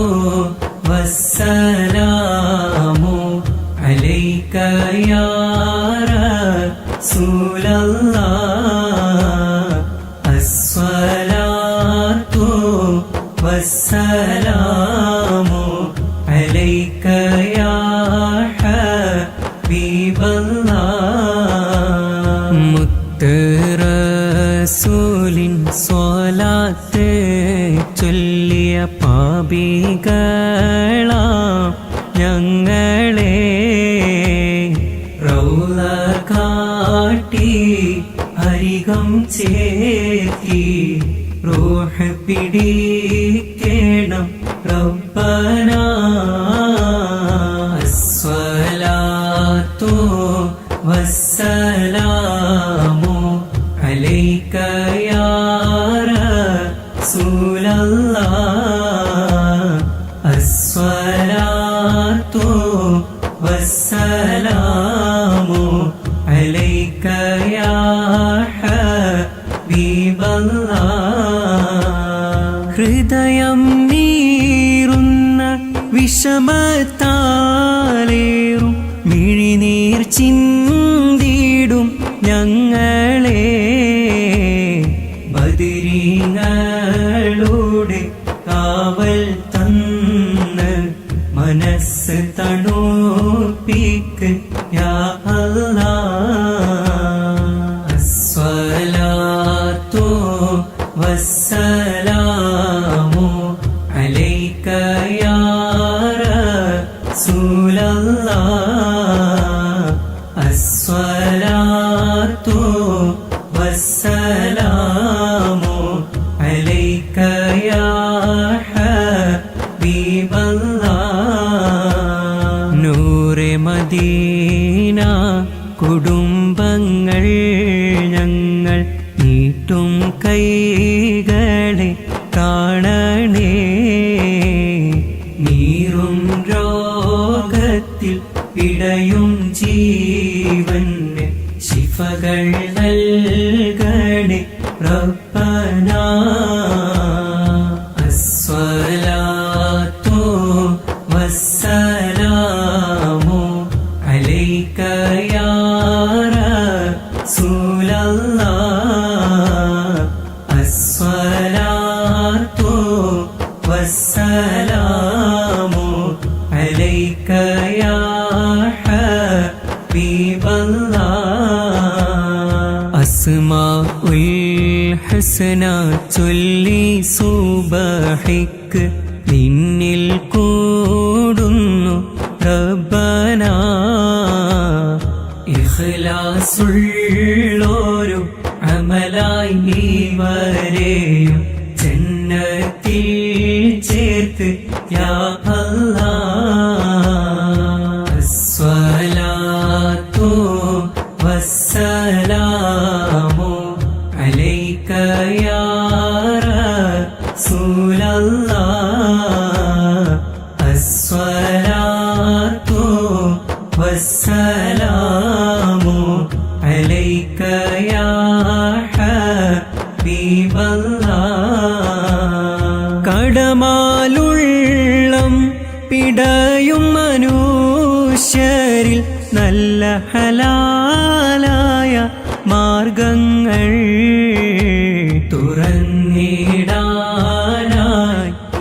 വസ്സലാമു അലൈക യാ റസൂലല്ലാഹ് അസ്സലാത്തു വസ്സലാമു അലൈക യാ ഹബീബല്ലാഹ് മുത്ത് റസൂലിൻ സ്വലാത്ത് ചൊല്ലിയ പാപികളാം ഞങ്ങളെ റൗള കാട്ടി അരികം ചേർത്തി റൂഹ് പിടിക്കണം റബ്ബന അസ്സലാത്തു വസ്സലാമു അലൈക യാ റസൂലല്ലാഹ് അസ്സലാത്തു വസ്സലാമു അലൈക യാ ഹബീബല്ലാഹ് ഹൃദയം നീറുന്ന വിഷമത്താലേറും മിഴിനീർ ചിന്തിടും ഞങ്ങളെ ബദരീങ്ങളുടെ കാവൽ തന്ന് മനസ്സ് തണുപ്പിക്ക് യാ അല്ലാഹ് അസ്സലാത്തു വസ്സലാമു അലൈക യാ റസൂലല്ലാഹ് അസ്സലാത്തു വസ്സലാമു അലൈക യാ ഹബീബല്ലാഹ് നൂറേ മദീന കുടുംബങ്ങൾ ഞങ്ങൾ നീട്ടും കൈകളെ കാണണേ നീറും രോഗത്തിൽ പിടയും ജീവന് ശിഫകൾ നൽകണേ റബ്ബന അസ്സലാത്തു വസ്സലാമു അലൈക യാ റസൂലല്ലാഹ് അസ്സലാത്തു വസ്സലാമു അലൈക യാ ഹബീബല്ലാഹ് അസ്മാഉൽ ഹുസ്ന ചൊല്ലി സുബ്ഹിക്ക് നിന്നിൽ കൂടുന്നു റബ്ബന ഇഖ്ലാസുള്ളൊരു അമലായി നീവരെയും ജന്നത്തിൽ ചേർത്ത് യാ അല്ലാഹ് അസ്സലാത്തു വസ്സലാമു അലൈക യാ റസൂലല്ലാഹ് അസ്സലാത്തു വസ്സലാമു അലൈക യാ ഹബീബല്ലാഹ് കടമാലുള്ളം പിടയും മനുഷ്യരിൽ നല്ല ഹലാലായ മാർഗങ്ങൾ തുറന്നിടാനായി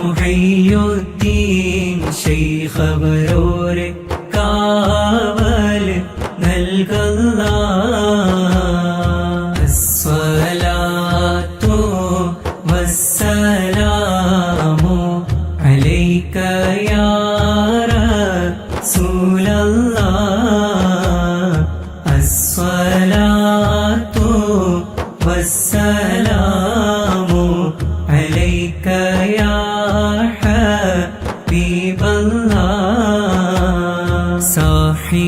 മുഹയ്യുദ്ദീൻ ശൈഖവരോരെ കാവൽ നൽകല്ലാ. അസ്സലാത്തു വസ്സലാമു അലൈക യാ റസൂലല്ലാഹ്. അസ്സലാത്തു വസ്സലാമു അലൈക യാ ഹബീബല്ലാഹ്. സാഹിരീങ്ങളെ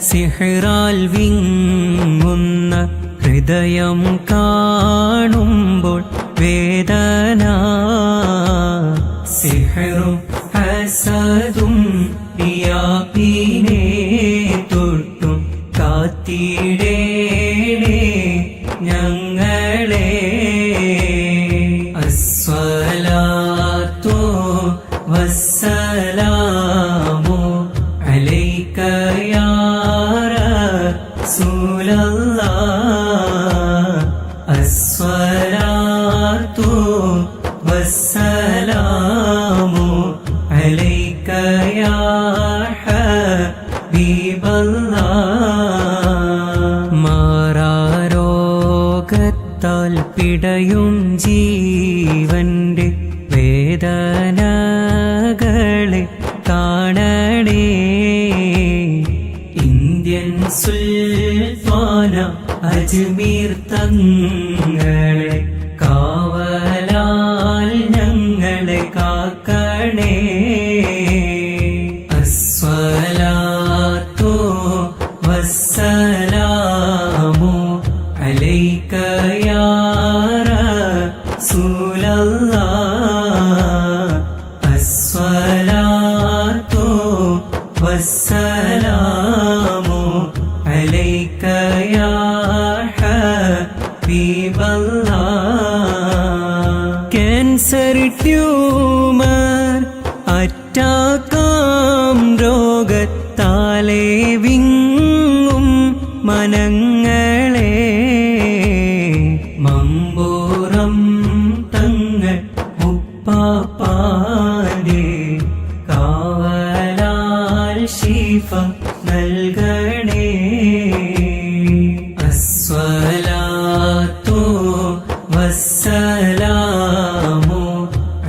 സിഹ്റാൽ വിങ്ങുന്ന ഹൃദയം കാണുമ്പോൾ വേദന, സിഹ്റും ഹസദും യാപീനെ തൊട്ടും കാത്തിടേണേ ഞങ്ങളെ. അസ്സലാത്തു വസ്സലാമു അലൈക യാ റസൂലല്ലാഹ്. അസ്സലാത്തു വസ്സലാമു അലൈക യാ ഹബീബല്ലാഹ്. മാറാരോഗത്താൽ പിടയും ജീവന്റെ വേദനകളെ കാണണേ. ഇന്ത്യൻ സുൽത്താന അജ്മീർ തങ്ങളെ കാവലാൽ ഞങ്ങളെ കാക്കണേ. അസ്സലാത്തു വസ്സലാമു അലൈക യാ റസൂലല്ലാഹ്. അസ്സലാത്തു വസ്സലാമു അലൈക യാ ഹബീബല്ലാഹ്. ക്യാൻസർ, ട്യൂമർ, അറ്റാക്കാം രോഗത്താലെ വിങ്ങും മനങ്ങളെ മമ്പൂറം തങ്ങൾ ഉപ്പാപ്പാന്റെ കാവലാൽ ശിഫ നൽകണേ. അസ്സലാത്തു വസ്സലാമു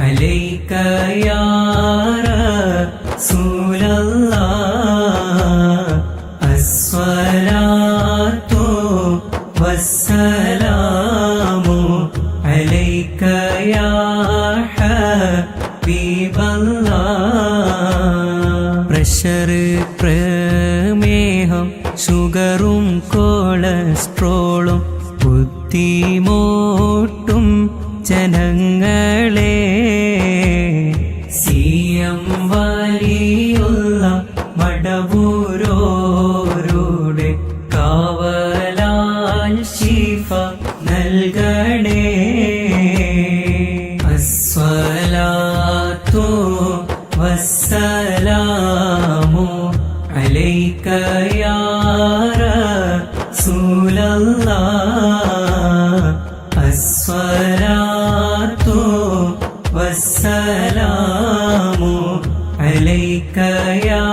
അലൈക യാ റസൂലല്ലാഹ്. അസ്സലാത്തു വസ്സലാമു അലൈക യാ ഹബീബല്ലാഹ്. പ്രഷർ, പ്രമേഹം, ഷുഗറും കൊളസ്ട്രോളും ബുദ്ധിമോട്ടും ജനങ്ങളെ സിയം വലിയുള്ള മടവൂരോരുടെ കാവലാൽ ശിഫ നൽകണേ. അസ്സലാത്തു വസ്സലാമു അലൈക യാ റസൂലല്ലാഹ്. അസ്സലാത്തു വസ്സലാമു അലൈക യാ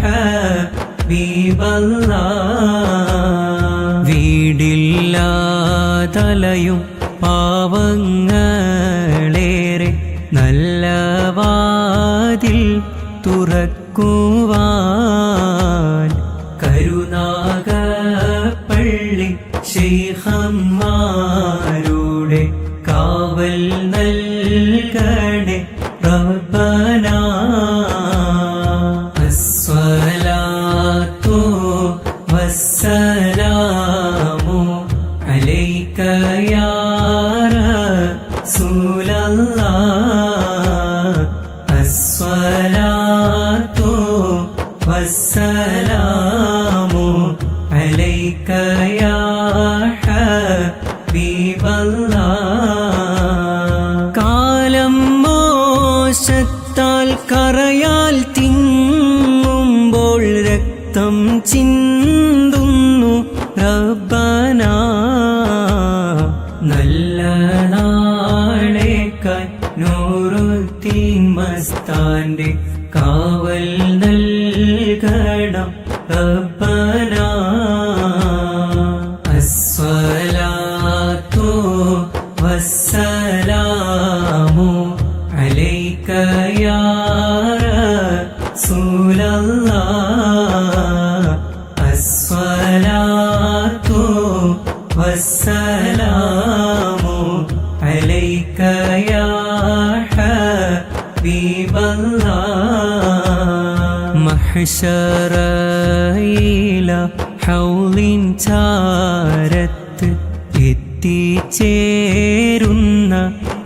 ഹബീബല്ലാഹ്. വീടില്ലാതലയും പാവങ്ങളേറെ നല്ല വാതിൽ തുറക്കുവാൻ കരുനാഗപ്പള്ളി ശൈഖന്മാരുടെ കാവൽ നൽകണേ റബ്ബനാ. അസ്സലാത്തു വസ്സലാമു അലൈക യാ റസൂലല്ലാഹ്. അസ്സലാത്തു വസ്സലാമു അലൈക യാ ഹബീബല്ലാഹ്. അസ്സലാത്തു വസ്സലാമു അലൈക യാ റസൂലല്ലാഹ് അസ്സലാത്തു വസ്സലാമു അലൈക യാ ഹബീബല്ലാഹ് മഹ്ശറയില ഹൗലിൻ ചാരത്ത് എത്തിച്ചേരുന്ന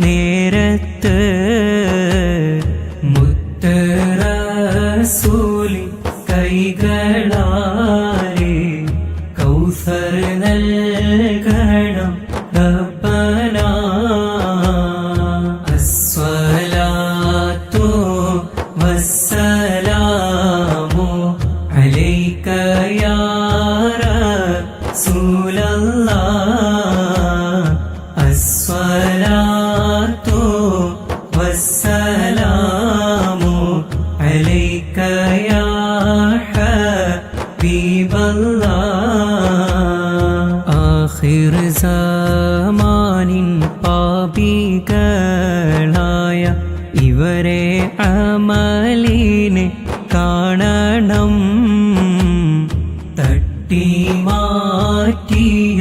നേരത്ത് മുത്ത് റസൂലിൻ കൈകളാലെ കൗസർ നൽകണം റബ്ബനാ അസ്സലാത്തു വസ്സലാമു അലൈക യാ റസൂലല്ലാഹ് അസ്സലാത്തു വസ്സലാമു അലൈക യാ ഹബീബല്ലാഹ് ആഖിർ സമാനിൻ പാപികളായ ഇവരെ അമലിനെ കാണണം തട്ടി മാറ്റിയ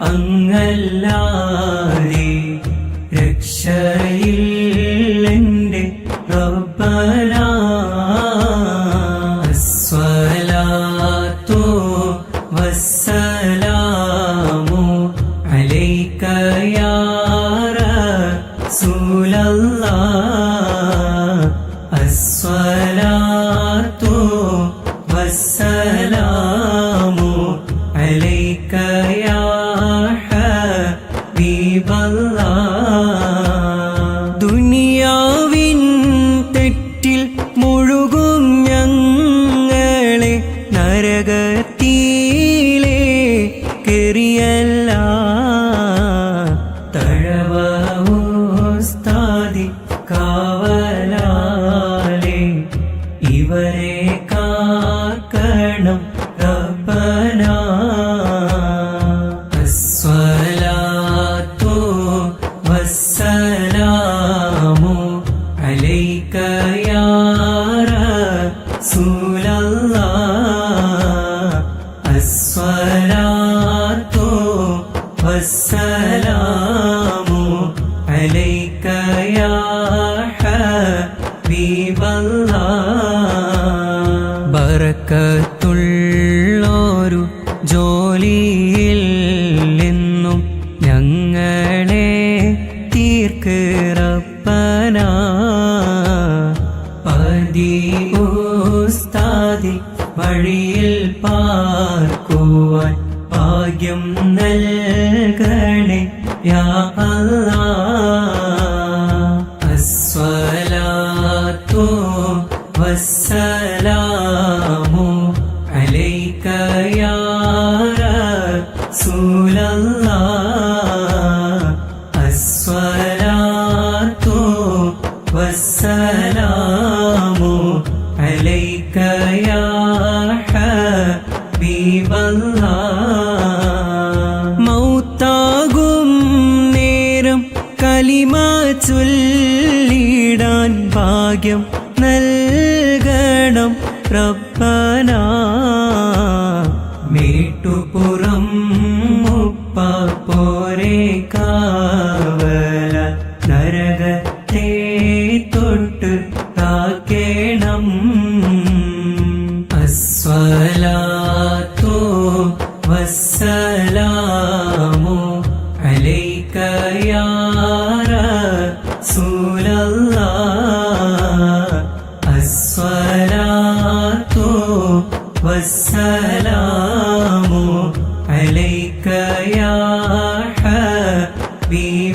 അങ്ങല്ലാതെ രക്ഷയില്ലെന്റെ റബ്ബനാ അസ്സലാത്തു വസ്സലാമു അലൈക യാ റസൂലല്ലാഹ് അസ്സലാത്തു വസ്സലാമു അലൈക യാ ഹബീബല്ലാഹ് ദുനിയാവിൻ തെറ്റിൽ മുഴുകും ഞങ്ങളെ നരകത്തിലേക്കെറിയല്ല തഴവ ഉസ്താദി കാവലാലെ ഇവരെ കാക്കണം റബ്ബനാ അസ്സലാത്തു വസ്സലാമു അലൈക യാ റസൂലല്ലാഹ് അസ്സലാത്തു വസ്സലാമു അലൈക യാ ഹബീബല്ലാഹ് ബറക്കത്തുള്ളൊരു ജോലിയിൽ നിന്നും ഞങ്ങളെ തീർക്ക് റബ്ബനാ പതി ഉസ്താദി വഴിയിൽ പാർക്കുവാൻ ഭാഗ്യം നൽകണേ യാ അല്ലാഹ് അസ്സലാത്തു വസ്സലാമു അലൈക യാ റസൂലല്ലാഹ് അസ്സലാത്തു വസ്സലാമു അലൈക യാ ഹബീബല്ലാഹ് മൗത്താകും നേരം കലിമ ചൊല്ലിടാൻ ഭാഗ്യം നൽകണം റബ്ബനാ മേട്ടുപുറം മുപ്പ പോരെ കാവല നരകത്തെ തൊട്ട് കാക്കേണം അസ്സലാത്തു വസ്സലാമു അലൈക യാ റസൂലല്ലാഹ് അസ്സലാത്തു വസ്സലാമു അലൈക യാ ഹബീബല്ലാഹ്